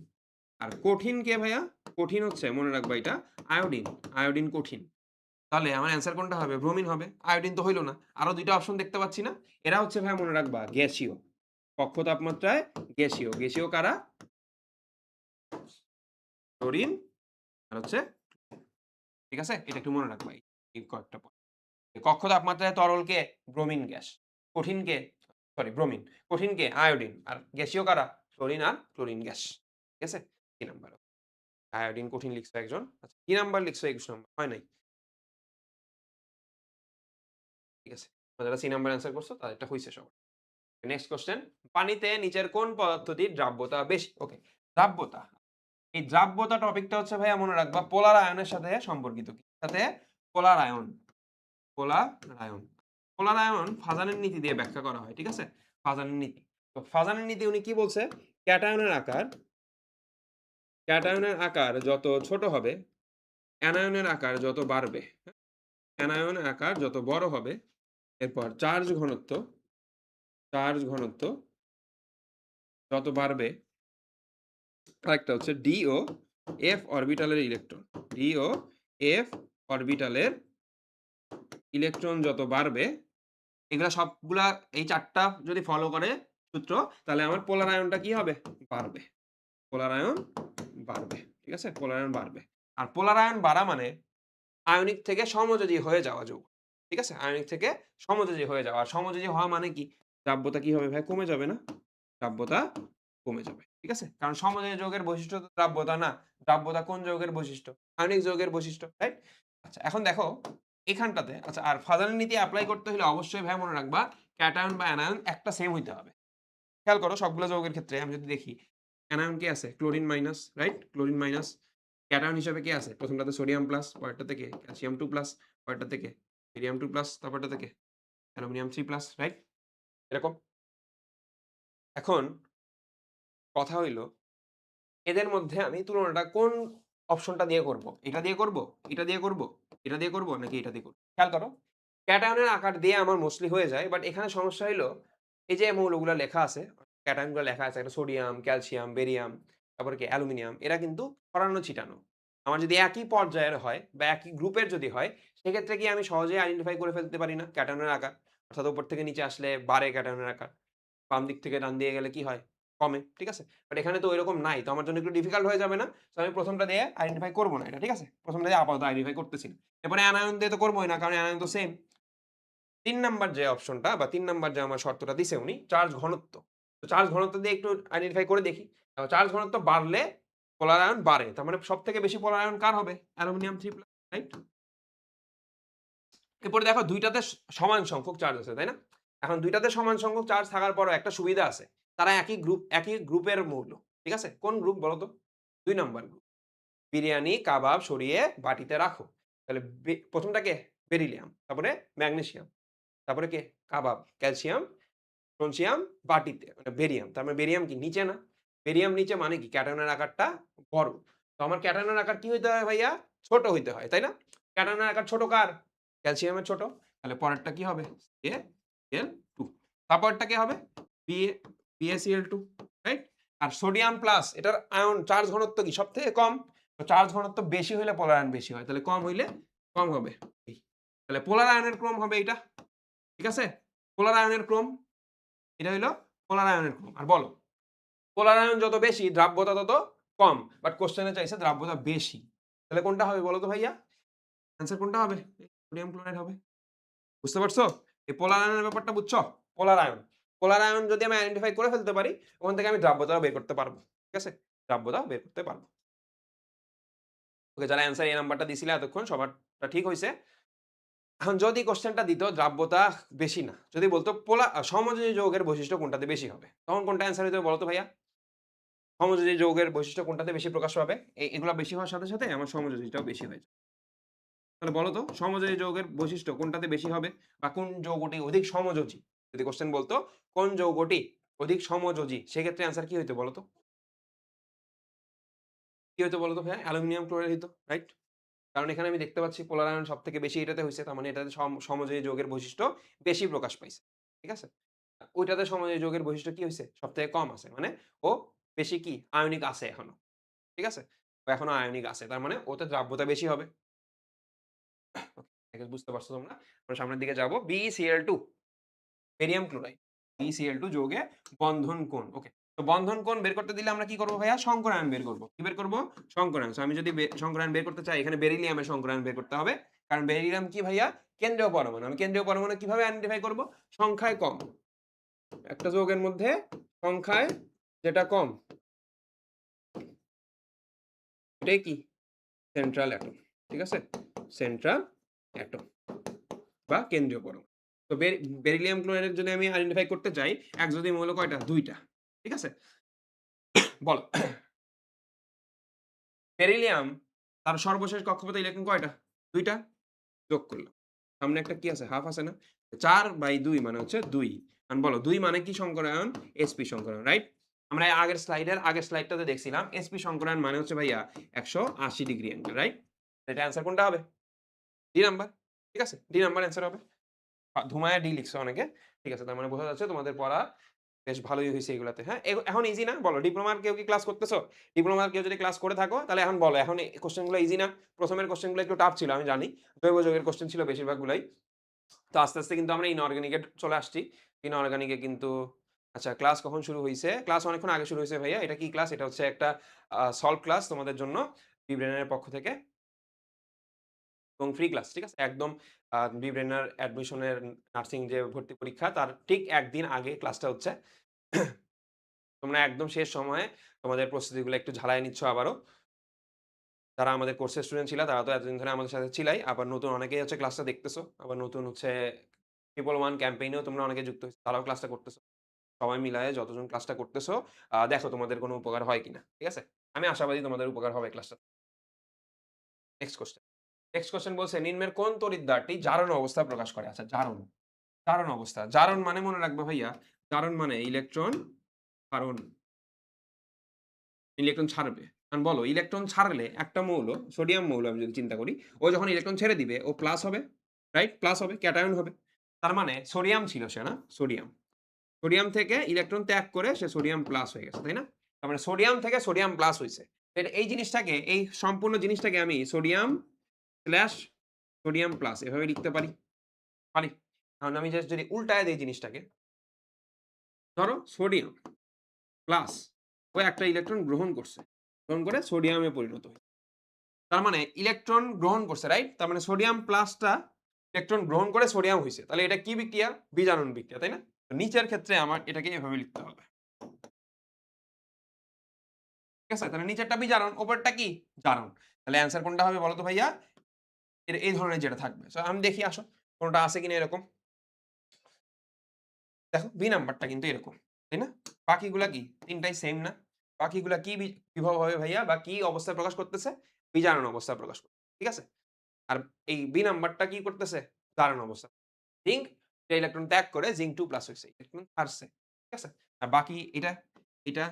আর কঠিন কে ভাইয়া? কঠিন হচ্ছে মনে রাখবা এটা আয়োডিন। আয়োডিন কঠিন। তাহলে আমার অ্যান্সার কোনটা হবে? ব্রোমিন হবে। আয়োডিন তো হইল না। আরো ২ টা অপশন দেখতে পাচ্ছি না। এরা হচ্ছে ভাই মনে রাখবা গ্যাসীয়। কক্ষ তাপমাত্রায় গ্যাসীয়। গ্যাসীয় কারা? ক্লোরিন আর হচ্ছে ঠিক আছে? এটা একটু মনে রাখবা এই কয়েকটা পয়েন্ট। কক্ষ তাপমাত্রায় তরলকে ব্রোমিন গ্যাস। কঠিনকে সরি ব্রোমিন। কঠিনকে আয়োডিন। আর গ্যাসীয় কারা? ক্লোরিন আর ক্লোরিন গ্যাস। ঠিক আছে? ৩ নাম্বার। আয়োডিন কঠিন লিখছো একজন। আচ্ছা কি নাম্বার লিখছো ২১ নাম্বার? হয় নাই। ঠিক আছে। যারা সি নাম্বার অ্যান্সার করছো তাদেরটা হইছে সবার। নেক্সট কোয়েশ্চেন পানিতে নিচের কোন পদার্থটির দ্রাব্যতা বেশি? ওকে দ্রাব্যতা। এই দ্রাব্যতা টপিকটা হচ্ছে ভাইয়া মনে রাখবা পোলার আয়নের সাথে সম্পর্কিত। কি সাথে? পোলার আয়ন। পোলার আয়ন। পোলার আয়ন ফাজানের নীতি দিয়ে ব্যাখ্যা করা হয়। ঠিক আছে? ফাজানের নীতি। তো ফাজানের নীতি উনি কি বলছে? ক্যাটায়নের আকার যত ছোট হবে, অ্যানায়নের আকার যত বাড়বে। হ্যাঁ? অ্যানায়নের আকার যত বড় হবে, এরপর চার্জ ঘনত্ব যত বাড়বে আরেকটা হচ্ছে ডি ও এফ অরবিটালের ইলেকট্রন। ডি ও এফ অরবিটালের ইলেকট্রন যত বাড়বে, এগুলা সবগুলা এই ৪ টা যদি ফলো করে সূত্র, তাহলে আমার পোলার আয়নটা কি হবে? বাড়বে। পোলার আয়ন বাড়বে। ঠিক আছে? পোলার আয়ন বাড়বে। আর পোলার আয়ন বাড়া মানে আয়নিক থেকে সমযোজী হয়ে যাওয়া যৌগ। ঠিক আছে? আয়নিক থেকে সমযোজী হয়ে যাওয়া। আর সমযোজী হওয়া মানে কি? দ্রাব্যতা কি হবে ভাই? কমে যাবে না? দ্রাব্যতা কমে যাবে। ঠিক আছে? কারণ সমযোজী যৌগের বৈশিষ্ট্য তো দ্রাব্যতা না। দ্রাব্যতা কোন যৌগের বৈশিষ্ট্য? আয়নিক যৌগের বৈশিষ্ট্য, রাইট? আচ্ছা এখন দেখো এখানটাতে আচ্ছা আর ফাদারের নীতি এপ্লাই করতে হলে অবশ্যই ভাই মনে রাখবা ক্যাটায়ন বা অ্যানায়ন একটা সেম হইতে হবে। খেয়াল করো সবগুলো যৌগের ক্ষেত্রে আমি যদি দেখি অ্যানায়ন কে আছে? Chlorine minus, right? Chlorine minus. Cation হিসেবে কে আছে? প্রথমটাতে সোডিয়াম প্লাস, পরেরটাতে কে? ক্যালসিয়াম 2 প্লাস, পরেরটাতে কে? বেরিয়াম 2 প্লাস, তারপরটাতে কে? Aluminium 3 plus, right? এরকম। এখন কথা হইল এদের মধ্যে আমি তুলনাটা কোন অপশনটা দিয়ে করব? এটা দিয়ে করব? এটা দিয়ে করব? এটা দিয়ে করব? নাকি এটা দিয়ে করব? খেয়াল করো। ক্যাটায়নের আকার দিয়ে আমার মোস্টলি হয়ে যায়। বাট এখানে সমস্যা হইলো এই যে মৌলগুলা লেখা আছে, ক্যাটায়ন গুলা লেখা আছে একটা সোডিয়াম, ক্যালসিয়াম, বেরিয়াম, তারপরে কি অ্যালুমিনিয়াম এরা কিন্তু ছড়ানো ছিটানো। আমার যদি একই পর্যায়ের হয় বা একই গ্রুপের যদি হয় সেক্ষেত্রে কি আমি সহজেই আইডেন্টিফাই করে ফেলতে পারি না ক্যাটায়নের আকার? অর্থাৎ উপর থেকে নিচে আসলে বাড়ে ক্যাটায়নের আকার। বাম দিক থেকে ডান দিকে গেলে কি হয়? কমে। ঠিক আছে? বাট এখানে তো ঐরকম নাই। তো আমার জন্য একটু ডিফিকাল্ট হয়ে যাবে না? সো আমি ১ম টা দিয়ে আইডেন্টিফাই করব না এটা। ঠিক আছে? ১ম টা দিয়ে আপাতত আইডেন্টিফাই করতেছি না। এরপরে অ্যানায়ন দিয়ে তো করবই না। কারণ অ্যানায়ন তো সেম। ৩ নাম্বার যে অপশনটা বা ৩ নাম্বার যে আমার শর্তটা দিছে উনি চার্জ ঘনত্ব। তো চার্জ ঘনত্ব দিয়ে একটু আইডেন্টিফাই করে দেখি। চার্জ ঘনত্ব বাড়লে পোলার আয়ন বাড়ে। তার মানে সবথেকে বেশি পোলার আয়ন কার হবে? Aluminium 3 plus, right? এরপরে দেখো ২ টাতে সমান সংখ্যক চার্জ আছে, তাই না? এখন ২ টাতে সমান সংখ্যক চার্জ থাকার পরেও একটা সুবিধা আছে। তারা একই গ্রুপের মৌল। ঠিক আছে? কোন গ্রুপ বলো তো? ২ নাম্বার গ্রুপ। বিরিয়ানি, কাবাব সরিয়ে বাটিতে রাখো। তাহলে ১ম টা কে? বেরিলিয়াম। তারপরে ম্যাগনেসিয়াম। তারপরে কে? কাবাব, ক্যালসিয়াম, স্ট্রনসিয়াম বাটিতে মানে বেরিয়াম। তার মানে বেরিয়াম কি নিচে না? বেরিয়াম নিচে মানে কি? ক্যাটায়নের আকারটা বড়। তো আমার ক্যাটায়নের আকার কি হইতে হয় ভাইয়া? ছোট হইতে হয়, তাই না? ক্যাটায়নের আকার ছোট কার? ক্যালসিয়ামের ছোট। তাহলে পরেরটা কি হবে? CaL2 তারপরেরটা কি হবে? Ba BaCl2, right? আর সোডিয়াম প্লাস এটার আয়ন চার্জ ঘনত্ব কি সবথেকে কম? তো চার্জ ঘনত্ব বেশি হইলে পোলার আয়ন বেশি হয়। তাহলে কম হইলে কম হবে। এই। তাহলে পোলার আয়নের ক্রম হবে এইটা। ঠিক আছে? পোলার আয়নের ক্রম এটা হইলো পোলার আয়নের ক্রম। আর বলো, পোলার আয়ন যত বেশি দ্রাব্যতা তত কম। বাট কোয়েশ্চেন এ চাইছে দ্রাব্যতা বেশি। তাহলে কোনটা হবে বলো তো ভাইয়া? অ্যান্সার কোনটা হবে? সোডিয়াম ক্লোরাইড হবে। বুঝতে পারছো? এই পোলার আয়নের ব্যাপারটা বুঝছো? পোলার আয়ন। পোলার আয়ন যদি আমি আইডেন্টিফাই করে ফেলতে পারি, ওখান থেকে আমি দ্রাব্যতাও বের করতে পারবো। ঠিক আছে? দ্রাব্যতাও বের করতে পারবো। ওকে যারা অ্যান্সার এই নাম্বারটা দিছিলে এতক্ষণ সবারটা ঠিক হইছে। এখন যদি কোয়েশ্চেনটা দিত দ্রাব্যতা বেশি না। যদি বলতো সমযোজী যৌগের বৈশিষ্ট্য কোনটাতে বেশি হবে? তখন কোনটা অ্যান্সার হইতো বলো তো ভাইয়া? সমযোজী যৌগের বৈশিষ্ট্য কোনটাতে বেশি প্রকাশ পাবে? এগুলা বেশি হওয়ার সাথে, সাথে আমার সমযোজীটাও বেশি হয়ে যায়। তাহলে বলো তো সমযোজী যৌগের বৈশিষ্ট্য কোনটাতে বেশি হবে? বা কোন যৌগটি অধিক সমযোজী? যদি কোয়েশ্চেন বলতো কোন যৌগটি অধিক সমযোজী সেক্ষেত্রে অ্যান্সার কি হইতো বলো তো? কি হইতো বলো তো ভাইয়া? অ্যালুমিনিয়াম ক্লোরাইড হইতো, রাইট? কারণ এখানে আমি দেখতে পাচ্ছি পোলার আয়ন সবথেকে বেশি এটাতে হইছে। তার মানে এটাতে সমযোজী যৌগের বৈশিষ্ট্য বেশি প্রকাশ পাইছে। ঠিক আছে? ওইটাতে সমযোজী যৌগের বৈশিষ্ট্য কি হইছে? সবথেকে কম আছে। মানে ও বেশি কি? আয়নিক আছে এখনো। ঠিক আছে? ও এখনো আয়নিক আছে। তার মানে ওতে দ্রাব্যতা বেশি হবে। ওকে, বুঝতে পারছো তোমরা? আমরা সামনের দিকে যাব। BeCl2 barium chloride. BeCl2 যৌগে বন্ধন কোণ। ওকে। তো বন্ধন কোণ বের করতে দিলে আমরা কি করব ভাইয়া? সংকরায়ন বের করব। কি বের করব? সংকরায়ন। সো আমি যদি সংকরায়ন বের করতে চাই এখানে বেরিলিয়ামের সংকরায়ন বের করতে হবে। কারণ বেরিলিয়াম কি ভাইয়া? কেন্দ্রীয় পরমাণু। আমি কেন্দ্রীয় পরমাণু কিভাবে আইডেন্টিফাই করব? সংখ্যায় কম। একটা যৌগের মধ্যে সংখ্যায় যেটা কম এটাই কি? Central atom. ঠিক আছে? সেন্ট্রাল অ্যাটম বা কেন্দ্রীয় পরমাণু। তো বেরিলিয়াম ক্লোরাইডের যদি আমি আইডেন্টিফাই করতে চাই, একযোজী মৌল কয়টা? ২ টা। ঠিক আছে? বলো। বেরিলিয়াম তার সর্বশেষ কক্ষপথে ইলেকট্রন কয়টা? ২ টা। যোগ করলাম। সামনে একটা কি আছে? হাফ আছে না? ৪/২ মানে হচ্ছে ২। এখন বলো ২ মানে কি সংকরায়ন? sp সংকরায়ন, right? আমরা আগের স্লাইডটাতে দেখছিলাম sp সংকরায়ন মানে হচ্ছে ভাইয়া ১৮০ ডিগ্রি অ্যাঙ্গেল, রাইট? এটা অ্যান্সার কোনটা হবে? D number. ঠিক আছে? ডি নাম্বার অ্যান্সার হবে। ধুমায়া ডি লিখছে অনেকে। ঠিক আছে? তার মানে বোঝা যাচ্ছে তোমাদের পড়া বেশ ভালোই হইছে এগুলাতে। হ্যাঁ? এখন ইজি না? বলো ডিপ্লোমার কেউ কি ক্লাস করতেছো? ডিপ্লোমার কেউ যদি ক্লাস করে থাকো তাহলে এখন বলো এখন এই কোয়েশ্চেন গুলো ইজি না? ১ম এর কোয়েশ্চেন গুলো একটু টাফ ছিল আমি জানি। জৈব যৌগের কোয়েশ্চেন ছিল বেশিরভাগ গুলাই। তো আস্তে, আস্তে কিন্তু আমরা ইনঅর্গানিক এ চলে আসছি। ইনঅর্গানিক এ কিন্তু আচ্ছা ক্লাস কখন শুরু হইছে? ক্লাস অনেকক্ষণ আগে শুরু হইছে ভাইয়া। এটা কি ক্লাস? এটা হচ্ছে একটা সলভ ক্লাস তোমাদের জন্য বিব্রেনের পক্ষ থেকে এবং ফ্রি ক্লাস। ঠিক আছে? একদম বিব্রেনার অ্যাডমিশনের নার্সিং যে ভর্তি পরীক্ষা তার ঠিক ১ দিন আগে ক্লাসটা হচ্ছে। তোমরা একদম শেষ সময়ে তোমাদের প্রস্তুতিগুলো একটু ঝালাই নিচ্ছ আবারও। যারা আমাদের কোর্সের স্টুডেন্ট ছিলা তারা তো এতদিন ধরে আমাদের সাথে ছিলাই। আবার নতুন অনেকেই হচ্ছে ক্লাসটা দেখতেছো। আবার নতুন হচ্ছে 111 ক্যাম্পেইনেও তোমরা অনেকে যুক্ত হইছো। তারাও ক্লাসটা করতেছো। সবাই মিলায়ে যতজন ক্লাসটা করতেছো, দেখো তোমাদের কোনো উপকার হয় কিনা। ঠিক আছে? আমি আশাবাদী তোমাদের উপকার হবে ক্লাসটা। Next question. নেক্সট কোয়েশ্চেন বলছে নিম্নের কোন তড়িৎদ্বারটি জারণ অবস্থা প্রকাশ করে? আচ্ছা জারণ। জারণ অবস্থা। জারণ মানে মনে রাখবে ভাইয়া, জারণ মানে ইলেকট্রন ছাড়ন। ইলেকট্রন ছাড়বে। এখন বলো ইলেকট্রন ছাড়লে একটা মৌল, সোডিয়াম মৌল আমি যদি চিন্তা করি, ও যখন ইলেকট্রন ছেড়ে দিবে ও প্লাস হবে। রাইট? প্লাস হবে, ক্যাটায়ন হবে। তার মানে সোডিয়াম ছিল সে না? সোডিয়াম। সোডিয়াম থেকে ইলেকট্রন ত্যাগ করে সে সোডিয়াম প্লাস হয়ে গেছে, তাই না? তার মানে সোডিয়াম থেকে সোডিয়াম প্লাস হইছে। এই জিনিসটাকে, এই সম্পূর্ণ জিনিসটাকে আমি সোডিয়াম স্ল্যাশ সোডিয়াম প্লাস এভাবে লিখতে পারি। পারি? কারণ আমি জাস্ট যদি উল্টায় দেই জিনিসটাকে, ধরো সোডিয়াম প্লাস ও একটা ইলেকট্রন গ্রহণ করছে। গ্রহণ করে সোডিয়ামে পরিণত হয়েছে। তার মানে ইলেকট্রন গ্রহণ করছে, রাইট? তার মানে সোডিয়াম প্লাসটা ইলেকট্রন গ্রহণ করে সোডিয়াম হইছে। তাহলে এটা কি বিক্রিয়া? বিজারণ বিক্রিয়া, তাই না? তো নিচের ক্ষেত্রে আমার এটাকে এভাবে লিখতে হবে। ঠিক আছে? তাহলে নিচেরটা বিজারণ, উপরেরটা কি? জারণ। তাহলে অ্যান্সার কোনটা হবে বলো তো ভাইয়া? এই ধরনের যেটা থাকবে। সো আমি দেখি আসো কোনটা আছে কিনা এরকম। দেখো বি নাম্বারটা কিন্তু এরকম। তাই না? বাকিগুলা কি? ৩ টাই সেম না? বাকিগুলা কি বিভব হবে ভাইয়া বা কি অবস্থায় প্রকাশ করতেছে? বিজারণ অবস্থায় প্রকাশ করতেছে। ঠিক আছে? আর এই বি নাম্বারটা কি করতেছে? জারণ অবস্থা। জিংক যে ইলেকট্রন ত্যাগ করে জিংক 2 প্লাস হইছে। ইলেকট্রন ছাড়ছে। ঠিক আছে? আর বাকি এটা, এটা,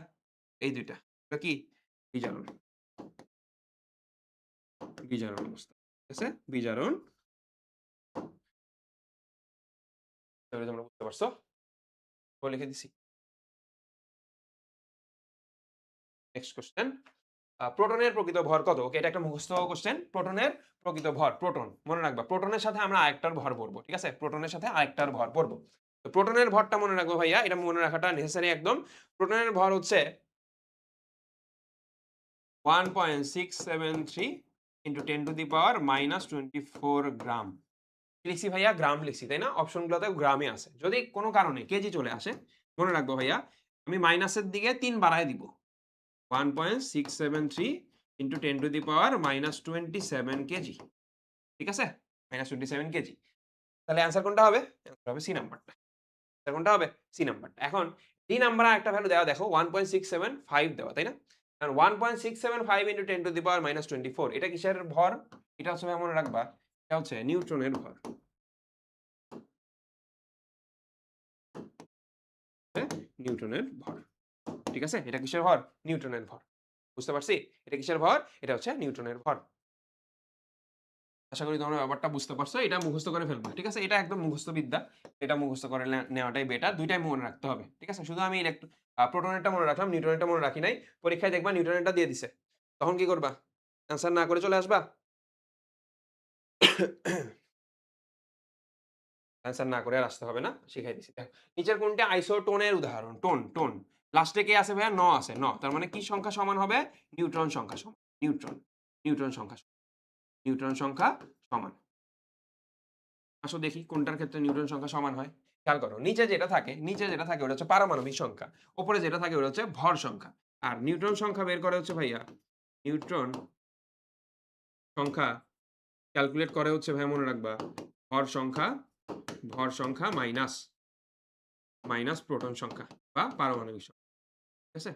এই ২ টা। এটা কি? বিজারণ। বিজারণ অবস্থা। ঠিক আছে? বিজারণ। তাহলে তোমরা বুঝতে পারছো? লিখে দিছি। Next question. প্রোটনের প্রকৃত ভর কত? ওকে, এটা একটা মুখস্থ কোয়েশ্চেন। প্রোটনের প্রকৃত ভর, প্রোটন। মনে রাখবা প্রোটনের সাথে আমরা আরেকটার ভর পড়বো। ঠিক আছে? প্রোটনের সাথে আরেকটার ভর পড়বো। তো প্রোটনের ভরটা মনে রাখবো ভাইয়া, এটা মনে রাখাটা নেসেসারি একদম। প্রোটনের ভর হচ্ছে 1.673 into 10 to the power minus 24 গ্রাম। লিখছি ভাইয়া গ্রাম লিখছি, তাই না? অপশনগুলোতে গ্রামে আছে। যদি কোনো কারণে কেজি চলে আসে, মনে রাখবো ভাইয়া আমি মাইনাসের দিকে ৩ বাড়ায় দিব। 1.673 into 10 to the power minus 27 KG. ঠিক আছে? Minus 27 KG. তাহলে অ্যান্সার কোনটা হবে? অ্যান্সার হবে সি নাম্বারটা। অ্যান্সার কোনটা হবে? সি নাম্বারটা। এখন ডি নাম্বারে আরেকটা ভ্যালু দেওয়া দেখো 1.675 দেওয়া, তাই না? কারণ 1.675 into 10 to the power minus 24 এটা কিসের ভর? এটা হচ্ছে ভাই মনে রাখবা, এটা হচ্ছে নিউট্রনের ভর। হ্যাঁ? নিউটনের ভর। ঠিক আছে? এটা কিসের ভর? নিউটনের ভর। বুঝতে পারছি? এটা কিসের ভর? এটা হচ্ছে নিউটনের ভর। আশা করি তোমরা ব্যাপারটা বুঝতে পারছো। এটা মুখস্থ করে ফেলবা। ঠিক আছে? এটা একদম মুখস্থ বিদ্যা। এটা মুখস্থ করে নেওয়াটাই বেটার। ২ টাই মনে রাখতে হবে। ঠিক আছে? শুধু আমি প্রোটনেরটা মনে রাখলাম, নিউটনেরটা মনে রাখি নাই। পরীক্ষায় দেখবা নিউটনেরটা দিয়ে দিছে। তখন কি করবা? অ্যান্সার না করে চলে আসবা? অ্যান্সার না করে আর আসতে হবে না। শিখাই দিছি। দেখো, নিচের কোনটা আইসোটোনের উদাহরণ? Tone, tone. লাস্টে কে আছে ভাইয়া? আছে। তার মানে কি সংখ্যা সমান হবে? নিউট্রন সংখ্যা সমান। নিউট্রন। নিউট্রন সংখ্যা সমান। নিউট্রন সংখ্যা সমান। আসো দেখি কোনটার ক্ষেত্রে নিউটন সংখ্যা সমান হয়। খেয়াল করো নিচে যেটা থাকে ওটা হচ্ছে পারমাণবিক সংখ্যা। উপরে যেটা থাকে ওটা হচ্ছে ভর সংখ্যা। আর নিউটন সংখ্যা বের করে হচ্ছে ভাইয়া, নিউট্রন সংখ্যা ক্যালকুলেট করে হচ্ছে ভাইয়া মনে রাখবা ভর সংখ্যা মাইনাস প্রোটন সংখ্যা বা পারমাণবিক সংখ্যা। ঠিক আছে?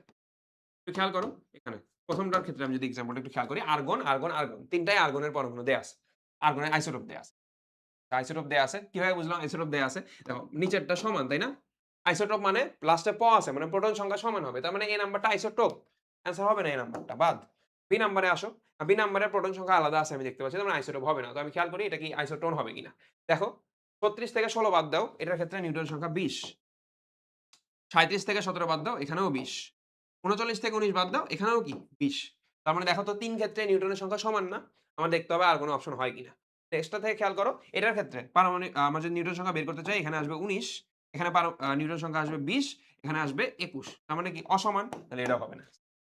একটু খেয়াল করো এখানে। প্রথমটার ক্ষেত্রে আমি যদি এক্সাম্পলটা একটু খেয়াল করি, আর্গন, আর্গন, আর্গন। ৩ টাই আর্গনের পরমাণু দেয়া আছে। আর্গনের আইসোটোপ দেয়া আছে। আইসোটোপ দেয়া আছে। কিভাবে বুঝলাম আইসোটোপ দেয়া আছে? দেখো নিচেরটা সমান, তাই না? আইসোটোপ মানে লাস্টে আছে মানে প্রোটন সংখ্যা সমান হবে। তার মানে এই নাম্বারটা আইসোটোপ। অ্যান্সার হবে না এই নাম্বারটা, বাদ। বি নাম্বারে আসো। বি নাম্বারে প্রোটন সংখ্যা আলাদা আছে আমি দেখতে পাচ্ছি। তার মানে আইসোটোপ হবে না। তো আমি খেয়াল করি এটা কি আইসোটোন হবে কিনা। দেখো ৩৬ থেকে ১৬ বাদ দাও। এটার ক্ষেত্রে নিউটন সংখ্যা ২০। ৩৭ থেকে ১৭ বাদ দাও, এখানেও ২০। ৩৯ থেকে ১৯ বাদ দাও, এখানেও কি ২০। তার মানে দেখো তো ৩ ক্ষেত্রে নিউটনের সংখ্যা সমান না। আমার দেখতে হবে আর কোনো অপশন হয় কিনা। টেক্সটটা থেকে খেয়াল করো। এটার ক্ষেত্রে পারমাণবিক আমরা যদি নিউটন সংখ্যা বের করতে চাই, এখানে আসবে ১৯, এখানে নিউটন সংখ্যা আসবে ২০, এখানে আসবে ২১। তার মানে কি অসমান? তাহলে এটা হবে না।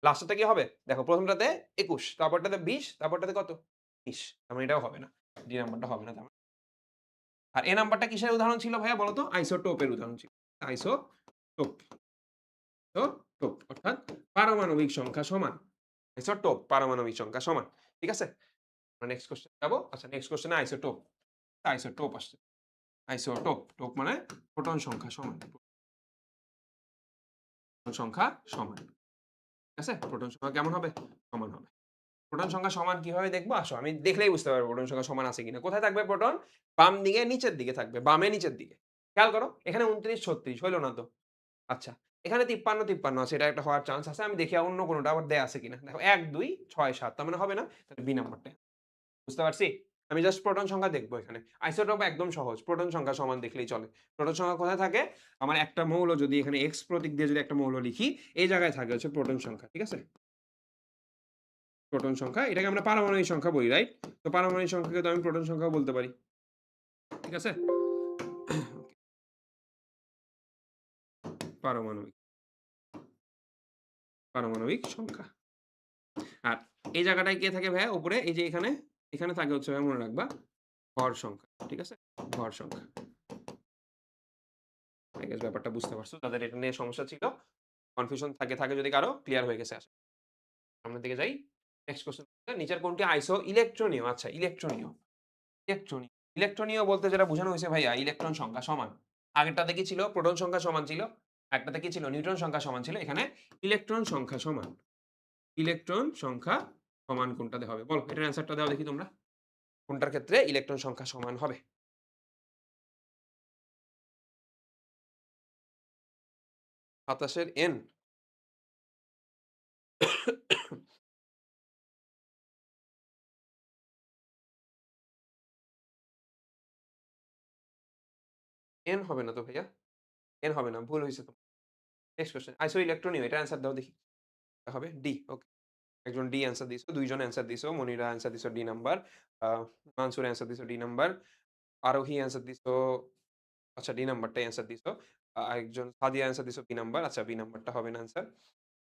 লাস্টেরটা কি হবে? দেখো প্রথমটাতে ২১, তারপরটাতে ২০, তারপরটাতে কত? ২০। তার মানে এটাও হবে না। ডি নাম্বারটা হবে না তার মানে। আর এ নাম্বারটা কিসের উদাহরণ ছিল ভাইয়া বলো তো? আইসোটোপের উদাহরণ ছিল। আইসোটোপ। তো টোপ অর্থাৎ পারমাণবিক সংখ্যা সমান। আইসোটোপ পারমাণবিক সংখ্যা সমান। ঠিক আছে? আমরা নেক্সট কোয়েশ্চেন যাবো। আচ্ছা নেক্সট কোয়েশ্চেনে আইসোটোপ। আইসোটোপ আসছে। আইসোটোপ, টোপ মানে প্রোটন সংখ্যা সমান। প্রোটন সংখ্যা সমান। ঠিক আছে? প্রোটন সংখ্যা কেমন হবে? সমান হবে। প্রোটন সংখ্যা সমান কিভাবে দেখবো? আসো আমি দেখলেই বুঝতে পারবো প্রোটন সংখ্যা সমান আছে কিনা। কোথায় থাকবে প্রোটন? বাম দিকে নিচের দিকে থাকবে। বামে নিচের দিকে। খেয়াল করো এখানে ২৯, ৩৬ হইল না তো? আচ্ছা। এখানে ৫৩, ৫৩ আছে। এটা একটা হওয়ার চান্স আছে। আমি দেখি অন্য কোনটা আবার দেয়া আছে কিনা। দেখো ১, ২, ৬, ৭ তার মানে হবে না? তাহলে বি নাম্বারটা। বুঝতে পারছি? আমি জাস্ট প্রোটন সংখ্যা দেখবো এখানে। আইসোটোপ একদম সহজ। প্রোটন সংখ্যা সমান দেখলেই চলে। প্রোটন সংখ্যা কোথায় থাকে? আমার একটা মৌল যদি এখানে X প্রতীক দিয়ে যদি একটা মৌল লিখি, এই জায়গায় থাকে হচ্ছে প্রোটন সংখ্যা। ঠিক আছে? প্রোটন সংখ্যা এটাকে আমরা পারমাণবিক সংখ্যা বলি, রাইট? তো পারমাণবিক সংখ্যাকে তো আমি প্রোটন সংখ্যাও বলতে পারি। ঠিক আছে? পারমাণবিক পারমাণবিক সংখ্যা। আর এই জায়গাটায় কে থাকে ভাইয়া? উপরে এই যে এখানে, এখানে থাকে হচ্ছে ভাইয়া মনে রাখবা ভর সংখ্যা। ঠিক আছে? ভর সংখ্যা। আই গেস ব্যাপারটা বুঝতে পারছো। যাদের এটা নিয়ে সমস্যা ছিল, কনফিউশন থাকে যদি কারো ক্লিয়ার হয়ে গেছে আসলে। সামনের দিকে যাই। নেক্সট কোয়েশ্চেন নিচের কোনটি আইসো ইলেকট্রনীয়? আচ্ছা ইলেকট্রনীয়। ইলেকট্রনীয়। ইলেকট্রনীয় বলতে যেটা বোঝানো হয়েছে ভাইয়া ইলেকট্রন সংখ্যা সমান। আগেরটাতে কি ছিল? প্রোটন সংখ্যা সমান ছিল। একটাতে কি ছিল? নিউট্রন সংখ্যা সমান ছিল। এখানে ইলেকট্রন সংখ্যা সমান। ইলেকট্রন সংখ্যা সমান কোনটাতে হবে? বলো এটার অ্যান্সারটা দাও দেখি তোমরা। কোনটার ক্ষেত্রে ইলেকট্রন সংখ্যা সমান হবে? ২৭ এর n n হবে না তো ভাইয়া। n হবে না। ভুল হইছে তো। Next question. আইসো ইলেকট্রনীয় এটার অ্যান্সার দাও দেখি। এটা হবে ডি। ওকে। একজন ডি অ্যান্সার দিছো, ২ জন অ্যান্সার দিছো। মনিরা অ্যান্সার দিছো ডি নাম্বার। আ মানসুর অ্যান্সার দিছো ডি নাম্বার। আরোহী অ্যান্সার দিছো আচ্ছা ডি নাম্বারটাই অ্যান্সার দিছো। আরেকজন সাদিয়া অ্যান্সার দিছো বি নাম্বার। আচ্ছা বি নাম্বারটা হবে না answer.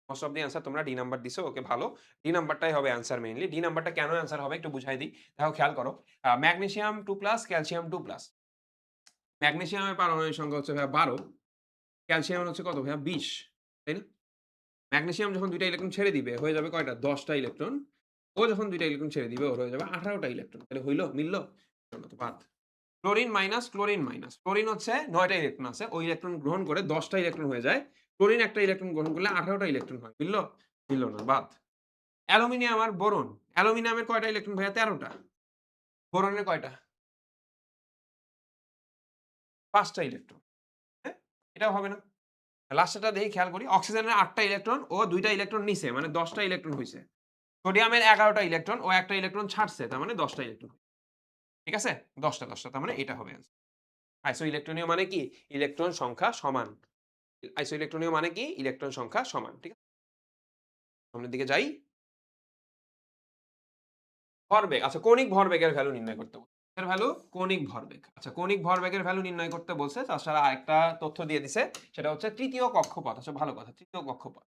Most of the answer তোমরা ডি নাম্বার দিছো। ওকে ভালো। ডি নাম্বারটাই হবে অ্যান্সার মেইনলি। ডি নাম্বারটা কেন অ্যান্সার হবে একটু বুঝাই দিই। দেখো খেয়াল করো। Magnesium 2+, calcium 2+। ম্যাগনেসিয়ামের পারমাণবিক সংখ্যা হচ্ছে ভাইয়া ১২, ক্যালসিয়ামের হচ্ছে কত ভাইয়া ২০। তাই না? ম্যাগনেসিয়াম যখন ২ টা ইলেকট্রন ছেড়ে দিবে হয়ে যাবে কয়টা? ১০ টা ইলেকট্রন। ও যখন ২ টা ইলেকট্রন ছেড়ে দিবে ওর হয়ে যাবে ১৮ টা ইলেকট্রন। তাহলে হইল? মিলল? হলো না তো বাদ। Chlorine minus, chlorine minus. Chlorine হচ্ছে ৯ টা ইলেকট্রন আছে। ওই ইলেকট্রন গ্রহণ করে ১০ টা ইলেকট্রন হয়ে যায়। ক্লোরিন একটা ইলেকট্রন গ্রহণ করলে ১৮ টা ইলেকট্রন হয়। মিলল? মিলল না, বাদ। অ্যালুমিনিয়াম আর বোরন। অ্যালুমিনিয়ামের কয়টা ইলেকট্রন ভাইয়া? ১৩ টা। বোরনের কয়টা? ৫ টা ইলেকট্রন। হ্যাঁ? এটাও হবে না। লাস্টেরটা দেখি খেয়াল করি। অক্সিজেনের ৮ টা ইলেকট্রন, ও ২ টা ইলেকট্রন নিছে। মানে ১০ টা ইলেকট্রন হইছে। সোডিয়ামের ১১ টা ইলেকট্রন, ও একটা ইলেকট্রন ছাড়ছে। তার মানে ১০ টা ইলেকট্রন। ঠিক আছে? ১০ টা ১০ টা। তার মানে এটা হবে অ্যান্সার। আইসো ইলেকট্রনীয় মানে কি? ইলেকট্রন সংখ্যা সমান। আইসো ইলেকট্রনীয় মানে কি? ইলেকট্রন সংখ্যা সমান। ঠিক আছে? সামনের দিকে যাই। ভরবেগ। আচ্ছা কৌণিক ভরবেগের ভ্যালু নির্ণয় করতে বলছে। এর ভ্যালু কৌণিক ভরবেগ। আচ্ছা কৌণিক ভরবেগের ভ্যালু নির্ণয় করতে বলছে। তাছাড়া আরেকটা তথ্য দিয়ে দিছে। সেটা হচ্ছে তৃতীয় কক্ষপথ। আচ্ছা ভালো কথা। তৃতীয় কক্ষপথ।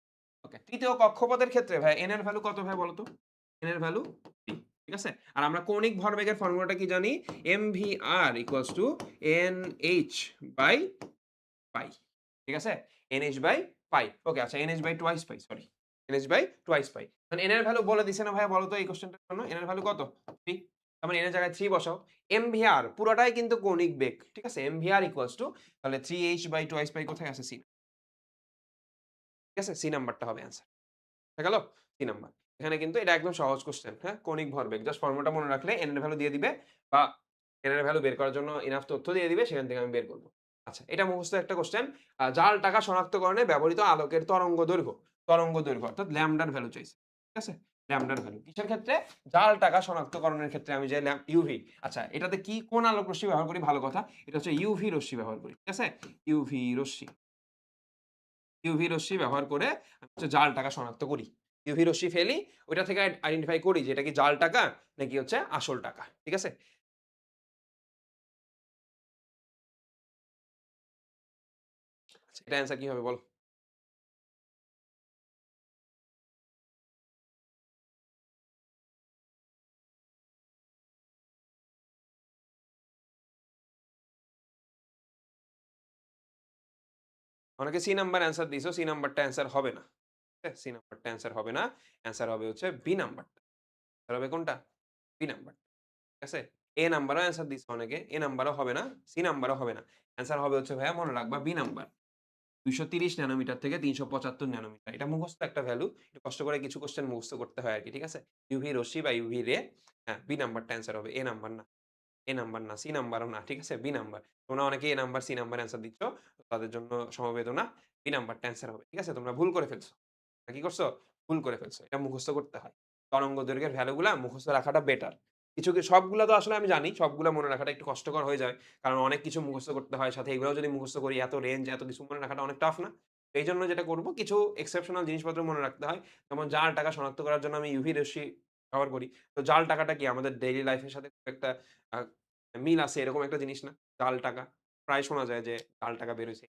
ওকে। তৃতীয় কক্ষপথের ক্ষেত্রে ভাই n এর ভ্যালু কত ভাই বলো তো? n এর ভ্যালু 3। ঠিক আছে? আর আমরা কৌণিক ভরবেগের ফর্মুলাটা কি জানি? mvr nh/পাই। ঠিক আছে? nh/পাই। ওকে আচ্ছা nh/টুয়াইস পাই, সরি। nh/টুয়াইস পাই। মানে n এর ভ্যালু বলে দিছে না ভাইয়া বলো তো এই কোয়েশ্চেনটার জন্য? n এর ভ্যালু কত? 3। তার মানে n এর জায়গায় 3 বসাও। mvr পুরাটাই কিন্তু কৌণিক বেগ। ঠিক আছে? mvr তাহলে 3h/টুয়াইস পাই কোথায় আছে? c। ঠিক আছে? সি নাম্বারটা হবে অ্যান্সার। হয়ে গেল? ৩ নাম্বার। এখানে কিন্তু এটা একদম সহজ কোয়েশ্চেন, হ্যাঁ? কৌণিক ভরবেগ। জাস্ট ফর্মুলাটা মনে রাখলে n এর ভ্যালু দিয়ে দিবে বা n এর ভ্যালু বের করার জন্য ইনাফ তথ্য দিয়ে দিবে, সেখান থেকে আমি বের করব। আচ্ছা, এটা মুখস্থ একটা কোয়েশ্চেন। জাল টাকা শনাক্তকরণে ব্যবহৃত আলোকের তরঙ্গ দৈর্ঘ্য। তরঙ্গ দৈর্ঘ্য অর্থাৎ ল্যামডার ভ্যালু চাইছে। ঠিক আছে? ল্যামডার ভ্যালু। কিসের ক্ষেত্রে? জাল টাকা শনাক্তকরণের ক্ষেত্রে আমি যে ইউভি। আচ্ছা, এটাতে কি কোন আলোক রশ্মি ব্যবহার করি? ভালো কথা। এটা হচ্ছে ইউভি রশ্মি ব্যবহার করি। ঠিক আছে? ইউভি রশ্মি। ইউভি রশ্মি ব্যবহার করে হচ্ছে জাল টাকা শনাক্ত করি। ইউভি রশ্মি ফেলি, ওইটা থেকে আইডেন্টিফাই করি যে এটা কি জাল টাকা নাকি হচ্ছে আসল টাকা। ঠিক আছে? আচ্ছা, এটা অ্যান্সার কি হবে বলো? অনেকে সি নাম্বার অ্যান্সার দিছো, সি নাম্বারটা অ্যান্সার হবে না। ঠিক আছে? সি নাম্বারটা অ্যান্সার হবে না। অ্যান্সার হবে হচ্ছে বি নাম্বারটা। অ্যান্সার হবে কোনটা? B number. ঠিক আছে? এ নাম্বারও অ্যান্সার দিছে অনেকে। এ নাম্বারও হবে না, সি নাম্বারও হবে না। অ্যান্সার হবে হচ্ছে ভাইয়া মনে রাখবা বি নাম্বার। ২৩০ ন্যানোমিটার থেকে ৩৭৫ ন্যানোমিটার। এটা মুখস্থ একটা ভ্যালু। একটু কষ্ট করে কিছু কোয়েশ্চেন মুখস্থ করতে হয় আরকি। ঠিক আছে? ইউভি রশ্মি বা ইউভি রে, হ্যাঁ, বি নাম্বারটা অ্যান্সার হবে। এ নাম্বার না। এ নাম্বার না, সি নাম্বারও না। ঠিক আছে? B number. তোমরা অনেকেই A number, C number answer দিচ্ছ। তাদের জন্য সমবেদনা। বি নাম্বারটা অ্যান্সার হবে। ঠিক আছে? তোমরা ভুল করে ফেলছো। কি করছো? ভুল করে ফেলছো। এটা মুখস্থ করতে হয়। তরঙ্গ দৈর্ঘ্যের ভ্যালুগুলা মুখস্থ রাখাটা বেটার। সবগুলা তো আসলে আমি জানি, সবগুলা মনে রাখাটা একটু কষ্টকর হয়ে যায়। কারণ অনেক কিছু মুখস্থ করতে হয়। সাথে এগুলাও যদি মুখস্থ করি, এত রেঞ্জ, এত কিছু মনে রাখাটা অনেক টাফ না? এইজন্য যেটা করব, কিছু এক্সেপশনাল জিনিসপত্র মনে রাখতে হয়। যেমন জাল টাকা শনাক্ত করার জন্য আমি ইউভি রশ্মি ব্যবহার করি। তো জাল টাকাটা কি আমাদের ডেইলি লাইফ এর সাথে খুব একটা আ মিল আছে এরকম একটা জিনিস না? জাল টাকা। প্রায় শোনা যায় যে জাল টাকা বের হইছে।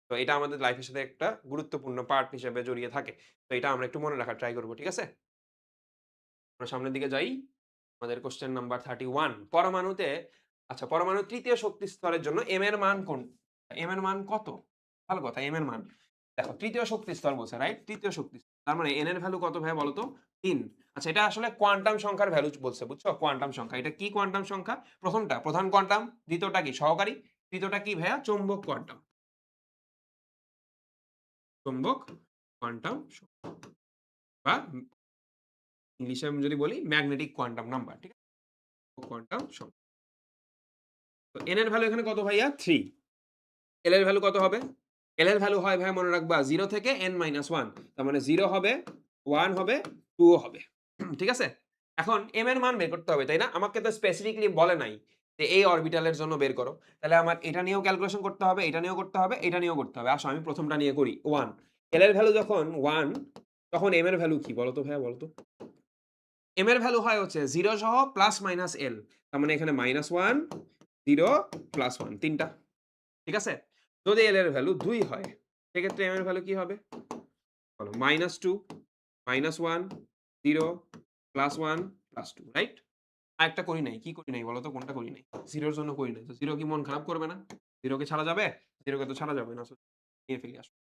তো এটা আমাদের লাইফের সাথে একটা গুরুত্বপূর্ণ পার্ট হিসেবে জড়িয়ে থাকে। তো এটা আমরা একটু মনে রাখার ট্রাই করব। ঠিক আছে? আমরা সামনের দিকে যাই। আমাদের কোয়েশ্চেন নাম্বার 31, পরমাণুতে, আচ্ছা, পরমাণুর ৩য় শক্তি স্তরের জন্য m এর মান কোন? m এর মান কত? ভালো কথা, m এর মান। দেখো ৩য় শক্তি স্তর বলছে, রাইট? ৩য় শক্তি স্তর। তার মানে n এর ভ্যালু কত ভাইয়া বলো তো? ৩। আচ্ছা, এটা আসলে কোয়ান্টাম সংখ্যার ভ্যালু বলছে, বুঝছো? কোয়ান্টাম সংখ্যা। এটা কি কোয়ান্টাম সংখ্যা? প্রথমটা প্রধান কোয়ান্টাম, দ্বিতীয়টা কি সহকারী, তৃতীয়টা কি ভাইয়া? চৌম্বক কোয়ান্টাম। চৌম্বক কোয়ান্টাম বা ইংলিশে আমি যদি বলি ম্যাগনেটিক কোয়ান্টাম নাম্বার। ঠিক আছে? কোয়ান্টাম সংখ্যা। তো n এর ভ্যালু এখানে কত ভাইয়া? 3। l এর ভ্যালু কত হবে? l এর ভ্যালু হয় ভাইয়া মনে রাখবা 0 থেকে n-1। তার মানে 0 হবে, 1 হবে, 2 ও হবে। ঠিক আছে? এখন m এর মান বের করতে হবে, তাই না? আমাকে তো স্পেসিফিকলি বলে নাই যে এই অরবিটালের জন্য বের করো। তাহলে আমার এটা নিয়েও ক্যালকুলেশন করতে হবে, এটা নিয়েও করতে হবে, এটা নিয়েও করতে হবে। আসো আমি প্রথমটা নিয়ে করি। 1, l এর ভ্যালু যখন 1, তখন m এর ভ্যালু কি বলো তো ভাইয়া, বলো তো? m এর ভ্যালু হয় হচ্ছে 0 সহ প্লাস মাইনাস l। তার মানে এখানে -1, 0, +1 ৩ টা। ঠিক আছে? যদি l এর ভ্যালু 2 হয়, সেক্ষেত্রে m এর ভ্যালু কি হবে? বলো। -2, -1, 0, +1, +2, রাইট? আরেকটা করি নাই। কি করি নাই বলো তো? কোনটা করি নাই? 0 এর জন্য করি নাই। তো 0 কি মন খারাপ করবে না? 0 কে ছাড়া যাবে? 0 কে তো ছাড়া যাবে না। সো নিয়ে ফেলি আসো।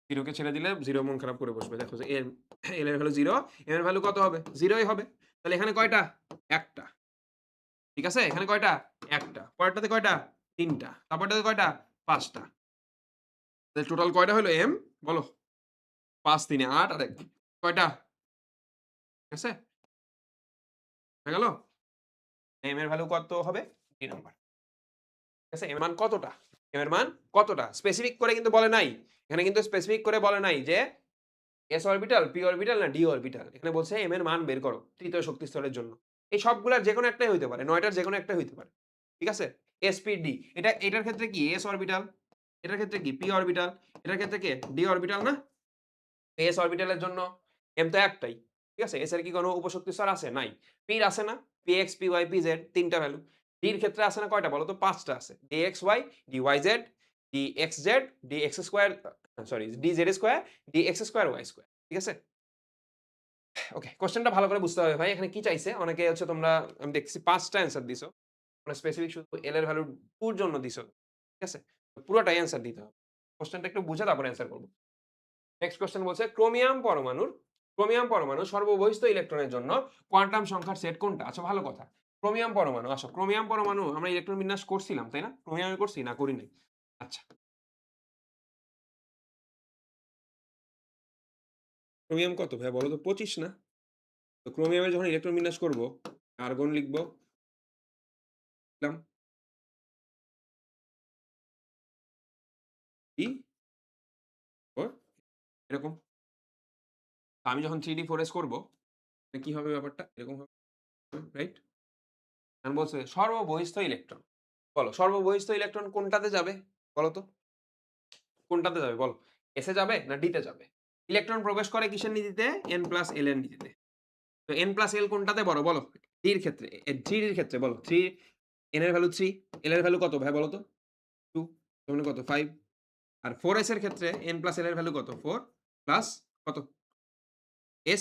0 কে ছেড়ে দিলে 0 মন খারাপ করে বসবে। দেখো যে l এর ভ্যালু 0, m এর ভ্যালু কত হবে? 0 ই হবে। তাহলে এখানে কয়টা? ১ টা। ঠিক আছে? এখানে কয়টা? ১ টা। পরেরটাতে কয়টা? ৩ টা। তারপরটাতে কয়টা? ৫ টা। তাহলে টোটাল কয়টা হলো m? বলো। ৫ ৩ এ ৮ আর ১ কয়টা? ঠিক আছে? হয়ে গেল? m এর ভ্যালু কত হবে? 3 নাম্বার। ঠিক আছে? m এর মান কতটা? m এর মান কতটা? স্পেসিফিক করে কিন্তু বলে নাই। এখানে কিন্তু স্পেসিফিক করে বলে নাই যে s অরবিটাল, p অরবিটাল না d অরবিটাল। এখানে বলছে m এর মান বের করো ৩য় শক্তি স্তরের জন্য। এই সবগুলার যেকোনো একটাই হইতে পারে। ৯ টার যেকোনো একটাই হইতে পারে। ঠিক আছে? s, p, d। এটার ক্ষেত্রে কি s অরবিটাল, এটার ক্ষেত্রে কি p অরবিটাল, এটার ক্ষেত্রে কি d অরবিটাল না? s অরবিটালের জন্য m তো একটাই। ঠিক আছে? s এর কি কোনো উপশক্তি স্তর আছে? নাই। p র আছে না? px, py, pz ৩ টা ভ্যালু। d এর ক্ষেত্রে আছে না কয়টা বলো তো? ৫ টা আছে। dxy, dyz, dxz, dx square, sorry, dz square, dx square, y square. ঠিক আছে? ওকে, কোয়েশ্চেনটা ভালো করে বুঝতে হবে ভাই। এখানে কি চাইছে? অনেকে হচ্ছে তোমরা, আমি দেখতেছি ৫ টা অ্যান্সার দিছো। তোমরা স্পেসিফিক শুধু l এর ভ্যালু 2 এর জন্য দিছো। ঠিক আছে? পুরোটাই অ্যান্সার দিতে হবে। কোয়েশ্চেনটা একটু বুঝে তারপরে অ্যান্সার করব। নেক্সট কোয়েশ্চেন বলছে ক্রোমিয়াম পরমাণুর সর্ববহিস্থ ইলেকট্রনের জন্য কোয়ান্টাম সংখ্যার সেট কোনটা? আচ্ছা, ভালো কথা। ক্রোমিয়াম পরমাণু, আসো ক্রোমিয়াম পরমাণু আমরা ইলেকট্রন বিন্যাস করছিলাম, তাই না? ক্রোমিয়ামে করছি না করি নাই? আচ্ছা, ক্রোমিয়াম কত ভাইয়া বলো তো? 25 না? তো ক্রোমিয়ামের যখন ইলেকট্রন বিন্যাস করব, আর্গন লিখব, লিখলাম ই 4 এরকম। আমি যখন 3d 4s করব, কি হবে ব্যাপারটা? এরকম হবে, রাইট? এখন বলছে সর্ববহিস্থ ইলেকট্রন। বলো সর্ববহিস্থ ইলেকট্রন কোনটাতে যাবে? বলো তো? কোনটাতে যাবে বলো? S এ যাবে না D তে যাবে? ইলেকট্রন প্রবেশ করে কিসের নীতিতে? n+l এর নীতিতে। তো n+l কোনটাতে বড় বলো? D এর ক্ষেত্রে, 3 এর ক্ষেত্রে বলো। 3, n এর ভ্যালু 3, l এর ভ্যালু কত ভাই বলো তো? 2, তার মানে কত? 5। আর 4s এর ক্ষেত্রে n+l এর ভ্যালু কত? 4 প্লাস কত?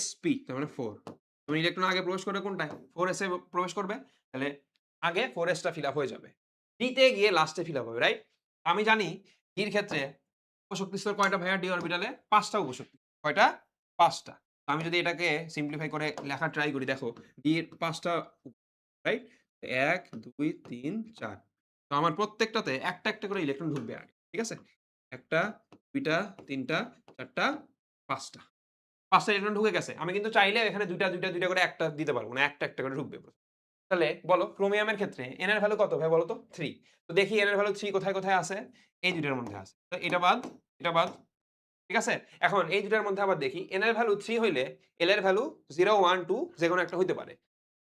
sp, তার মানে 4। তুমি ইলেকট্রন আগে প্রবেশ করবে কোনটায়? 4s এ প্রবেশ করবে। তাহলে আগে 4s টা ফিল আপ হয়ে যাবে। D তে গিয়ে লাস্টে ফিল আপ হবে, রাইট? আমি জানি ডির ক্ষেত্রে উপশক্তি স্তর কয়টা ভাইয়া ডি অরবিটালে? ৫ টা উপশক্তি। কয়টা? ৫ টা। তো আমি যদি এটাকে সিম্পলিফাই করে লেখার ট্রাই করি, দেখো ডি এর ৫ টা রাইট? ১, ২, ৩, ৪। তো আমার প্রত্যেকটাতে একটা, একটা করে ইলেকট্রন ঢুকবে আগে। ঠিক আছে? ১ টা, ২ টা, ৩ টা, ৪ টা, ৫ টা। ৫ টা ইলেকট্রন ঢুকে গেছে। আমি কিন্তু চাইলে এখানে ২ টা, ২ টা, ২ টা করে একটা দিতে পারব না। একটা, একটা করে ঢুকবে। তাহলে বলো ক্রোমিয়ামের ক্ষেত্রে n এর ভ্যালু কত ভাই বলো তো? 3। তো দেখি n এর ভ্যালু 3 কোথায়, কোথায় আছে? এই ২ টার মধ্যে আছে। তো এটা বাদ, এটা বাদ। ঠিক আছে? এখন এই ২ টার মধ্যে আবার দেখি n এর ভ্যালু 3 হইলে l এর ভ্যালু 0, 1, 2 যেকোনো একটা হইতে পারে।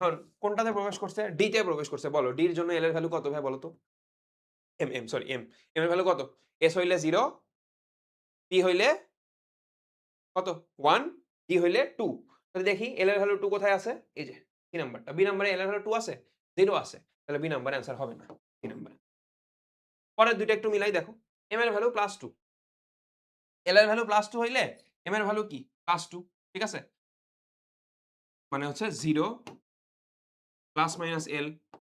এখন কোনটাতে প্রবেশ করছে? d তে প্রবেশ করছে। বলো d এর জন্য l এর ভ্যালু কত ভাই বলো তো? সরি m এর ভ্যালু কত? s হইলে 0, p হইলে কত? 1, d হইলে 2। তাহলে দেখি l এর ভ্যালু 2 কোথায় আছে? এই যে c নাম্বারটা। b নাম্বারে l এর ভ্যালু 2 আছে? 0 আছে। তাহলে b নাম্বার অ্যান্সার হবে না। c number. পরের ২ টা একটু মিলাই দেখো। m এর ভ্যালু +2, l এর ভ্যালু +2 হইলে m এর ভ্যালু কি? +2 ঠিক আছে? মানে হচ্ছে 0 ± l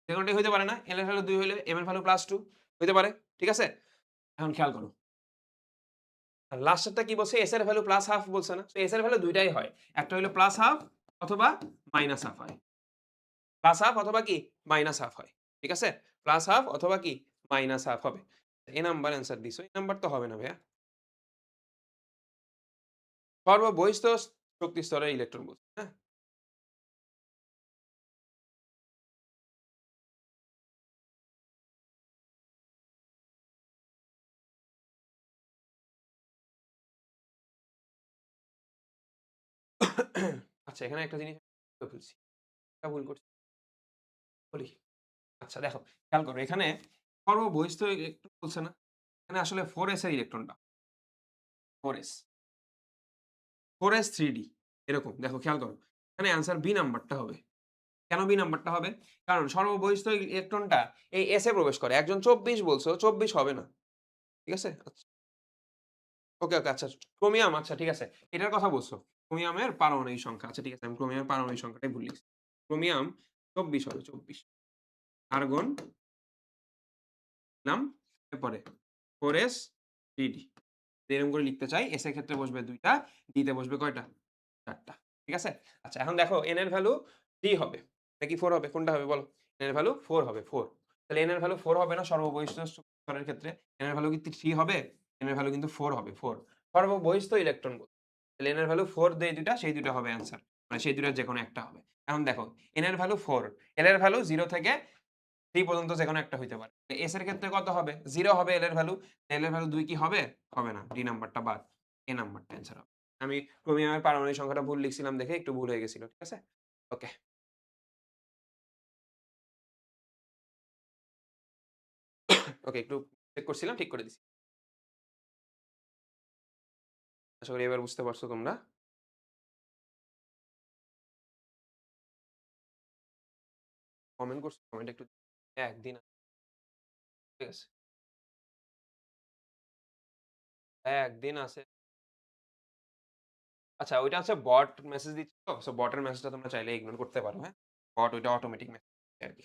যেকোনোটাই হইতে পারে না? l এর ভ্যালু 2 হইলে m এর ভ্যালু +2 হইতে পারে। ঠিক আছে? এখন খেয়াল করো। আর লাস্টেরটা কি বলছে? s এর ভ্যালু +½ বলছে না? তো s এর ভ্যালু ২ টাই হয়। একটা হইলো +½ অথবা -½ হয়। +½ অথবা কি? -½ হয়। ঠিক আছে? +½ অথবা কি? -½ হবে। এ নাম্বার অ্যান্সার দিছো। এই নাম্বার তো হবে না ভাইয়া। সর্ববহিঃস্থ শক্তি স্তরের ইলেকট্রন বলছে। হ্যাঁ? আচ্ছা এখানে একটা জিনিস করে ফেলছি। একটা ভুল করছি। বলি। আচ্ছা দেখো, খেয়াল করো এখানে সর্ববহিঃস্থ ইলেকট্রন বলছে না? এখানে আসলে 4s এর ইলেকট্রনটা। 4s, 4s 3d এরকম। দেখো খেয়াল করো। এখানে অ্যান্সার বি নাম্বারটা হবে। কেন বি নাম্বারটা হবে? কারণ সর্ববহিঃস্থ ইলেকট্রনটা এই s এ প্রবেশ করে। একজন ২৪ বলছো, ২৪ হবে না। ঠিক আছে? আচ্ছা। ওকে, ওকে আচ্ছা। ক্রোমিয়াম আচ্ছা ঠিক আছে। এটার কথা বলছো। ক্রোমিয়ামের পারমাণবিক সংখ্যা। আচ্ছা ঠিক আছে। আমি ক্রোমিয়ামের পারমাণবিক সংখ্যাটাই ভুল লিখছি। ক্রোমিয়াম ২৪ হবে ২৪। আর্গন নাম এরপরে 4s 3d এরকম করে লিখতে চাই। s এর ক্ষেত্রে বসবে ২ টা, d তে বসবে কয়টা? ৪ টা। ঠিক আছে? আচ্ছা এখন দেখো n এর ভ্যালু 3 হবে। নাকি 4 হবে? কোনটা হবে বলো? n এর ভ্যালু 4 হবে 4। তাহলে n এর ভ্যালু 4 হবে না সর্ববহিঃস্থ স্তরের ক্ষেত্রে? n এর ভ্যালু কি 3 হবে? n এর ভ্যালু কিন্তু 4 হবে 4। সর্ববহিঃস্থ ইলেকট্রন বলতে। তাহলে n এর ভ্যালু 4 দেই ২ টা, সেই ২ টা হবে অ্যান্সার। মানে সেই ২ টার যেকোনো একটা হবে। এখন দেখো n এর ভ্যালু 4, l এর ভ্যালু 0 থেকে 3 পর্যন্ত যেকোনো একটা হইতে পারে। s এর ক্ষেত্রে কত হবে? 0 হবে l এর ভ্যালু। l এর ভ্যালু 2 কি হবে? হবে না। d নাম্বারটা বাদ। a নাম্বারটা অ্যান্সার হবে। আমি ক্রোমিয়ামের পারমাণবিক সংখ্যাটা ভুল লিখছিলাম দেখে একটু ভুল হয়ে গেছিল। ঠিক আছে? ওকে। ওকে একটু চেক করছিলাম, ঠিক করে দিছি। আশা করি এবার বুঝতে পারছো তোমরা। কমেন্ট করছো? কমেন্ট একটু একদিন ঠিক আছে। একদিন আছে। আচ্ছা ওইটা হচ্ছে বট মেসেজ দিচ্ছে তো। সো বটের মেসেজটা তোমরা চাইলে ইগনোর করতে পারো, হ্যাঁ? বট ওইটা অটোমেটিক মেসেজ আরকি।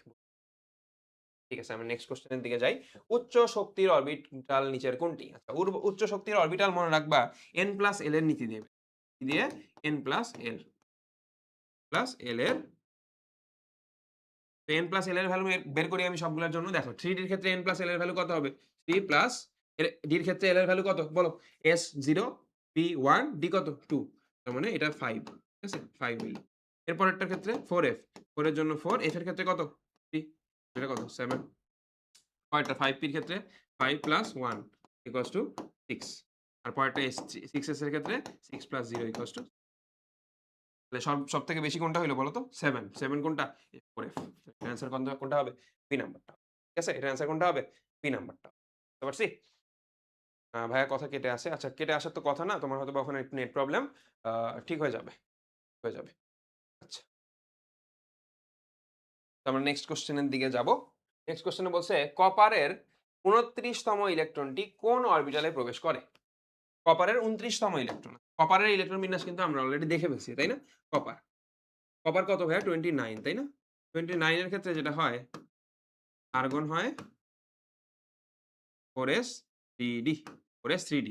ঠিক আছে, আমরা নেক্সট কোয়েশ্চেন এর দিকে যাই। উচ্চ শক্তির অরবিটাল নিচের কোনটি? আচ্ছা উচ্চ শক্তির অরবিটাল মনে রাখবা n প্লাস l এর নীতি দিয়ে। কি দিয়ে? n plus l plus l এর n প্লাস l এর ভ্যালু বের করি আমি সবগুলোর জন্য। দেখো 3D এর ক্ষেত্রে n প্লাস l এর ভ্যালু কত হবে? 3 প্লাস d এর ক্ষেত্রে l এর ভ্যালু কত? বলো। s 0, p 1, d কত? 2। তার মানে এটা 5। ঠিক আছে? 5 হইল। এর পরেরটার ক্ষেত্রে 4f 4 এর জন্য 4, f এর ক্ষেত্রে কত? 3। এটা কত? 7। পরেরটা 5p এর ক্ষেত্রে 5 প্লাস 1 ইকুয়ালস টু 6। আর পরেরটা 6s এর ক্ষেত্রে 6 প্লাস 0 ইকুয়ালস টু তাহলে সবথেকে বেশি কোনটা হইলো বলো তো? 7। 7 কোনটা? 4f। এটার অ্যান্সার কোনটা হবে? বি নাম্বারটা। ঠিক আছে? এটার অ্যান্সার কোনটা হবে? বি নাম্বারটা। বুঝতে পারছি? ভাইয়া কথা কেটে আসে। আচ্ছা কেটে আসার তো কথা না। তোমার হয়তোবা ওখানে একটু নেট প্রবলেম। আ ঠিক হয়ে যাবে। হয়ে যাবে। আচ্ছা। তো আমরা নেক্সট কোয়েশ্চেন এর দিকে যাব। নেক্সট কোয়েশ্চেন এ বলছে কপারের ২৯ তম ইলেকট্রনটি কোন অরবিটালে প্রবেশ করে? কপারের ২৯ তম ইলেকট্রন। কপারের ইলেকট্রন বিন্যাস কিন্তু আমরা অলরেডি দেখে ফেলছি, তাই না? কপার। কপার কত ভাইয়া? 29 তাই না? 29 এর ক্ষেত্রে যেটা হয় আর্গন হয় 4s 3D 4s 3D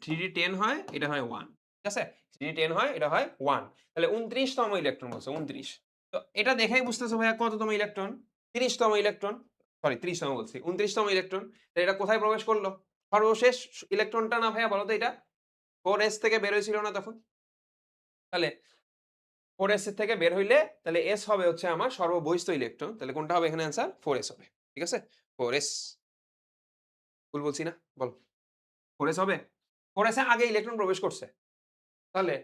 3D 10 হয়, এটা হয় 1 ঠিক আছে? 3D 10 হয়, এটা হয় 1 তাহলে 29 তম ইলেকট্রন বলছে 29 তো এটা দেখেই বুঝতেছো ভাইয়া কততম ইলেকট্রন? 30 তম ইলেকট্রন সরি 30 তম বলছি 29 তম ইলেকট্রন। তো এটা কোথায় প্রবেশ করলো? সর্বশেষ ইলেকট্রনটা না ভাইয়া বলো তো এটা? 4s থেকে বের হয়েছিল না তখন? তাহলে 4s এর থেকে বের হইলে তাহলে s হবে হচ্ছে আমার সর্ববহিস্থ ইলেকট্রন। তাহলে কোনটা হবে এখানে অ্যান্সার? 4s হবে। ঠিক আছে? 4s ভুল বলছি না? বলো। 4s হবে? 4s এ আগে ইলেকট্রন প্রবেশ করছে। তাহলে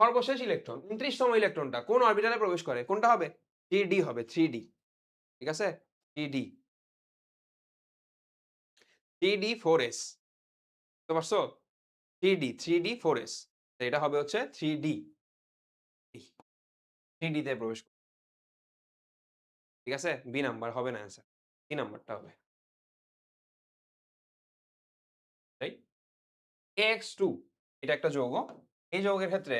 সর্বশেষ ইলেকট্রন 29 তম ইলেকট্রনটা কোন অরবিটালে প্রবেশ করে? কোনটা হবে? 3d হবে 3d ঠিক আছে? 3d 3d 4s বুঝতে পারছো? 3d 4s তো এটা হবে হচ্ছে 3d 3d তে প্রবেশ করবে। ঠিক আছে? বি নাম্বার হবে না অ্যান্সার। সি নাম্বারটা হবে। রাইট? AX2 এটা একটা যৌগ। এই যৌগের ক্ষেত্রে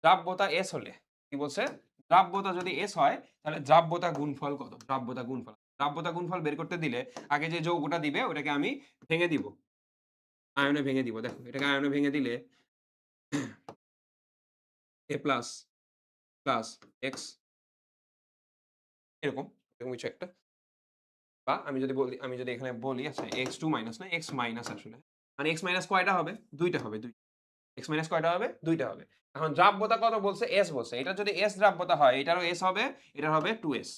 দ্রাব্যতা S হলে কি বলছে? দ্রাব্যতা যদি S হয় তাহলে দ্রাব্যতা গুণফল কত? দ্রাব্যতা গুণফল। দ্রাব্যতা গুণফল বের করতে দিলে আগে যে যৌগটা দিবে ওটাকে আমি ভেঙে দিব। আয়নে ভেঙে দিব। দেখো এটাকে আয়নে ভেঙে দিলে A প্লাস প্লাস X এরকম, এরকম কিছু একটা। বা আমি যদি এখানে বলি আচ্ছা X2 মাইনাস না X মাইনাস আসলে। মানে X মাইনাস কয়টা হবে? ২ টা হবে ২ x মাইনাস কয়টা হবে? ২ টা হবে। এখন দ্রাব্যতা কত বলছে? S বলছে। এটা যদি S দ্রাব্যতা হয়, এটারও S হবে, এটার হবে 2S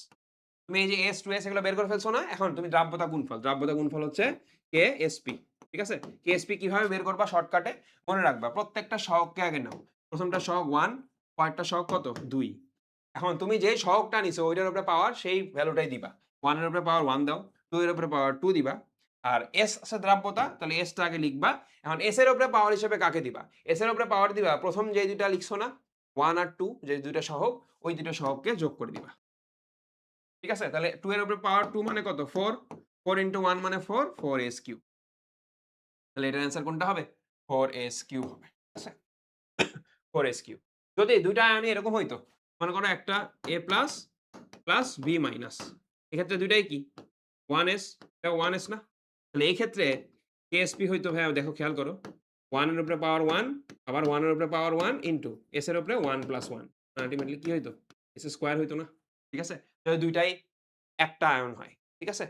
তুমি এই যে S, 2S এগুলো বের করে ফেলছো না? এখন তুমি দ্রাব্যতা গুণফল। দ্রাব্যতা গুণফল হচ্ছে KSP ঠিক আছে? KSP কিভাবে বের করবা শর্টকাটে? মনে রাখবা প্রত্যেকটা সহগকে আগে নাও। প্রথমটা সহগ 1, পরেরটা সহগ কত? 2 এখন তুমি যেই সহগটা নিছো ওইটার উপরে পাওয়ার সেই ভ্যালুটাই দিবা। 1 এর উপরে পাওয়ার 1 দাও, 2 এর উপরে পাওয়ার 2 দিবা। আর S আছে দ্রাব্যতা, তাহলে S টা আগে লিখবা। এখন S এর উপরে পাওয়ার হিসেবে কাকে দিবা? S এর উপরে পাওয়ার দিবা প্রথম যে ২ টা লিখছো না? 1 আর 2 যে ২ টা সহগ, ওই ২ টা সহগকে যোগ করে দিবা। ঠিক আছে? তাহলে 2 এর উপরে পাওয়ার 2 মানে কত? 4 4 ইনটু 1 মানে 4 4s কিউব। তাহলে এটার অ্যান্সার কোনটা হবে? 4s কিউব হবে। ঠিক আছে? 4s cube. যদি ২ টা আয়নই এরকম হইতো, মনে করো একটা A plus plus B minus. এক্ষেত্রে ২ টাই কি? 1s এটা 1s না? তাহলে এই ক্ষেত্রে KSP হইতো ভাইয়া দেখো খেয়াল করো। 1 এর উপরে পাওয়ার 1 আবার 1 এর উপরে পাওয়ার 1 ইনটু S এর উপরে 1 প্লাস 1 আল্টিমেটলি কি হইতো? S স্কয়ার হইতো না? ঠিক আছে? তাহলে ২ টাই একটা আয়ন হয়। ঠিক আছে?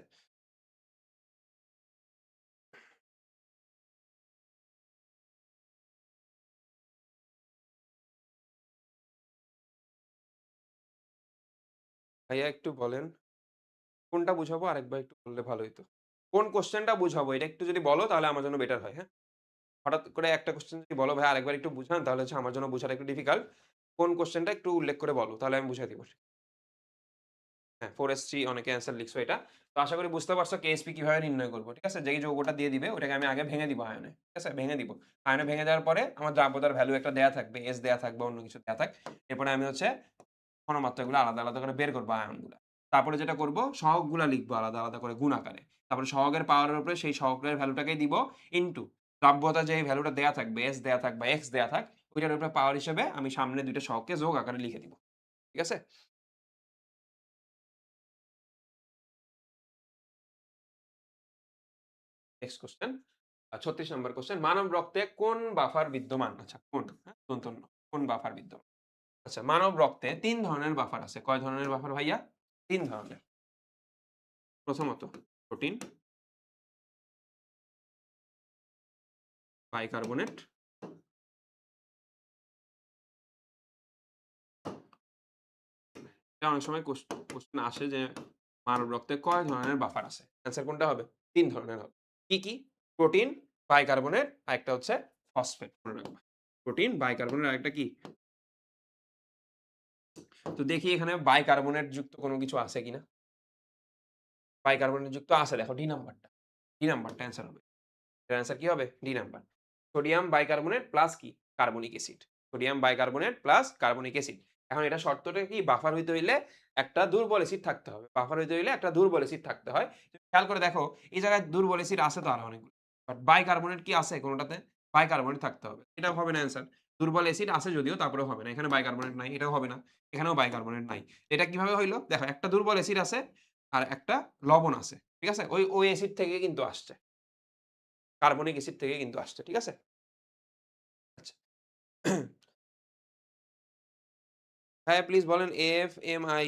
ভাইয়া একটু বলেন, কোনটা বুঝাবো আরেকবার একটু বললে ভালো হইতো। কোন কোয়েশ্চেনটা বুঝাবো এটা একটু যদি বলো তাহলে আমার জন্য বেটার হয়, হ্যাঁ? হঠাৎ করে একটা কোয়েশ্চেন যদি বলো ভাই আরেকবার একটু বুঝান তাহলে হচ্ছে আমার জন্য বোঝাটা একটু ডিফিকাল্ট। কোন কোয়েশ্চেনটা একটু উল্লেখ করে বলো তাহলে আমি বুঝাই দিব। হ্যাঁ, 4s3 অনেকে অ্যান্সার লিখছো এটা। তো আশা করি বুঝতে পারছো KSP কিভাবে নির্ণয় করব। ঠিক আছে? যেই যৌগটা দিয়ে দিবে ওটাকে আমি আগে ভেঙে দিব আয়নে। ঠিক আছে? ভেঙে দিব। আয়নে ভেঙে দেওয়ার পরে আমার দ্রাব্যতার ভ্যালু একটা দেয়া থাকবে, S দেয়া থাকবে, অন্য কিছু দেয়া থাক। এরপরে আমি হচ্ছে ঘনমাত্রাগুলো আলাদা, আলাদা করে বের করব আয়নগুলা। তারপরে যেটা করব সহগগুলা লিখবো আলাদা, আলাদা করে গুণ আকারে। তারপরে সহগের পাওয়ারের উপরে সেই সহগের ভ্যালুটাকেই দিব ইনটু দ্রাব্যতা যে ভ্যালুটা দেয়া থাকবে, S দেয়া থাক বা X দেয়া থাক, ওইটার উপরে পাওয়ার হিসেবে আমি সামনে ২ টা সহগকে যোগ আকারে লিখে দিব। ঠিক আছে? নেক্সট কোয়েশ্চেন ৩৬ নম্বর কোয়েশ্চেন মানব রক্তে কোন বাফার বিদ্যমান? আচ্ছা কোন, হ্যাঁ? দন্তন্য কোন বাফার বিদ্যমান? আচ্ছা মানব রক্তে ৩ ধরনের বাফার আছে। কয় ধরনের বাফার ভাইয়া? ৩ ধরনের। প্রথমত প্রোটিন, বাইকার্বনেট, এটা অনেক সময় কোশ্চেন আসে যে মানব রক্তে কয় ধরনের বাফার আছে? অ্যান্সার কোনটা হবে? ৩ ধরনের হবে। কি, কি? প্রোটিন, বাইকার্বনেট আরেকটা হচ্ছে ফসফেট মনে রাখবা। প্রোটিন, বাইকার্বনেট আরেকটা কি? তো দেখি এখানে বাইকার্বনেট যুক্ত কোনো কিছু আছে কিনা? বাইকার্বনেট যুক্ত আছে দেখো ডি নাম্বারটা। ডি নাম্বারটা অ্যান্সার হবে। এটার অ্যান্সার কি হবে? D number. Sodium bicarbonate plus কি? Carbonic acid. Sodium bicarbonate plus carbonic acid. এখন এটা শর্তটা কি? বাফার হইতে হইলে একটা দুর্বল অ্যাসিড থাকতে হবে। বাফার হইতে হইলে একটা দুর্বল অ্যাসিড থাকতে হয়। খেয়াল করে দেখো এই জায়গায় দুর্বল অ্যাসিড আছে তো আরো অনেকগুলো। বাট বাইকার্বনেট কি আছে কোনটাতে? বাইকার্বনেট থাকতে হবে। এটাও হবে না অ্যান্সার। দুর্বল অ্যাসিড আছে যদিও তারপরেও হবে না। এখানে বাইকার্বনেট নাই, এটাও হবে না। এখানেও বাইকার্বনেট নাই। এটা কিভাবে হইল? দেখো একটা দুর্বল অ্যাসিড আছে আর একটা লবণ আছে। ঠিক আছে? ওই অ্যাসিড থেকে কিন্তু আসছে। কার্বনিক অ্যাসিড থেকে কিন্তু আসছে, ঠিক আছে? আচ্ছা। ভাইয়া প্লিজ বলেন এএফএমআই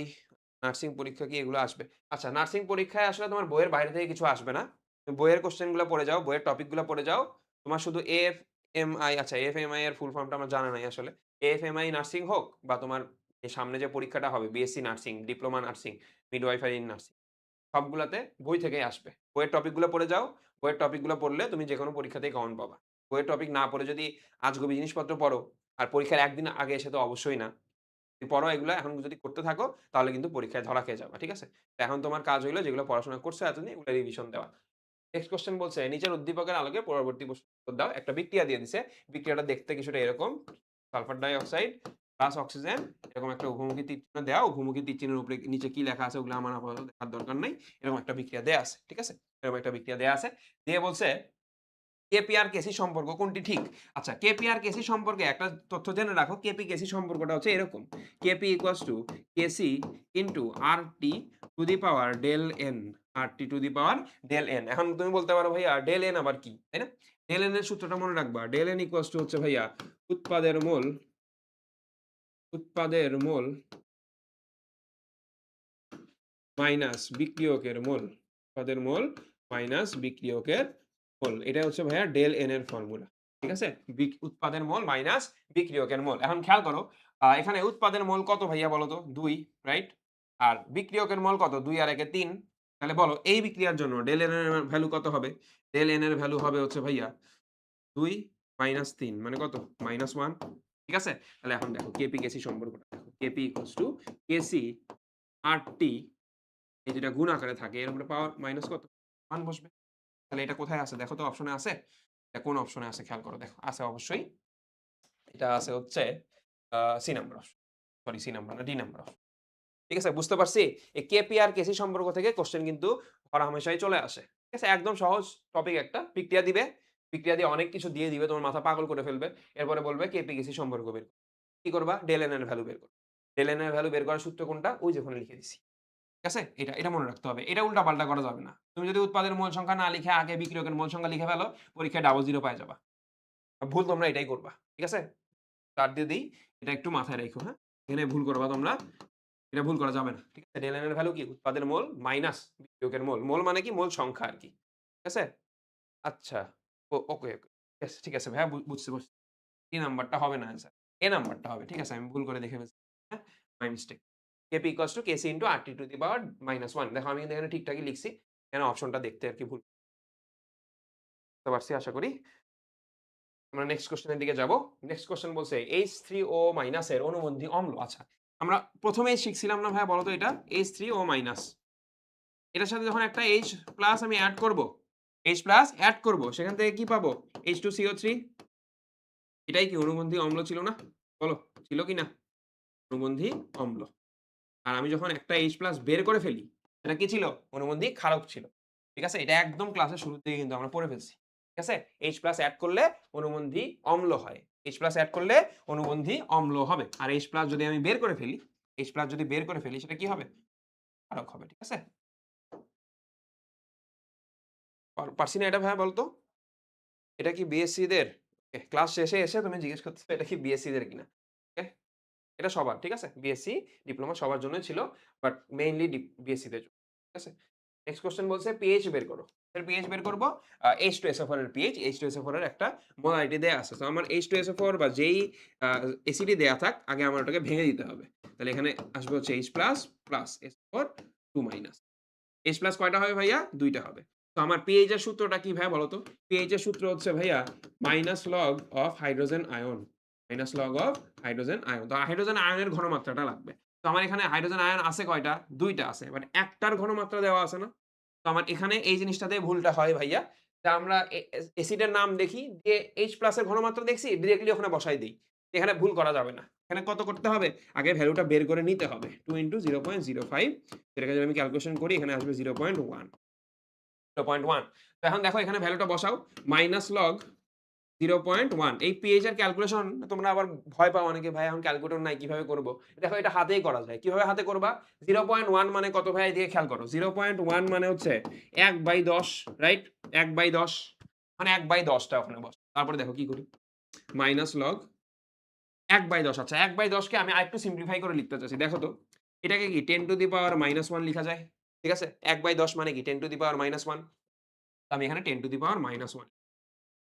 নার্সিং পরীক্ষা কি এগুলো আসবে? আচ্ছা, নার্সিং পরীক্ষায় আসলে তোমার বইয়ের বাইরে থেকে কিছু আসবে না। তুমি বইয়ের কোয়েশ্চেন গুলা পড়ে যাও, বইয়ের টপিক গুলা পড়ে যাও। তোমার শুধু এএফএমআই, আচ্ছা এএফএমআই এর ফুল ফর্মটা আমার জানা নাই আসলে। এএফএমআই নার্সিং হোক বা তোমার এই সামনে যে পরীক্ষাটা হবে BSc nursing, diploma nursing, midwifery in nursing, সবগুলাতে বই থেকেই আসবে। বইয়ের টপিক গুলো পড়ে যাও। বইয়ের টপিক গুলো পড়লে তুমি যেকোনো পরীক্ষাতেই কমন পাবা। বইয়ের টপিক না পড়ে যদি আজগুবি জিনিসপত্র পড়ো আর পরীক্ষার একদিন আগে এসে তো অবশ্যই না। তুমি পড়ো এগুলা, এখন যদি করতে থাকো তাহলে কিন্তু পরীক্ষায় ধরা খেয়ে যাবা। ঠিক আছে? তো এখন তোমার কাজ হইলো যেগুলো পড়াশোনা করছো এতদিন এগুলো রিভিশন দেওয়া। নেক্সট কোয়েশ্চেন বলছে, নিচের উদ্দীপকের আলোকে পরবর্তী প্রশ্নের উত্তর দাও। একটা বিক্রিয়া দিয়ে দিছে। বিক্রিয়াটা দেখতে কিছুটা এরকম। Sulphur die oxide plus oxygen, এরকম একটা উভমুখী তীর চিহ্ন দেওয়া। উভমুখী তীর চিহ্নের উপরে নিচে কি লেখা আছে ওগুলো আমার আপাতত দেখার দরকার নাই। এরকম একটা বিক্রিয়া দেয়া আছে। ঠিক আছে? এরকম একটা বিক্রিয়া দেয়া আছে। দিয়ে বলছে কেপি আর কেসি সম্পর্ক কোনটি ঠিক? আচ্ছা, কেপি আর কেসি সম্পর্কে একটা তথ্য জেনে রাখো। কেপি কেসি সম্পর্কটা হচ্ছে এরকম। KP equals to KC into RT to the power del N. RT to the power del N. এখন তুমি বলতে পারো ভাইয়া ডেল এন আবার কি? তাই না? ডেল এন এর সূত্রটা মনে রাখবা। ডেল এন ইকুয়ালস টু হচ্ছে ভাইয়া উৎপাদের মোল মাইনাস বিক্রিয়কের মোল। উৎপাদের মোল মাইনাস বিক্রিয়কের মোল। এটা হচ্ছে ভাইয়া ডেল এন এর ফর্মুলা। ঠিক আছে? উৎপাদের মোল মাইনাস বিক্রিয়কের মোল। এখন খেয়াল করো, এখানে উৎপাদের মোল কত ভাইয়া বলো তো? ২, রাইট? আর বিক্রিয়কের মোল কত? ২ আর ১ এ ৩। তাহলে বলো এই বিক্রিয়ার জন্য ডেল এন এর ভ্যালু কত হবে? ডেল এন এর ভ্যালু হবে হচ্ছে ভাইয়া ২ মাইনাস ৩ মানে কত? -1। ঠিক আছে? তাহলে এখন দেখো কেপি কেসি সম্পর্কটা দেখো। কেপি ইকুয়ালস টু কেসি আর-টি, এই যেটা গুণ আকারে থাকে এর উপরে পাওয়ার মাইনাস কত? 1 বসবে। তাহলে এটা কোথায় আছে? দেখো তো অপশনে আছে? এটা কোন অপশনে আছে খেয়াল করো দেখো। আছে অবশ্যই। এটা আছে হচ্ছে C number option. Sorry C number না, ডি নাম্বার অপশন। ঠিক আছে? বুঝতে পারছি? এই কেপি আর কেসি সম্পর্ক থেকে কোশ্চেন কিন্তু হরহামেশাই চলে আসে। ঠিক আছে? একদম সহজ টপিক একটা। বিক্রিয়া দিবে। বিক্রিয়া দিয়ে অনেক কিছু দিয়ে দিবে। তোমার মাথা পাগল করে ফেলবে। এরপরে বলবে কেপি কেসি সম্পর্ক বের করো। কি করবা? ডেল এন এর ভ্যালু বের করো। ডেল এন এর ভ্যালু বের করার সূত্র কোনটা? ওই যে ওখানে লিখে দিছি। ঠিক আছে? এটা মনে রাখতে হবে। এটা উল্টা-পাল্টা করা যাবে না। তুমি যদি উৎপাদের মোল সংখ্যা না লিখে আগে বিক্রিয়কের মোল সংখ্যা লিখে ফেলো, পরীক্ষায় ডাবল 0 পায়ে যাবা। ভুল তোমরা এটাই করবা। ঠিক আছে? স্টার দিয়ে দেই। এটা একটু মাথায় রাইখো, হ্যাঁ? এখানে ভুল করবা তোমরা। এটা ভুল করা যাবে না। ঠিক আছে? ডেল এন এর ভ্যালু কি? উৎপাদের মোল মাইনাস বিক্রিয়কের মোল। মোল মানে কি? মোল সংখ্যা আরকি। ঠিক আছে? আচ্ছা। ওকে। ইয়েস, ঠিক আছে ভাইয়া বুঝছি। ডি নাম্বারটা হবে না অ্যান্সার। এ নাম্বারটা হবে। ঠিক আছে? আমি ভুল করে দেখে ফেলছি। হ্যাঁ? My mistake. KP = KC * RT to the power -1। দেখো আমি কিন্তু এখানে ঠিকঠাকই লিখছি। এখানে অপশনটা দেখতে আরকি ভুল বুঝতে পারছি আশা করি। আমরা নেক্সট কোয়েশ্চেন এর দিকে যাব। নেক্সট কোয়েশ্চেন বলছে H3O- এর অনুবন্ধী অম্ল। আচ্ছা। আমরা প্রথমেই শিখছিলাম না ভাইয়া বলো তো এটা? H3O-। এটার সাথে যখন একটা H+ আমি এড করব, H+ এড করব, সেখান থেকে কি পাবো? H2CO3। এটাই কি অনুবন্ধী অম্ল ছিল না? বলো, ছিল কি না? অনুবন্ধী অম্ল। আর আমি যখন একটা H+ বের করে ফেলি, এটা কি ছিল? অনুবন্ধী ক্ষারক ছিল। ঠিক আছে? এটা একদম ক্লাসের শুরুর দিকে কিন্তু আমরা পড়ে ফেলছি। ঠিক আছে? H+ এড করলে অনুবন্ধী অম্ল হয়। H+ এড করলে অনুবন্ধী অম্ল হবে। আর H+ যদি আমি বের করে ফেলি, H+ যদি বের করে ফেলি সেটা কি হবে? ক্ষারক হবে। ঠিক আছে? পারছি না এটা ভাইয়া বলতো? এটা কি বিএসসি দের? ক্লাস শেষে এসে তুমি জিজ্ঞেস করতেছো এটা কি বিএসসি দের কিনা? ওকে? এটা সবার, ঠিক আছে? বিএসসি, ডিপ্লোমা সবার জন্যই ছিল। বাট মেইনলি বিএসসি দের জন্য। ঠিক আছে? নেক্সট কোয়েশ্চেন বলছে পিএইচ বের করো। এর পিএইচ বের করব। H2SO4 এর পিএইচ, H2SO4 এর একটা মোলারিটি দেয়া আছে। তো আমার H2SO4 বা যেই আ এসিডই দেয়া থাক, আগে আমার ওটাকে ভেঙে দিতে হবে। তাহলে এখানে আসবে হচ্ছে H+ প্লাস SO4 2-। H+ কয়টা হবে ভাইয়া? ২ টা হবে। তো আমার পিএইচ এর সূত্রটা কি ভাইয়া বলো তো? পিএইচ এর সূত্র হচ্ছে ভাইয়া minus log of hydrogen ion. Minus log of hydrogen ion. তো হাইড্রোজেন আয়নের ঘনমাত্রাটা লাগবে। তো আমার এখানে হাইড্রোজেন আয়ন আছে কয়টা? ২ টা আছে। বাট একটার ঘনমাত্রা দেওয়া আছে না? তো আমার এখানে এই জিনিসটাতে ভুলটা হয় ভাইয়া। যে আমরা এসিডের নাম দেখি, দিয়ে H+ এর ঘনমাত্রা দেখছি, ডিরেক্টলি ওখানে বসাই দেই। এখানে ভুল করা যাবে না। এখানে কত করতে হবে? আগে ভ্যালুটা বের করে নিতে হবে। 2 * 0.05, এটাকে যদি আমি ক্যালকুলেশন করি এখানে আসবে 0.1। 0.1। তো এখন দেখো এখানে ভ্যালুটা বসাও। Minus log 0.1। এই পিএইচ এর ক্যালকুলেশন তোমরা আবার ভয় পাও অনেকে, ভাই এখন ক্যালকুলেটর নাই কিভাবে করব? দেখো এটা হাতেই করা যায়। কিভাবে হাতে করবা? 0.1 মানে কত ভাই এদিকে খেয়াল করো। 0.1 মানে হচ্ছে 1/10, রাইট? 1/10। মানে 1/10 টা ওখানে বসে। তারপরে দেখো কি করি? মাইনাস লগ 1/10 আচ্ছা 1/10 কে আমি আরেকটু সিম্পলিফাই করে লিখতে চাচ্ছি। দেখো তো, এটাকে কি 10 টু দি পাওয়ার -1 লিখা যায়? ঠিক আছে? 1/10 মানে কি 10 টু দি পাওয়ার -1 আমি এখানে 10 টু দি পাওয়ার -1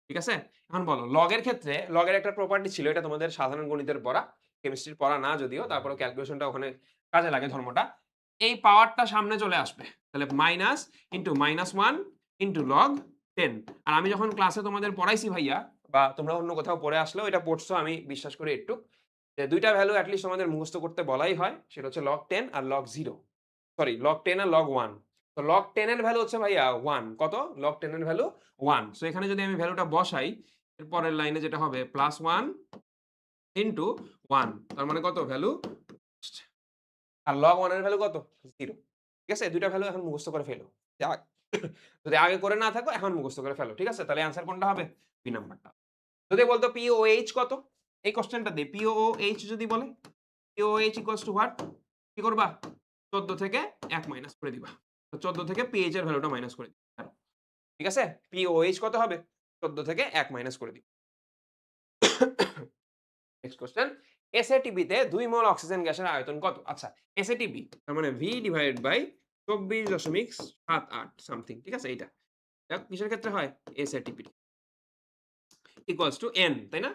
ঠিক আছে? এখন বলো লগের ক্ষেত্রে লগের একটা প্রপার্টি ছিল এটা তোমাদের সাধারণ গণিতের পড়া, কেমিস্ট্রির পড়া না যদিও তারপরেও ক্যালকুলেশনটা ওখানে কাজে লাগে ধর্মটা। এই পাওয়ারটা সামনে চলে আসবে। তাহলে মাইনাস ইন্টু -1 ইন্টু লগ 10 আর আমি যখন ক্লাসে তোমাদের পড়াইছি ভাইয়া বা তোমরা অন্য কোথাও পড়ে আসলেও এটা পড়ছো আমি বিশ্বাস করি একটু। যে ২ টা ভ্যালু এট লিস্ট তোমাদের মুখস্থ করতে বলাই হয়। সেটা হচ্ছে log 10 আর log 0 সরি log 10 আর log 1 তো log 10 এর ভ্যালু হচ্ছে ভাইয়া 1 কত? log 10 এর ভ্যালু 1 সো এখানে যদি আমি ভ্যালুটা বসাই এর পরের লাইনে যেটা হবে +1 ইন্টু 1 তার মানে কত ভ্যালু আর log 1 এর ভ্যালু কত? 0 ঠিক আছে? ২ টা ভ্যালু এখন মুখস্থ করে ফেলো। যা যদি আগে করে না থাকো এখন মুখস্থ করে ফেলো। ঠিক আছে? তাহলে অ্যান্সার কোনটা হবে? বি নাম্বারটা। যদি বলতো POH কত? এই কোয়েশ্চেনটা দে। POH যদি বলে? POH equals to what? কি করবা? 14 থেকে ১ মাইনাস করে দিবা। তো 14 থেকে PH এর ভ্যালুটা মাইনাস করে দিবা। ঠিক আছে? POH কত হবে? 14 থেকে ১ মাইনাস করে দিবা। নেক্সট কোয়েশ্চেন SATP তে ২ মোল অক্সিজেন গ্যাসের আয়তন কত? আচ্ছা SATP তার মানে V ডিভাইডেড বাই ২৪.৭৮ সামথিং ঠিক আছে এইটা। এটা কিসের ক্ষেত্রে হয়? SATP ইকুয়ালস টু N তাই না?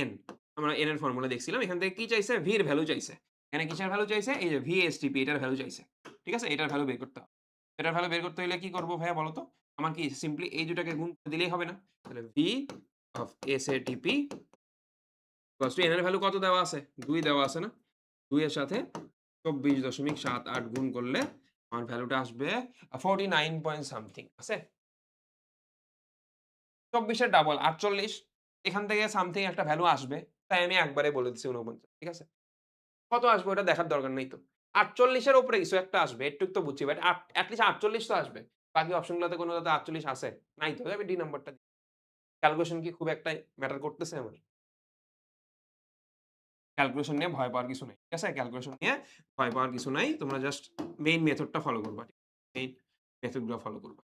N আমরা N এর ফর্মুলা দেখছিলাম। এখান থেকে কি চাইছে? V এর ভ্যালু চাইছে। এখানে কিসের ভ্যালু চাইছে? এই যে VSTP এটার ভ্যালু চাইছে। ঠিক আছে? এটার ভ্যালু বের করতে হবে। এটার ভ্যালু বের করতে হইলে কি করব ভাইয়া বলো তো? আমার কি সিম্পলি এই দুটাকে গুণ করে দিলেই হবে না? তাহলে V of SATP equals to N এর ভ্যালু কত দেওয়া আছে? ২ দেওয়া আছে না? ২ এর সাথে ২৪.৭৮ গুণ করলে আমার ভ্যালুটা আসবে 49 পয়েন্ট সামথিং আছে? ২৪ এর ডাবল ৪৮ এখান থেকে সামথিং একটা ভ্যালু আসবে। তাই আমি একবারে বলে দিচ্ছি ৪৯ ঠিক আছে? কত আসবে ওটা দেখার দরকার নেই তো। ৪৮ এর উপরে কিছু একটা আসবে। এটুক তো বুঝছি বাট এট লিস্ট ৪৮ তো আসবে। বাকি অপশনগুলোতে কোনটাতে ৪৮ আছে? নাই তো। আমি ডি নাম্বারটা দিই। ক্যালকুলেশন কি খুব একটা ম্যাটার করতেছে আমার? ক্যালকুলেশন নিয়ে ভয় পাওয়ার কিছু নাই। ঠিক আছে? ক্যালকুলেশন নিয়ে ভয় পাওয়ার কিছু নাই। তোমরা জাস্ট মেইন মেথডটা ফলো করবা। মেইন মেথড গুলো ফলো করবা।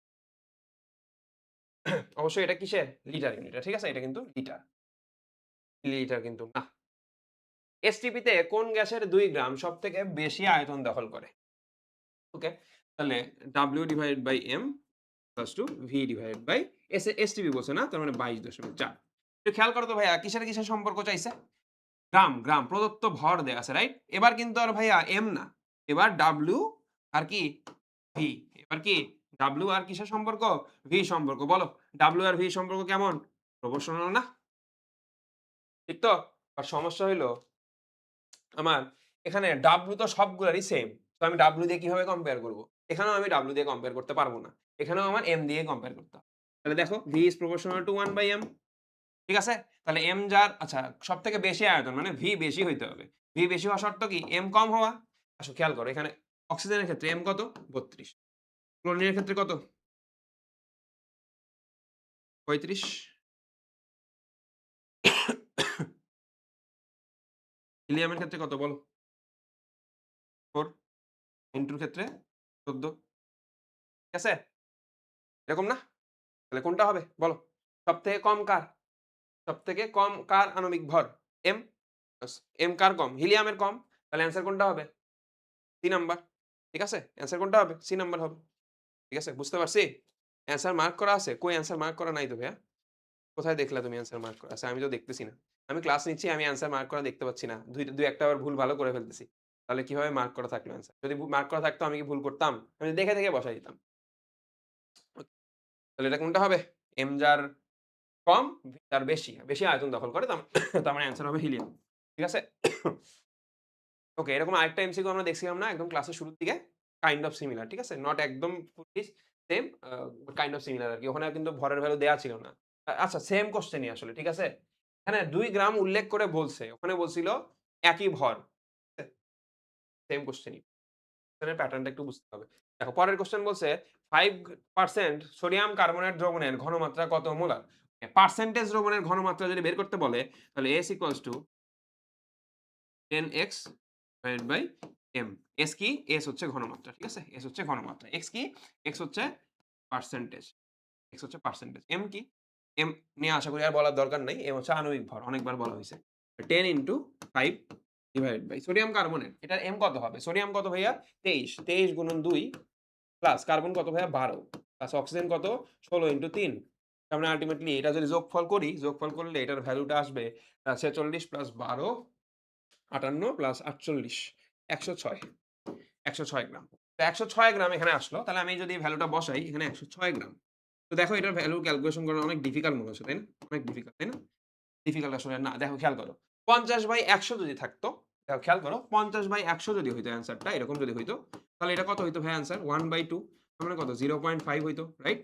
অবশ্যই এটা কিসের? লিটার ইউনিটে। ঠিক আছে? এটা কিন্তু লিটার। মিলিলিটার কিন্তু না। এসটিপি তে কোন গ্যাসের ২ গ্রাম সবথেকে বেশি আয়তন দখল করে? ওকে? তাহলে W divided by M equals to V divided by STP বলছে না? তার মানে ২২.৪ একটু খেয়াল করো তো ভাইয়া কিসের সম্পর্ক চাইছে? গ্রাম প্রদত্ত ভর দেয়া আছে রাইট? এবার কিন্তু আর ভাইয়া M না। এবার W আর কি? V এবার কি? W আর কিসের সম্পর্ক? V সম্পর্ক। বলো W আর V সম্পর্ক কেমন? প্রপোর্শনাল না? ঠিক তো? আর সমস্যা হইলো আমার এখানে W তো সবগুলারই সেম। তো আমি W দিয়ে কিভাবে কম্পেয়ার করব? এখানেও আমি W দিয়ে কম্পেয়ার করতে পারব না। এখানেও আমার M দিয়ে কম্পেয়ার করতে হবে। তাহলে দেখো V is proportional to 1/m ঠিক আছে? তাহলে M যার আচ্ছা সবথেকে বেশি আয়তন মানে V বেশি হইতে হবে। V বেশি হওয়া শর্ত কি? M কম হওয়া। আসো খেয়াল করো এখানে অক্সিজেনের ক্ষেত্রে M কত? ৩২ ক্লোরিনের ক্ষেত্রে কত? ৩৫ হিলিয়ামের ক্ষেত্রে কত বলো? ৪ N2 এর ক্ষেত্রে ১৪ ঠিক আছে? এরকম না? তাহলে কোনটা হবে? বলো। সবথেকে কম কার? সবথেকে কম কার আণবিক ভর? M M কার কম? হিলিয়ামের কম। তাহলে অ্যান্সার কোনটা হবে? C number. ঠিক আছে? অ্যান্সার কোনটা হবে? সি নাম্বার হবে। ঠিক আছে? বুঝতে পারছি? অ্যান্সার মার্ক করা আছে? কই অ্যান্সার মার্ক করা নাই তো ভাইয়া? কোথায় দেখলা তুমি অ্যান্সার মার্ক করা আছে? আমি তো দেখতেছি না। আমি ক্লাস নিচ্ছি আমি অ্যান্সার মার্ক করা দেখতে পাচ্ছি না। ২ ১ টা আবার ভুল ভালো করে ফেলতেছি। তাহলে কিভাবে মার্ক করা থাকলো অ্যান্সার? যদি মার্ক করা থাকতো আমি কি ভুল করতাম? আমি দেখে বসাই দিতাম। তাহলে এটা কোনটা হবে? M যার কম, V যার বেশি। বেশি আয়তন দখল করে তার মানে অ্যান্সার হবে হিলিয়াম। ঠিক আছে? ওকে, এরকম আরেকটা এমসিকিউ আমরা দেখছিলাম না একদম ক্লাসের শুরুর দিকে? Kind of similar. ঠিক আছে? নট একদম fully same kind of similar আরকি। ওখানে কিন্তু ভরের ভ্যালু দেয়া ছিল না। আচ্ছা সেম কোয়েশ্চেনই আসলে। ঠিক আছে? এখানে ২ গ্রাম উল্লেখ করে বলছে। ওখানে বলছিল একই ভর। সেম কোয়েশ্চেনই। কোয়েশ্চেনের প্যাটার্নটা একটু বুঝতে হবে। দেখো পরের কোয়েশ্চেন বলছে 5% সোডিয়াম কার্বনেট দ্রবণের ঘনমাত্রা কত মোলার? পার্সেন্টেজ দ্রবণের ঘনমাত্রা যদি বের করতে বলে তাহলে S equals to 10x divided by m s কি? S হচ্ছে ঘনমাত্রা। ঠিক আছে? S হচ্ছে ঘনমাত্রা। X কি? X হচ্ছে পার্সেন্টেজ। X হচ্ছে পার্সেন্টেজ। M কি? এম নিয়ে আশা করি আর বলার দরকার নাই। এম হচ্ছে আণবিক ভর। অনেকবার বলা হইছে। 10 into 5 divided by sodium carbonate. এটার এম কত হবে? সোডিয়াম কত ভাইয়া? 23। 23 গুণন 2 প্লাস কার্বন কত ভাইয়া? 12 প্লাস অক্সিজেন কত? 16 ইনটু 3। তার মানে আল্টিমেটলি এটা যদি যোগফল করি, যোগফল করলে এটার ভ্যালুটা আসবে 46 প্লাস 12 58 প্লাস 48 106 106 গ্রাম। তো 106 গ্রাম এখানে আসলো। তাহলে আমি যদি ভ্যালুটা বসাই এখানে 106 গ্রাম। তো দেখো এটার ভ্যালু ক্যালকুলেশন করা অনেক ডিফিকাল্ট মনে হচ্ছে, তাই না? অনেক ডিফিকাল্ট, তাই না? ডিফিকাল্ট আসলে না। দেখো খেয়াল করো। 50/100 যদি থাকতো, দেখো খেয়াল করো 50/100 যদি হইতো অ্যান্সারটা এরকম যদি হইতো, তাহলে এটা কত হইতো ভাই অ্যান্সার? 1/2 তার মানে কত? 0.5 হইতো, রাইট?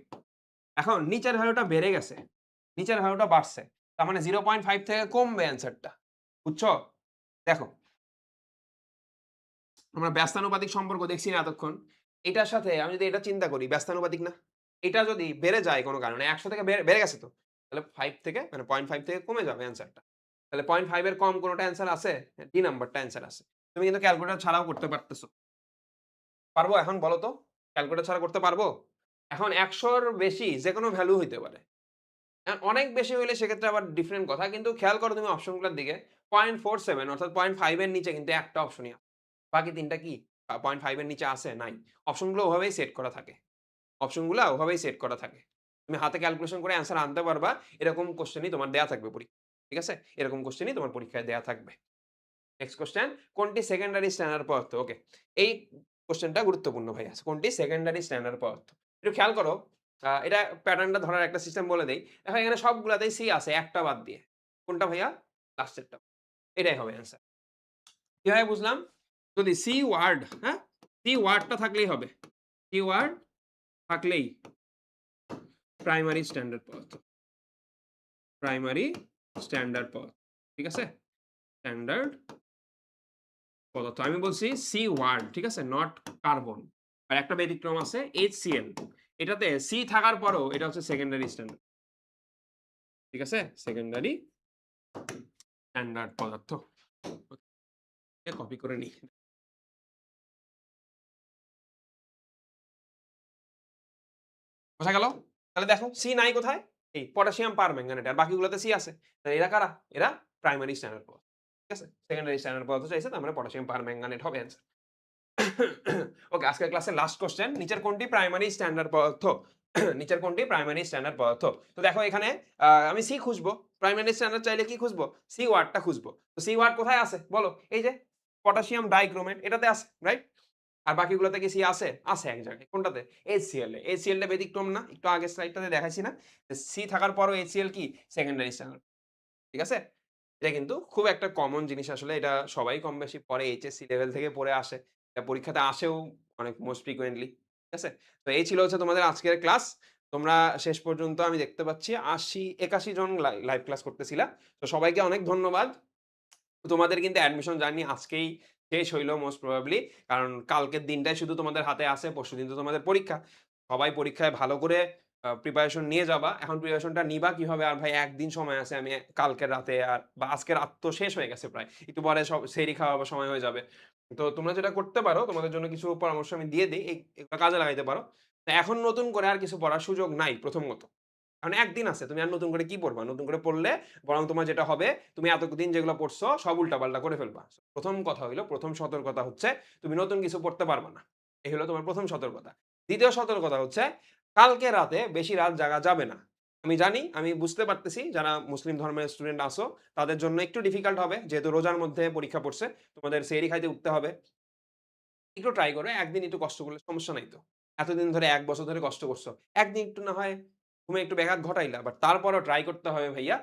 এখন নিচের ভ্যালুটা বেড়ে গেছে। নিচের ভ্যালুটা বাড়ছে। তার মানে 0.5 থেকে কমবে অ্যান্সারটা। বুঝছো? দেখো আমরা ব্যস্তানুপাতিক সম্পর্ক দেখছি না এতক্ষণ। এটার সাথে আমি যদি এটা চিন্তা করি ব্যস্তানুপাতিক না? এটা যদি বেড়ে যায় কোন কারণে ১০০ থেকে বেড়ে গেছে তো। তাহলে 5 থেকে মানে 0.5 থেকে কমে যাবে অ্যান্সারটা। তাহলে 0.5 এর কম কোনটা অ্যান্সার আছে? ডি নাম্বারটা অ্যান্সার আছে। তুমি কিন্তু ক্যালকুলেটর ছাড়াও করতে পারতেছো। পারবো এখন বলো তো? ক্যালকুলেটর ছাড়া করতে পারবো? এখন ১০০ র বেশি যেকোনো ভ্যালু হইতে পারে। অনেক বেশি হইলে সেক্ষেত্রে আবার ডিফারেন্ট কথা। কিন্তু খেয়াল করো তুমি অপশনগুলোর দিকে 0.47 অর্থাৎ 0.5 এর নিচে কিন্তু একটা অপশনই আছে। বাকি ৩ টা কি? 0.5 এর নিচে আছে? নাই। অপশনগুলো ওভাবেই সেট করা থাকে। অপশনগুলা ওভাবেই সেট করা থাকে। তুমি হাতে ক্যালকুলেশন করে অ্যান্সার আনতে পারবা। এরকম কোয়েশ্চেনই তোমার দেয়া থাকবে পরীক্ষায়। ঠিক আছে? এরকম কোয়েশ্চেনই তোমার পরীক্ষায় দেয়া থাকবে। নেক্সট কোয়েশ্চেন, কোনটি সেকেন্ডারি স্ট্যান্ডার্ড পদার্থ? ওকে। এই কোয়েশ্চেনটা গুরুত্বপূর্ণ ভাইয়া। কোনটি সেকেন্ডারি স্ট্যান্ডার্ড পদার্থ? একটু খেয়াল করো। এটা প্যাটার্নটা ধরার একটা সিস্টেম বলে দেই। দেখো এখানে সবগুলাতেই সি আছে একটা বাদ দিয়ে। কোনটা ভাইয়া? লাস্টেরটা। এটাই হবে অ্যান্সার। কিভাবে বুঝলাম? যদি সি ওয়ার্ড, হ্যাঁ? সি ওয়ার্ডটা থাকলেই হবে। সি ওয়ার্ড থাকলেই প্রাইমারি স্ট্যান্ডার্ড পদার্থ। প্রাইমারি স্ট্যান্ডার্ড পদার্থ। ঠিক আছে? স্ট্যান্ডার্ড পদার্থ। আমি বলছি সি ওয়ার্ড, ঠিক আছে? Not carbon. আর একটা ব্যতিক্রম আছে HCl। এটাতে সি থাকার পরেও এটা হচ্ছে সেকেন্ডারি স্ট্যান্ডার্ড। ঠিক আছে? সেকেন্ডারি স্ট্যান্ডার্ড পদার্থ। কপি করে নিই। বোঝা গেল? তাহলে দেখো সি নাই কোথায়? এই পটাশিয়াম পারম্যাঙ্গানেট আর বাকিগুলোতে সি আছে। তাহলে এরা কারা? এরা প্রাইমারি স্ট্যান্ডার্ড পদার্থ। ঠিক আছে? সেকেন্ডারি স্ট্যান্ডার্ড পদার্থ চাইছে তার মানে পটাশিয়াম পারম্যাঙ্গানেট হবে অ্যান্সার। ওকে, আজকের ক্লাসের লাস্ট কোশ্চেন, নিচের কোনটি প্রাইমারি স্ট্যান্ডার্ড পদার্থ? নিচের কোনটি প্রাইমারি স্ট্যান্ডার্ড পদার্থ? তো দেখো এখানে আমি সি খুঁজবো। প্রাইমারি স্ট্যান্ডার্ড চাইলে কি খুঁজবো? সি ওয়ার্ডটা খুঁজবো। তো সি ওয়ার্ড কোথায় আছে বলো? এই যে পটাশিয়াম ডাইক্রোমেট এটাতে আছে, রাইট? আর বাকিগুলোতে কি সি আছে? আছে এক জায়গায়। কোনটাতে? HCl এ। HCl টা ব্যতিক্রম না? একটু আগের স্লাইডটাতে দেখাইছি না? সি থাকার পরও HCl কি? Secondary standard. ঠিক আছে? এটা কিন্তু খুব একটা কমন জিনিস আসলে। এটা সবাই কম বেশি পড়ে, এইচএসসি লেভেল থেকে পড়ে আসে। এটা পরীক্ষাতে আসেও অনেক মোস্ট ফ্রিকোয়েন্টলি। ঠিক আছে? তো এই ছিল হচ্ছে তোমাদের আজকের ক্লাস। তোমরা শেষ পর্যন্ত আমি দেখতে পাচ্ছি ৮০-৮১ জন লাইভ ক্লাস করতেছিলা। তো সবাইকে অনেক ধন্যবাদ। তোমাদের কিন্তু অ্যাডমিশন জার্নি আজকেই শেষ হইল মোস্ট প্রবাবলি। কারণ কালকের দিনটাই শুধু তোমাদের হাতে আছে। পরশুদিন তো তোমাদের পরীক্ষা। সবাই পরীক্ষায় ভালো করে প্রিপারেশন নিয়ে যাবা। এখন প্রিপারেশনটা নিবা কিভাবে? আর ভাই ১ দিন সময় আছে। আমি কালকে রাতে বা আজকে রাত তো শেষ হয়ে গেছে প্রায়। একটু পরে সেহরি খাওয়ার সময় হয়ে যাবে। তো তোমরা যেটা করতে পারো, তোমাদের জন্য কিছু পরামর্শ আমি দিয়ে দেই। এগুলো কাজে লাগাইতে পারো। তো এখন নতুন করে আর কিছু পড়ার সুযোগ নাই প্রথমত। কারণ ১ দিন আছে। তুমি আর নতুন করে কি পড়বা? নতুন করে পড়লে বরং তোমার যেটা হবে, তুমি এতদিন যেগুলো পড়ছো সব উল্টাপাল্টা করে ফেলবা। প্রথম কথা হইলো, প্রথম সতর্কতা হচ্ছে তুমি নতুন কিছু পড়তে পারবা না। এই হলো তোমার প্রথম সতর্কতা। দ্বিতীয় সতর্কতা হচ্ছে কালকে রাতে বেশি রাত জাগা যাবে না। আমি জানি, আমি বুঝতে পারতেছি যারা মুসলিম ধর্মের স্টুডেন্ট আছো তাদের জন্য একটু ডিফিকাল্ট হবে। যেহেতু রোজার মধ্যে পরীক্ষা পড়ছে, তোমাদের সেহরি খাইতে উঠতে হবে। একটু ট্রাই করো। একদিন একটু কষ্ট করলে সমস্যা নাই তো। এতদিন ধরে ১ বছর ধরে কষ্ট করছো। একদিন একটু না হয় ঘুমে একটু ব্যাঘাত ঘটাইলা। বাট তারপরেও ট্রাই করতে হবে ভাইয়া।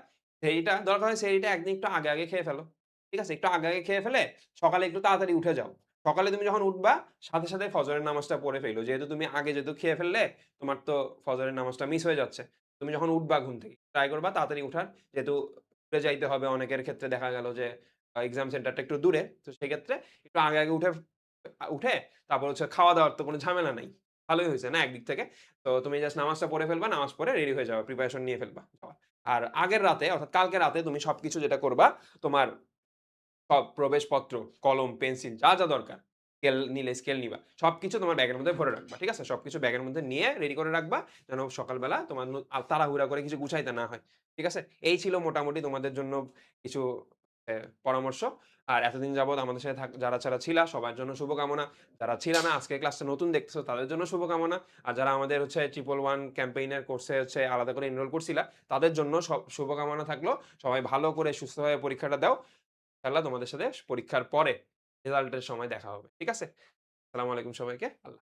সেহরিটা দরকার হয় সেহরিটা একদিন একটু আগে খেয়ে ফেলো। ঠিক আছে? একটু আগে খেয়ে ফেলে সকালে একটু তাড়াতাড়ি উঠে যাও। সকালে তুমি যখন উঠবা সাথে ফজরের নামাজটা পড়ে ফেলো। যেহেতু তুমি আগে খেয়ে ফেললে তোমার তো ফজরের নামাজটা মিস হয়ে যাচ্ছে। তুমি যখন উঠবা ঘুম থেকে ট্রাই করবা তাড়াতাড়ি উঠার। যেহেতু উঠে যাইতে হবে, অনেকের ক্ষেত্রে দেখা গেল যে এক্সাম সেন্টারটা একটু দূরে। তো সেক্ষেত্রে একটু আগে উঠে তারপর হচ্ছে খাওয়া-দাওয়ার তো কোনো ঝামেলা নাই। ভালোই হইছে না একদিক থেকে। তো তুমি জাস্ট নামাজটা পড়ে ফেলবা, নামাজ পড়ে রেডি হয়ে যাবা। প্রিপারেশন নিয়ে ফেলবা। আর আগের রাতে অর্থাৎ কালকে রাতে তুমি সবকিছু যেটা করবা, তোমার সব প্রবেশপত্র, কলম, পেন্সিল যা দরকার স্কেল নিলে স্কেল নিবা। সবকিছু তোমার ব্যাগের মধ্যে ভরে রাখবা। ঠিক আছে? সবকিছু ব্যাগের মধ্যে নিয়ে রেডি করে রাখবা। যেন সকালবেলা তোমার তাড়াহুড়া করে কিছু গুছাইতে না হয়। ঠিক আছে? এই ছিল মোটামুটি তোমাদের জন্য কিছু এ পরামর্শ। আর এতদিন যাবৎ আমাদের সাথে যারা ছিলা সবার জন্য শুভকামনা। যারা ছিলা না আজকের ক্লাসটা নতুন দেখতেছো তাদের জন্য শুভকামনা। আর যারা আমাদের হচ্ছে 111 ক্যাম্পেইন এর কোর্সে হচ্ছে আলাদা করে এনরোল করছিলা, তাদের জন্য শুভকামনা থাকলো। সবাই ভালো করে সুস্থভাবে পরীক্ষাটা দাও। ইনশাআল্লাহ তোমাদের সাথে পরীক্ষার পরে রেজাল্টের সময় দেখা হবে। ঠিক আছে? আসসালামু আলাইকুম সবাইকে। আল্লাহ